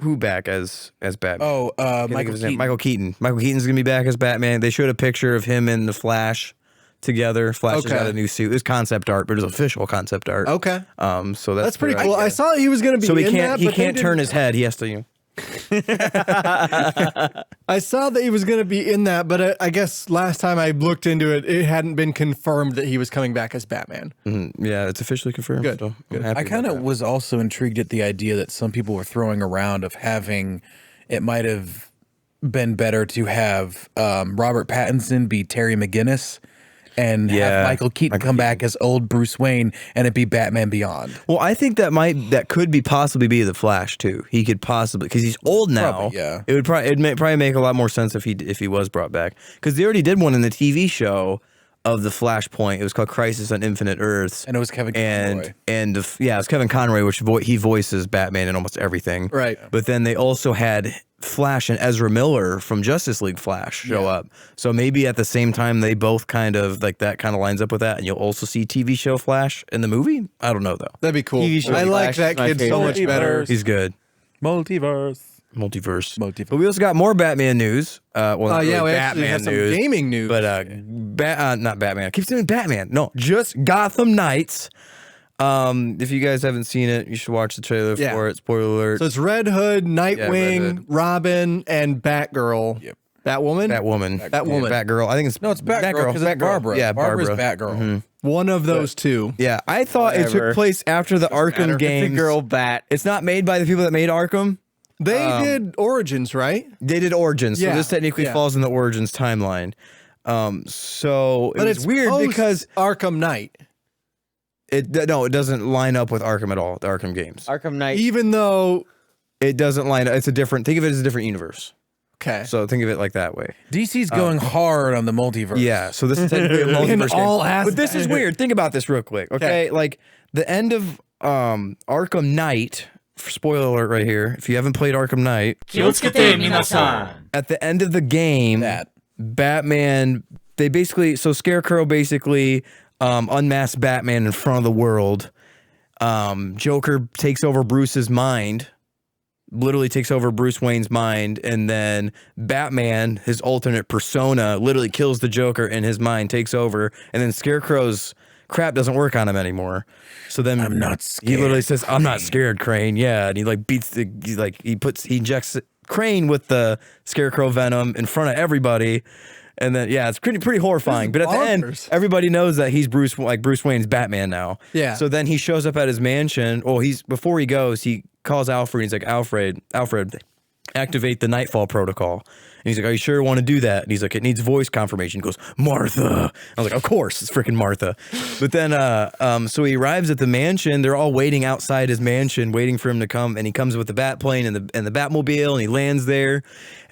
Speaker 7: who back as Batman?
Speaker 2: Oh,
Speaker 7: Can't think of
Speaker 2: Michael
Speaker 7: his name.
Speaker 2: Keaton.
Speaker 7: Michael Keaton. Michael Keaton's gonna be back as Batman. They showed a picture of him and the Flash together. Flash has
Speaker 3: Okay.
Speaker 7: got a new suit. It's concept art, but it's official concept art.
Speaker 3: Okay.
Speaker 7: So
Speaker 3: That's pretty
Speaker 7: where
Speaker 3: cool. I saw he was going to be
Speaker 7: So he
Speaker 3: in
Speaker 7: can't
Speaker 3: that, but they
Speaker 7: turn
Speaker 3: didn't-
Speaker 7: his head. He has to.
Speaker 3: I saw that he was going to be in that, but I guess last time I looked into it, it hadn't been confirmed that he was coming back as Batman.
Speaker 7: Yeah, it's officially confirmed.
Speaker 3: Good,
Speaker 7: So
Speaker 3: good.
Speaker 7: I'm happy
Speaker 2: I kind
Speaker 7: about
Speaker 2: of was also intrigued at the idea that some people were throwing around of having it might have been better to have Robert Pattinson be Terry McGinnis and
Speaker 7: Yeah,
Speaker 2: have Michael Keaton come back as old Bruce Wayne and it be Batman Beyond.
Speaker 7: Well, I think that could be possibly be the Flash too. He could possibly because he's old now.
Speaker 2: Probably, yeah.
Speaker 7: It would probably make a lot more sense if he was brought back because they already did one in the TV show of the Flashpoint. It was called Crisis on Infinite Earths.
Speaker 2: And it was Kevin Conroy.
Speaker 7: And it was Kevin Conroy, which he voices Batman in almost everything.
Speaker 3: Right.
Speaker 7: But then they also had Flash and Ezra Miller from Justice League Flash show up. So maybe at the same time they both kind of like that kind of lines up with that, and you'll also see TV show Flash in the movie. I don't know though.
Speaker 3: That'd be cool.
Speaker 4: TV show
Speaker 3: I like
Speaker 4: Flash
Speaker 3: that
Speaker 4: is my
Speaker 3: kid so
Speaker 4: favorite.
Speaker 3: much better.
Speaker 7: He's good.
Speaker 2: Multiverse.
Speaker 7: Multiverse. But we also got more Batman news. Well, not really
Speaker 3: we actually
Speaker 7: Batman
Speaker 3: have some
Speaker 7: news,
Speaker 3: gaming news.
Speaker 7: but not Batman. I keep saying Batman. No, just Gotham Knights. If you guys haven't seen it, you should watch the trailer for it. Spoiler alert.
Speaker 3: So it's Red Hood, Nightwing,
Speaker 7: Red Hood.
Speaker 3: Robin, and Batgirl.
Speaker 2: Yep.
Speaker 3: Batwoman?
Speaker 7: Batwoman.
Speaker 3: Batwoman.
Speaker 7: Batgirl. I think it's
Speaker 2: It's Batgirl because it's Barbara.
Speaker 7: Yeah,
Speaker 2: Barbara's
Speaker 7: Barbara.
Speaker 2: Batgirl.
Speaker 3: One of those two.
Speaker 7: Yeah, I thought it
Speaker 4: Whatever.
Speaker 7: took place after the Arkham
Speaker 4: It's
Speaker 7: games.
Speaker 4: a girl bat.
Speaker 7: It's not made by the people that made Arkham.
Speaker 3: They did Origins, right?
Speaker 7: They did Origins, so
Speaker 3: Yeah,
Speaker 7: this technically
Speaker 3: yeah.
Speaker 7: falls in the Origins timeline. So
Speaker 3: But
Speaker 7: it's weird
Speaker 3: post
Speaker 7: because
Speaker 3: Arkham Knight.
Speaker 7: it doesn't line up with Arkham at all. The Arkham games,
Speaker 4: Arkham Knight.
Speaker 3: Even though,
Speaker 7: it doesn't line up. It's a different. Think of it as a different universe.
Speaker 3: okay.
Speaker 7: So think of it like that way.
Speaker 2: DC's going hard on the multiverse.
Speaker 7: Yeah. So this is technically a multiverse game.
Speaker 3: all
Speaker 7: But this is
Speaker 3: aspects.
Speaker 7: weird. Think about this real quick. Okay, like the end of Arkham Knight. Spoiler alert right here. If you haven't played Arkham Knight, at the end of the game, Batman, Scarecrow basically unmasked Batman in front of the world. Joker takes over Bruce's mind, literally takes over Bruce Wayne's mind, and then Batman, his alternate persona, literally kills the Joker in his mind, takes over, and then Scarecrow's crap doesn't work on him anymore. So then
Speaker 2: I'm not scared.
Speaker 7: He literally says, "I'm not scared, Crane." Yeah, and he like beats he injects Crane with the Scarecrow venom in front of everybody, and then it's pretty horrifying. But at the end,
Speaker 3: bonkers.
Speaker 7: everybody knows that he's Bruce Wayne's Batman now.
Speaker 3: Yeah.
Speaker 7: So then he shows up at his mansion. Well, before he goes, he calls Alfred. He's like, Alfred, activate the Nightfall protocol. And he's like, "Are you sure you want to do that?" And he's like, "It needs voice confirmation." He goes, "Martha." I was like, "Of course, it's freaking Martha." But then, so he arrives at the mansion. They're all waiting outside his mansion, waiting for him to come. And he comes with the Batplane and the Batmobile, and he lands there.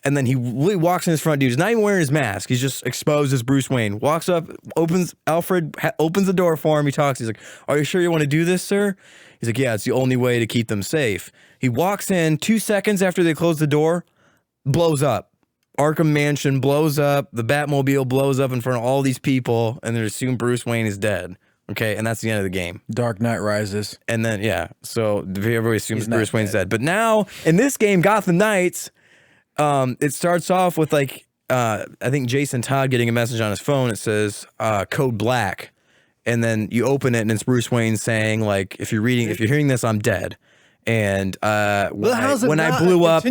Speaker 7: And then he walks in his front. Dude, he's not even wearing his mask. He's just exposed as Bruce Wayne. Walks up, opens the door for him. He talks. He's like, "Are you sure you want to do this, sir?" He's like, "Yeah, it's the only way to keep them safe." He walks in 2 seconds after they close the door, blows up. Arkham Mansion blows up. The Batmobile blows up in front of all these people, and they assume Bruce Wayne is dead. Okay, and that's the end of the game.
Speaker 2: Dark Knight Rises.
Speaker 7: And then so everybody assumes
Speaker 2: He's not
Speaker 7: Bruce Wayne's
Speaker 2: dead.
Speaker 7: dead. But now in this game, Gotham Knights, it starts off with like I think Jason Todd getting a message on his phone. It says code black, and then you open it and it's Bruce Wayne saying like, if you're hearing this, I'm dead. And when I blew up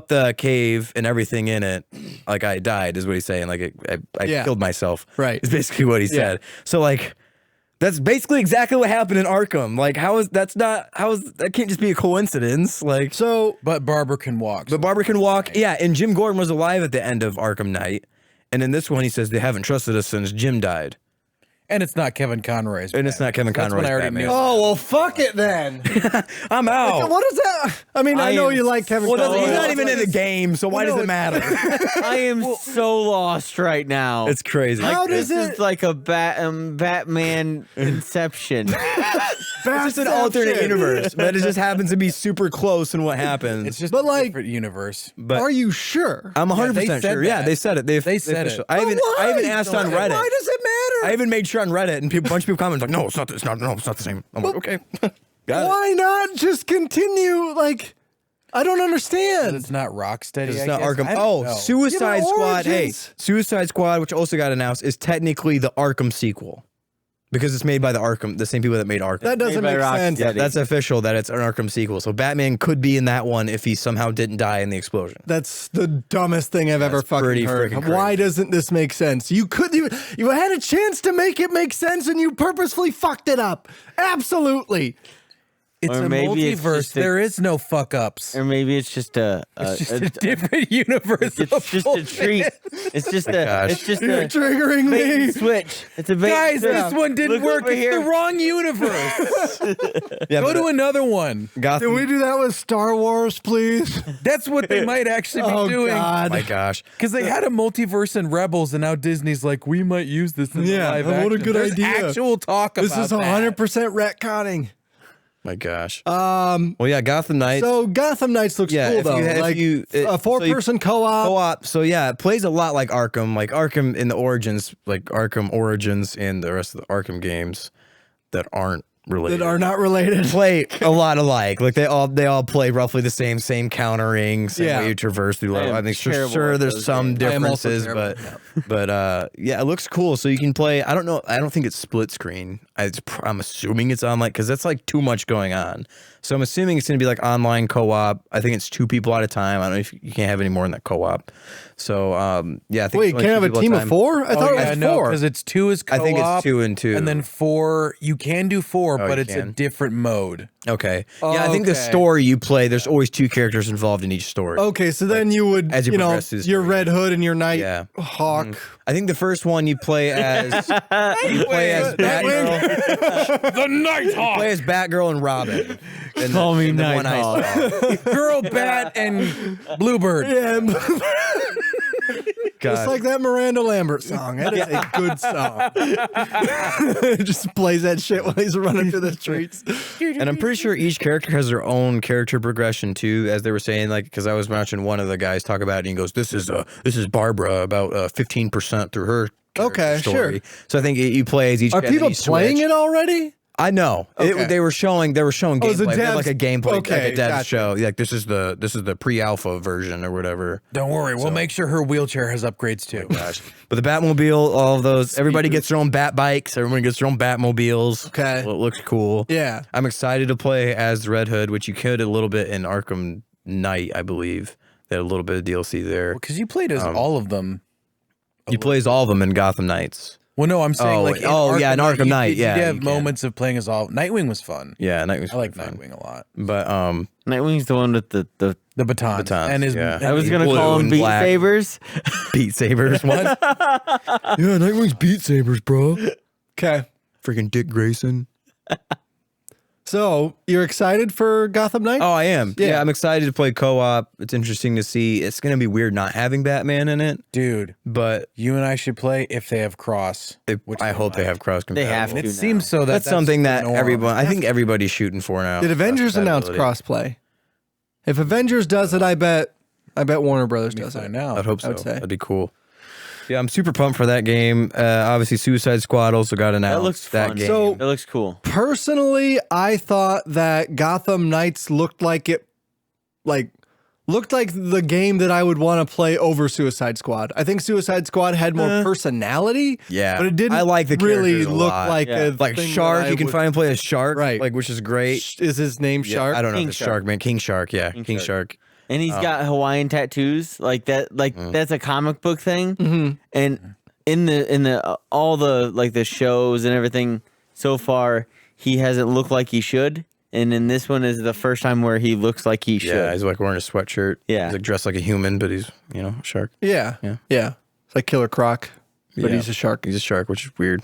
Speaker 7: the cave and everything in it, like I died, is what he's saying. Like I killed myself.
Speaker 3: Right.
Speaker 7: Is basically what he said. So like that's basically exactly what happened in Arkham. Like that can't just be a coincidence. Like
Speaker 2: But Barbara can walk.
Speaker 7: but Barbara can walk. Yeah, and Jim Gordon was alive at the end of Arkham Knight. And in this one he says they haven't trusted us since Jim died.
Speaker 2: And it's not Kevin Conroy's.
Speaker 7: And it's not Kevin
Speaker 2: That's
Speaker 7: Conroy's
Speaker 2: when I already
Speaker 7: Batman.
Speaker 2: knew.
Speaker 3: Oh, well, fuck it then.
Speaker 7: I'm out.
Speaker 3: What is that? I mean, I know you like Kevin
Speaker 7: Well,
Speaker 3: Conroy.
Speaker 7: he's not even in the game, so why does it matter?
Speaker 4: I am so lost right now.
Speaker 7: It's crazy.
Speaker 3: How
Speaker 4: this
Speaker 3: does it?
Speaker 4: is like a Batman Inception.
Speaker 7: It's just an alternate universe, but it just happens to be super close in what happens.
Speaker 2: It's just
Speaker 3: But,
Speaker 2: a
Speaker 3: like-
Speaker 2: different universe.
Speaker 7: But
Speaker 3: Are you sure?
Speaker 7: I'm 100%
Speaker 2: they said
Speaker 7: sure. Yeah,
Speaker 2: that.
Speaker 7: they said it.
Speaker 2: They said it.
Speaker 7: I even asked on Reddit.
Speaker 3: Why does it matter?
Speaker 7: I even made sure on Reddit, and a bunch of people commented like, "No, it's not. It's not the same." I'm like, "Okay, got it."
Speaker 3: Why not just continue? Like, I don't understand.
Speaker 2: It's not Rocksteady.
Speaker 7: It's
Speaker 2: I
Speaker 7: not
Speaker 2: guess.
Speaker 7: Arkham.
Speaker 2: I don't
Speaker 7: Oh,
Speaker 2: know.
Speaker 7: Suicide
Speaker 3: Yeah, but
Speaker 7: Squad. Hey,
Speaker 3: Origins.
Speaker 7: Suicide Squad, which also got announced, is technically the Arkham sequel because it's made by the same people that made Arkham.
Speaker 3: That doesn't
Speaker 4: Made
Speaker 3: make
Speaker 4: by
Speaker 3: sense.
Speaker 4: Rocksteady.
Speaker 7: That's official that it's an Arkham sequel. So Batman could be in that one if he somehow didn't die in the explosion.
Speaker 3: That's the dumbest thing I've ever fucking
Speaker 7: pretty
Speaker 3: heard.
Speaker 7: freaking
Speaker 3: Why
Speaker 7: crazy.
Speaker 3: doesn't this make sense? You had a chance to make it make sense and you purposefully fucked it up. Absolutely.
Speaker 2: It's
Speaker 4: Or
Speaker 2: a
Speaker 4: maybe it's
Speaker 2: multiverse.
Speaker 4: just a-
Speaker 2: there is no fuck ups.
Speaker 4: Or maybe it's just a
Speaker 2: Different universe.
Speaker 4: it's
Speaker 2: of
Speaker 4: just a
Speaker 2: bullshit.
Speaker 4: treat. It's just
Speaker 7: gosh.
Speaker 4: it's just
Speaker 3: You're
Speaker 4: a
Speaker 3: triggering
Speaker 4: bait
Speaker 3: me.
Speaker 4: and switch. It's a bait
Speaker 2: Guys,
Speaker 4: and
Speaker 2: this
Speaker 4: switch.
Speaker 2: one didn't
Speaker 4: Look
Speaker 2: work.
Speaker 4: over
Speaker 2: It's
Speaker 4: here.
Speaker 2: the wrong universe.
Speaker 7: Yeah,
Speaker 2: Go
Speaker 7: but
Speaker 2: to another one.
Speaker 7: Gotham.
Speaker 3: Can we do that with Star Wars, please?
Speaker 2: That's what they might actually be
Speaker 3: Oh
Speaker 2: doing.
Speaker 3: God.
Speaker 7: my gosh.
Speaker 2: Because they had a multiverse in Rebels, and now Disney's like, we might use this in
Speaker 3: Yeah,
Speaker 2: live
Speaker 3: what a
Speaker 2: action.
Speaker 3: good
Speaker 2: There's
Speaker 3: idea.
Speaker 2: actual talk
Speaker 3: This
Speaker 2: about
Speaker 3: is
Speaker 2: that.
Speaker 3: 100% retconning.
Speaker 7: My gosh. Well, yeah, Gotham Knights.
Speaker 3: So Gotham Knights looks
Speaker 7: Yeah,
Speaker 3: cool
Speaker 7: if
Speaker 3: though.
Speaker 7: you had- if
Speaker 3: like
Speaker 7: you- it-
Speaker 3: a four-person co-op.
Speaker 7: Co-op. So yeah, it plays a lot like Arkham. Like Arkham in the Origins, like Arkham Origins and the rest of the Arkham games that aren't related.
Speaker 3: that are not related.
Speaker 7: play a lot alike. Like they all play roughly the same countering, same
Speaker 3: Yeah.
Speaker 7: way you traverse through level.
Speaker 4: am
Speaker 7: I think
Speaker 4: terrible
Speaker 7: sure
Speaker 4: at
Speaker 7: there's
Speaker 4: those
Speaker 7: some
Speaker 3: I am also
Speaker 7: differences, but yeah, it looks cool. So you can play. I don't know. I don't think it's split screen. I'm assuming it's online because that's like too much going on. So I'm assuming it's gonna be like online co-op. I think it's 2 people at a time. I don't know if you can't have any more in that co-op. So yeah, I think
Speaker 3: Wait,
Speaker 7: it's only
Speaker 3: can't
Speaker 7: 2
Speaker 3: have a
Speaker 7: people at
Speaker 3: team of
Speaker 7: time.
Speaker 3: 4? I thought it was 4.
Speaker 2: because it's 2 is
Speaker 7: I
Speaker 2: co-op.
Speaker 7: think it's 2 and 2.
Speaker 2: And then 4, you can do 4,
Speaker 7: Oh,
Speaker 2: but
Speaker 7: you
Speaker 2: it's a
Speaker 7: can.
Speaker 2: different mode.
Speaker 7: Okay. Yeah, I think the
Speaker 3: Okay.
Speaker 7: story you play, there's always 2 characters involved in each story.
Speaker 3: Okay, so then you would,
Speaker 7: as you
Speaker 3: you know,
Speaker 7: progress through the
Speaker 3: your
Speaker 7: story.
Speaker 3: Red Hood and your Night
Speaker 7: Yeah.
Speaker 3: Hawk.
Speaker 7: I think the first one you play as Batgirl.
Speaker 2: The Nighthawk!
Speaker 7: Play as Batgirl and Robin. And
Speaker 4: Call me
Speaker 7: the one I
Speaker 4: Nighthawk.
Speaker 7: saw.
Speaker 2: Girl, Bat, and Bluebird.
Speaker 3: Yeah,
Speaker 7: God.
Speaker 3: just like that Miranda Lambert song. That is a good song. Just plays that shit while he's running through the streets.
Speaker 7: And I'm pretty sure each character has their own character progression too, as they were saying. Like, because I was watching one of the guys talk about it, and he goes, "This is Barbara about 15% through her."
Speaker 3: Okay,
Speaker 7: story.
Speaker 3: sure.
Speaker 7: So I think you play as each.
Speaker 3: Are
Speaker 7: and then
Speaker 3: people
Speaker 7: you
Speaker 3: playing
Speaker 7: switch.
Speaker 3: it already?
Speaker 7: I know.
Speaker 3: Okay.
Speaker 7: They were showing
Speaker 3: Oh, it's a
Speaker 7: gameplay. They had
Speaker 3: devs-
Speaker 7: like a gameplay,
Speaker 3: okay,
Speaker 7: like a dev
Speaker 3: gotcha.
Speaker 7: show. Like this is the pre-alpha version or whatever.
Speaker 2: Don't worry, we'll make sure her wheelchair has upgrades too.
Speaker 7: Gosh. But the Batmobile, all of those, everybody gets their own Bat bikes. Everyone gets their own Batmobiles.
Speaker 3: Okay.
Speaker 7: Well, it looks cool.
Speaker 3: Yeah.
Speaker 7: I'm excited to play as Red Hood, which you could a little bit in Arkham Knight, I believe. They had a little bit of DLC there.
Speaker 2: Because you played as all of them.
Speaker 7: He plays all of them in Gotham Knights.
Speaker 2: Well, no, I'm saying
Speaker 7: Oh,
Speaker 2: like in
Speaker 7: yeah, in Arkham Knight,
Speaker 2: you
Speaker 7: yeah,
Speaker 2: did have
Speaker 7: you can.
Speaker 2: moments of playing as all. Nightwing was fun.
Speaker 7: Yeah, Nightwing's
Speaker 2: I like
Speaker 7: fun.
Speaker 2: Nightwing a lot.
Speaker 7: But
Speaker 4: Nightwing's the one with the
Speaker 2: The batons.
Speaker 7: Batons,
Speaker 2: And his,
Speaker 7: yeah.
Speaker 2: and
Speaker 4: I was
Speaker 2: his-
Speaker 4: gonna
Speaker 7: Blue
Speaker 4: call
Speaker 7: and
Speaker 4: them Beat
Speaker 7: black.
Speaker 4: Sabers.
Speaker 7: Beat Sabers, what? Yeah, Nightwing's Beat Sabers, bro.
Speaker 3: Okay.
Speaker 7: Freaking Dick Grayson.
Speaker 3: So you're excited for Gotham Knights?
Speaker 7: Oh, I am.
Speaker 3: Yeah.
Speaker 7: Yeah, I'm excited to play co-op. It's interesting to see. It's going to be weird not having Batman in it,
Speaker 2: dude,
Speaker 7: but
Speaker 2: you and I should play if they have cross.
Speaker 7: I hope they have cross
Speaker 4: They have
Speaker 7: compatibility.
Speaker 4: to.
Speaker 2: It
Speaker 4: now.
Speaker 2: seems so
Speaker 7: That's something
Speaker 2: the
Speaker 7: that
Speaker 2: norm.
Speaker 7: everyone, I think everybody's shooting for now.
Speaker 3: Did Avengers announce
Speaker 7: Cross-compatibility.
Speaker 3: crossplay? If Avengers does it, I bet Warner Brothers
Speaker 2: Let me
Speaker 3: does
Speaker 2: find
Speaker 3: it.
Speaker 2: out.
Speaker 7: I'd hope so.
Speaker 3: I would say.
Speaker 7: That'd be cool. Yeah, I'm super pumped for that game. Obviously, Suicide Squad also got announced.
Speaker 4: That looks fun.
Speaker 7: game.
Speaker 3: So-
Speaker 4: It looks cool.
Speaker 3: Personally, I thought that Gotham Knights looked like the game that I would want to play over Suicide Squad. I think Suicide Squad had more personality.
Speaker 7: Yeah.
Speaker 3: but it didn't.
Speaker 7: I like the
Speaker 3: really
Speaker 7: characters a
Speaker 3: look
Speaker 7: lot.
Speaker 3: like
Speaker 4: Yeah.
Speaker 3: a
Speaker 7: like
Speaker 3: thing
Speaker 7: Shark,
Speaker 3: that I
Speaker 7: you can
Speaker 3: would-
Speaker 7: finally play as Shark,
Speaker 3: Right.
Speaker 7: like which is great.
Speaker 3: Is his name
Speaker 7: Yeah,
Speaker 3: Shark?
Speaker 7: I don't know
Speaker 4: King
Speaker 7: if it's
Speaker 4: Shark.
Speaker 7: Shark, man. King Shark, yeah, King Shark.
Speaker 4: And he's got Hawaiian tattoos like that. Like that's a comic book thing.
Speaker 3: Mm-hmm.
Speaker 4: And in the all the like the shows and everything so far, he hasn't looked like he should. And then this one is the first time where he looks like he should.
Speaker 7: Yeah, he's like wearing a sweatshirt.
Speaker 4: Yeah.
Speaker 7: He's like dressed like a human, but he's a shark.
Speaker 3: Yeah.
Speaker 7: Yeah.
Speaker 3: Yeah. It's like Killer Croc, but
Speaker 7: Yeah.
Speaker 3: he's a shark.
Speaker 7: He's a shark, which is weird.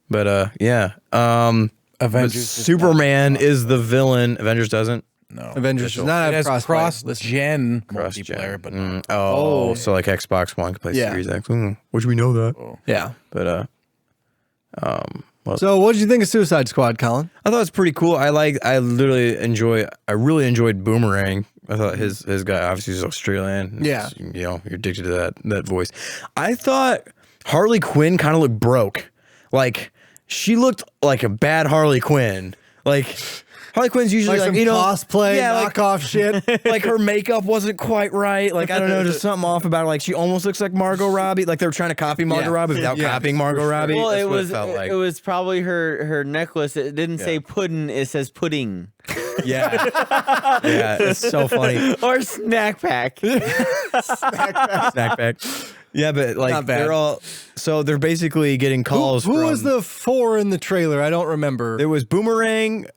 Speaker 7: But yeah. But
Speaker 2: Avengers does
Speaker 7: Superman is the villain. Avengers doesn't.
Speaker 2: No.
Speaker 3: Avengers does not
Speaker 2: It
Speaker 3: have
Speaker 2: has
Speaker 3: cross.
Speaker 2: cross-gen
Speaker 7: Cross-gen.
Speaker 2: multiplayer, but
Speaker 7: Oh, so like Xbox One can play
Speaker 3: Yeah.
Speaker 7: Series X. Which we know that.
Speaker 3: Yeah.
Speaker 7: But
Speaker 3: So, what did you think of Suicide Squad, Colin?
Speaker 7: I thought it was pretty cool. I really enjoyed Boomerang. I thought his guy obviously is Australian.
Speaker 3: Yeah.
Speaker 7: You're addicted to that voice. I thought Harley Quinn kind of looked broke. Like she looked like a bad Harley Quinn. Like Harley Quinn's usually
Speaker 3: Like
Speaker 7: like
Speaker 3: some cosplay,
Speaker 7: like
Speaker 3: knockoff shit.
Speaker 7: like her makeup wasn't quite right. Like I don't know, just something off about her. Like she almost looks like Margot Robbie. Like they were trying to copy Margot
Speaker 3: Yeah.
Speaker 7: Robbie without
Speaker 3: Yeah.
Speaker 7: copying Margot Robbie.
Speaker 4: Well,
Speaker 7: That's
Speaker 4: it
Speaker 7: what
Speaker 4: was
Speaker 7: felt like.
Speaker 4: it was probably her necklace. It didn't say pudding. It says pudding
Speaker 7: Yeah, yeah, it's so funny.
Speaker 4: or snack pack.
Speaker 7: Snack pack. Yeah, but like
Speaker 3: Not bad.
Speaker 7: they're all so they're basically getting calls.
Speaker 3: Who
Speaker 7: from,
Speaker 3: was the 4 in the trailer? I don't remember.
Speaker 7: There was Boomerang,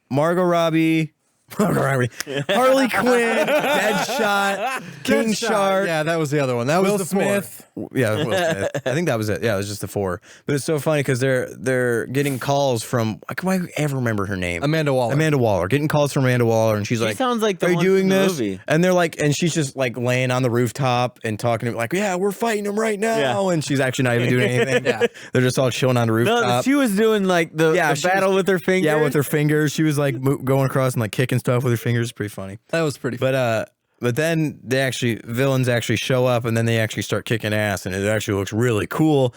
Speaker 7: Margot Robbie, Harley Quinn, Deadshot, King Shark.
Speaker 3: Yeah, that was the other one. That
Speaker 2: Will
Speaker 3: was the four.
Speaker 2: Smith.
Speaker 7: Yeah, Will Smith. I think that was it. Yeah, it was just the 4. But it's so funny because they're getting calls from. Why do I ever remember her name?
Speaker 3: Amanda Waller.
Speaker 7: Amanda Waller. Getting calls from Amanda Waller, and she's like,
Speaker 4: sounds like the
Speaker 7: "Are you
Speaker 4: one
Speaker 7: doing
Speaker 4: from the
Speaker 7: this?"
Speaker 4: movie.
Speaker 7: And they're like, and she's just like laying on the rooftop and talking to like, "Yeah, we're fighting them right now,"
Speaker 4: Yeah.
Speaker 7: and she's actually not even doing anything. They're just all chilling on the rooftop.
Speaker 4: No, she was doing like the
Speaker 7: she
Speaker 4: battle
Speaker 7: was-
Speaker 4: with her fingers.
Speaker 7: Yeah, with her fingers. She was like going across and like kicking stuff with her fingers. Pretty funny.
Speaker 3: That was pretty fun.
Speaker 7: But then villains actually show up and then they actually start kicking ass and it actually looks really cool.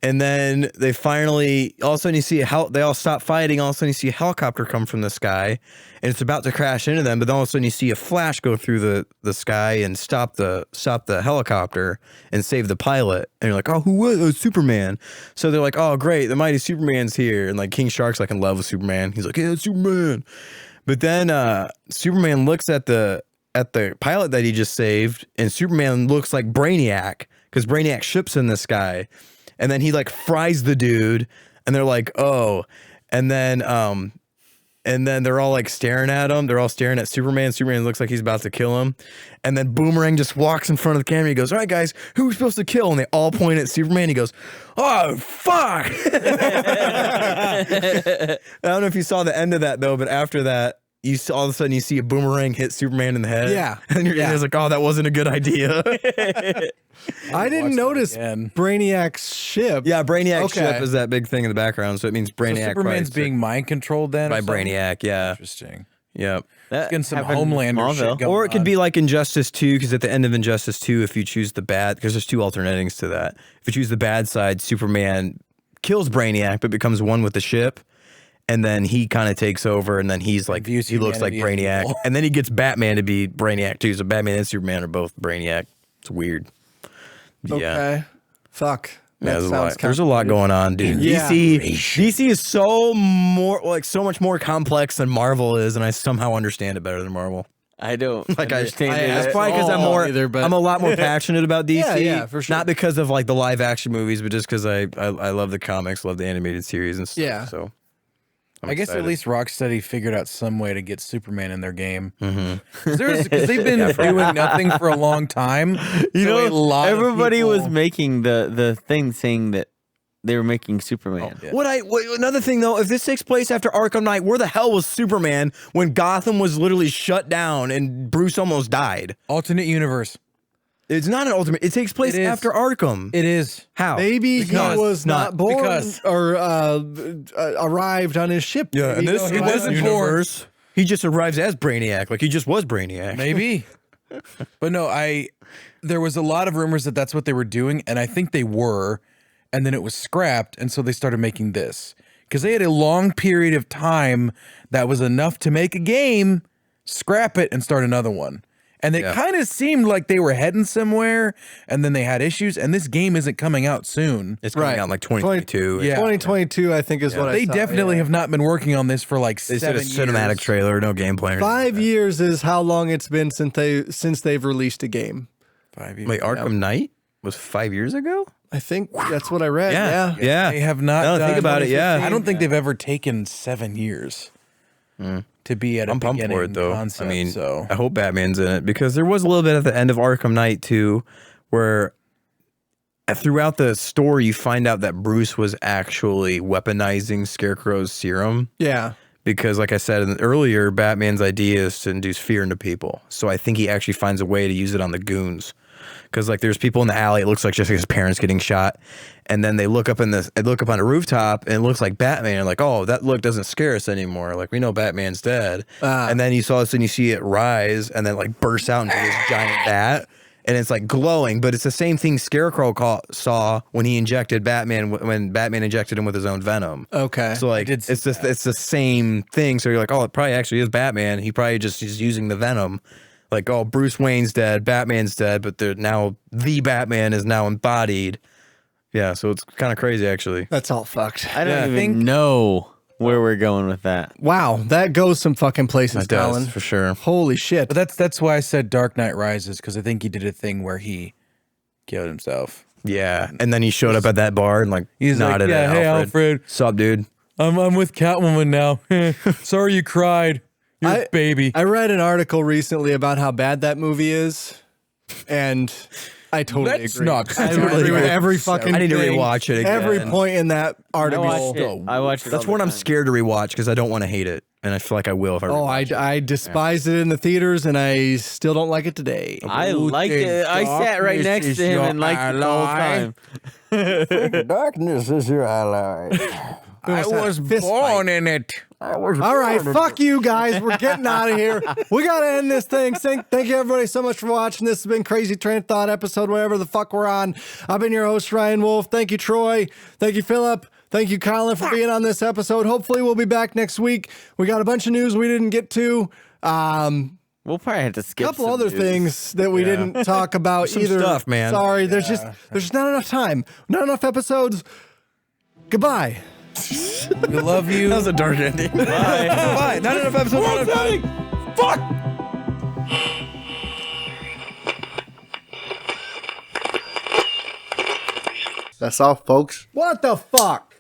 Speaker 7: And then they finally, all of a sudden you see they all stop fighting. All of a sudden you see a helicopter come from the sky and it's about to crash into them. But then all of a sudden you see a flash go through the sky and stop the helicopter and save the pilot. And you're like, oh, who was it? Superman. So they're like, oh, great. The mighty Superman's here. And like King Shark's like in love with Superman. He's like, yeah, it's Superman. But then Superman looks at the pilot that he just saved, and Superman looks like Brainiac because Brainiac ships in the sky, and then he like fries the dude, and they're like, oh, and then they're all like staring at him. They're all staring at Superman. Superman looks like he's about to kill him, and then Boomerang just walks in front of the camera. He goes, "All right, guys, who are we supposed to kill?" And they all point at Superman. He goes, "Oh, fuck!" I don't know if you saw the end of that though, but after that, all of a sudden you see a boomerang hit Superman in the head.
Speaker 3: Yeah.
Speaker 7: And you're just like, oh, that wasn't a good idea.
Speaker 3: I didn't notice
Speaker 2: again.
Speaker 3: Brainiac's ship.
Speaker 7: Yeah, Brainiac's
Speaker 3: Okay.
Speaker 7: ship is that big thing in the background, so it means
Speaker 2: So
Speaker 7: Brainiac
Speaker 2: Superman's being mind controlled then?
Speaker 7: by
Speaker 2: or something?
Speaker 7: Brainiac, yeah.
Speaker 2: Interesting.
Speaker 7: Yep.
Speaker 4: That
Speaker 2: Getting some
Speaker 4: happened in
Speaker 2: Homelander shit
Speaker 4: Smallville.
Speaker 2: going
Speaker 7: Or it could
Speaker 2: on.
Speaker 7: be like Injustice 2, because at the end of Injustice 2, if you choose the bad, because there's 2 alternate endings to that. If you choose the bad side, Superman kills Brainiac, but becomes one with the ship. And then he kind of takes over, and then he's like, he
Speaker 2: Views
Speaker 7: looks like
Speaker 2: humanity as
Speaker 7: Brainiac.
Speaker 2: evil.
Speaker 7: And then he gets Batman to be Brainiac, too. So Batman and Superman are both Brainiac. It's weird. Yeah.
Speaker 3: Okay. Fuck.
Speaker 7: Yeah,
Speaker 3: That
Speaker 7: there's a
Speaker 3: sounds
Speaker 7: lot. There's a lot going on, dude.
Speaker 3: Yeah.
Speaker 7: DC is so much more complex than Marvel is, and I somehow understand it better than Marvel.
Speaker 4: I don't
Speaker 7: Like
Speaker 4: understand it.
Speaker 7: that's probably because
Speaker 3: all either, but-
Speaker 7: I'm a lot more passionate about DC.
Speaker 3: Yeah, for sure.
Speaker 7: Not because of like the live action movies, but just because I love the comics, love the animated series and stuff.
Speaker 3: Yeah.
Speaker 7: So
Speaker 2: I guess at
Speaker 7: excited.
Speaker 2: least Rocksteady figured out some way to get Superman in their game.
Speaker 7: Mm-hmm.
Speaker 2: Because they've been doing nothing for a long time.
Speaker 4: You
Speaker 2: So
Speaker 4: know,
Speaker 2: a lot of
Speaker 4: everybody was
Speaker 2: people-
Speaker 4: making the thing saying that they were making Superman.
Speaker 7: Another thing though, if this takes place after Arkham Knight, where the hell was Superman when Gotham was literally shut down and Bruce almost died?
Speaker 2: alternate universe.
Speaker 7: It's not an ultimate. It takes place
Speaker 2: It is.
Speaker 7: after Arkham.
Speaker 2: It is.
Speaker 7: How?
Speaker 3: Maybe
Speaker 2: Because-
Speaker 3: he was not born
Speaker 2: because-
Speaker 3: or arrived on his ship.
Speaker 7: Yeah, in
Speaker 3: Maybe
Speaker 7: this
Speaker 2: he wasn't
Speaker 7: universe, he just arrives as Brainiac, like he just was Brainiac.
Speaker 2: Maybe. But no, there was a lot of rumors that that's what they were doing, and I think they were, and then it was scrapped, and so they started making this. Because they had a long period of time that was enough to make a game, scrap it, and start another one. And it kind of seemed like they were heading somewhere, and then they had issues, and this game isn't coming out soon.
Speaker 7: It's coming out in like 2022.
Speaker 2: Yeah.
Speaker 3: 2022, I think, is what I
Speaker 2: They
Speaker 3: saw.
Speaker 2: definitely have not been working on this for like
Speaker 7: They
Speaker 2: 7
Speaker 7: said a cinematic
Speaker 2: years.
Speaker 7: trailer, no gameplay.
Speaker 3: 5 years is how long it's been since they've released a game.
Speaker 2: 5 years.
Speaker 7: Wait, Arkham Knight was 5 years ago?
Speaker 3: I think that's what I read. Yeah.
Speaker 7: Yeah.
Speaker 2: They have not.
Speaker 7: No, think
Speaker 2: done-
Speaker 7: about it, yeah.
Speaker 2: I don't think they've ever taken 7 years to be at a
Speaker 7: I'm pumped
Speaker 2: beginning
Speaker 7: for it though.
Speaker 2: concept.
Speaker 7: I mean,
Speaker 2: so
Speaker 7: I hope Batman's in it because there was a little bit at the end of Arkham Knight too, where throughout the story you find out that Bruce was actually weaponizing Scarecrow's serum.
Speaker 3: Yeah.
Speaker 7: Because, like I said earlier, Batman's idea is to induce fear into people. So I think he actually finds a way to use it on the goons. Because, like, there's people in the alley. It looks like just his parents getting shot, and then they look up on a rooftop, and it looks like Batman. And like, oh, that look doesn't scare us anymore. Like, we know Batman's dead. And then all of a sudden you see it rise, and then like burst out into this giant bat, and it's like glowing. But it's the same thing Scarecrow saw when he injected Batman when Batman injected him with his own venom.
Speaker 3: Okay.
Speaker 7: So like
Speaker 2: did see
Speaker 7: it's the same thing. So you're like, oh, it probably actually is Batman. He probably just is using the venom. Like, oh, Bruce Wayne's dead, Batman's dead, but the Batman is now embodied. Yeah, so it's kind of crazy actually.
Speaker 3: That's all fucked.
Speaker 4: I don't even know where we're going with that.
Speaker 3: Wow. That goes some fucking places,
Speaker 7: It does,
Speaker 3: Colin.
Speaker 7: for sure.
Speaker 3: Holy shit.
Speaker 2: but that's why I said Dark Knight Rises, because I think he did a thing where he killed himself.
Speaker 7: Yeah, and then he showed up at that bar and like
Speaker 2: He's like,
Speaker 7: nodded
Speaker 2: yeah,
Speaker 7: at
Speaker 2: hey,
Speaker 7: Alfred.
Speaker 2: Alfred.
Speaker 7: Sup, dude?
Speaker 2: I'm with Catwoman now. Sorry you cried. You're a baby.
Speaker 3: I read an article recently about how bad that movie is, and I totally
Speaker 2: Let's
Speaker 3: agree.
Speaker 2: not-
Speaker 3: I agree with every fucking
Speaker 7: I need to
Speaker 3: thing,
Speaker 7: rewatch it again.
Speaker 3: every point in that article.
Speaker 4: I watched it.
Speaker 7: That's
Speaker 4: all
Speaker 7: one
Speaker 4: the
Speaker 7: I'm
Speaker 4: time.
Speaker 7: scared to rewatch because I don't want to hate it, and I feel like I will if I.
Speaker 3: Oh, I despised it in the theaters, and I still don't like it today.
Speaker 4: I liked it. I sat right next to him and liked it the whole time.
Speaker 7: Darkness is your ally.
Speaker 2: I was born in it.
Speaker 3: All right, fuck you guys. We're getting out of here. We got to end this thing. Thank you, everybody, so much for watching. This has been Crazy Train of Thought episode, whatever the fuck we're on. I've been your host, Ryan Wolf. Thank you, Troy. Thank you, Philip. Thank you, Colin, for being on this episode. Hopefully, we'll be back next week. We got a bunch of news we didn't get to.
Speaker 4: We'll probably have to skip
Speaker 3: A couple
Speaker 4: some
Speaker 3: other
Speaker 4: news.
Speaker 3: things that we didn't talk about
Speaker 7: Some
Speaker 3: either.
Speaker 7: stuff, man.
Speaker 3: Sorry, there's just not enough time. Not enough episodes. Goodbye.
Speaker 2: We love you.
Speaker 7: That was a dark ending. Bye. Bye. Not enough episodes. Not enough time.
Speaker 2: Fuck.
Speaker 9: That's all, folks.
Speaker 3: What the fuck?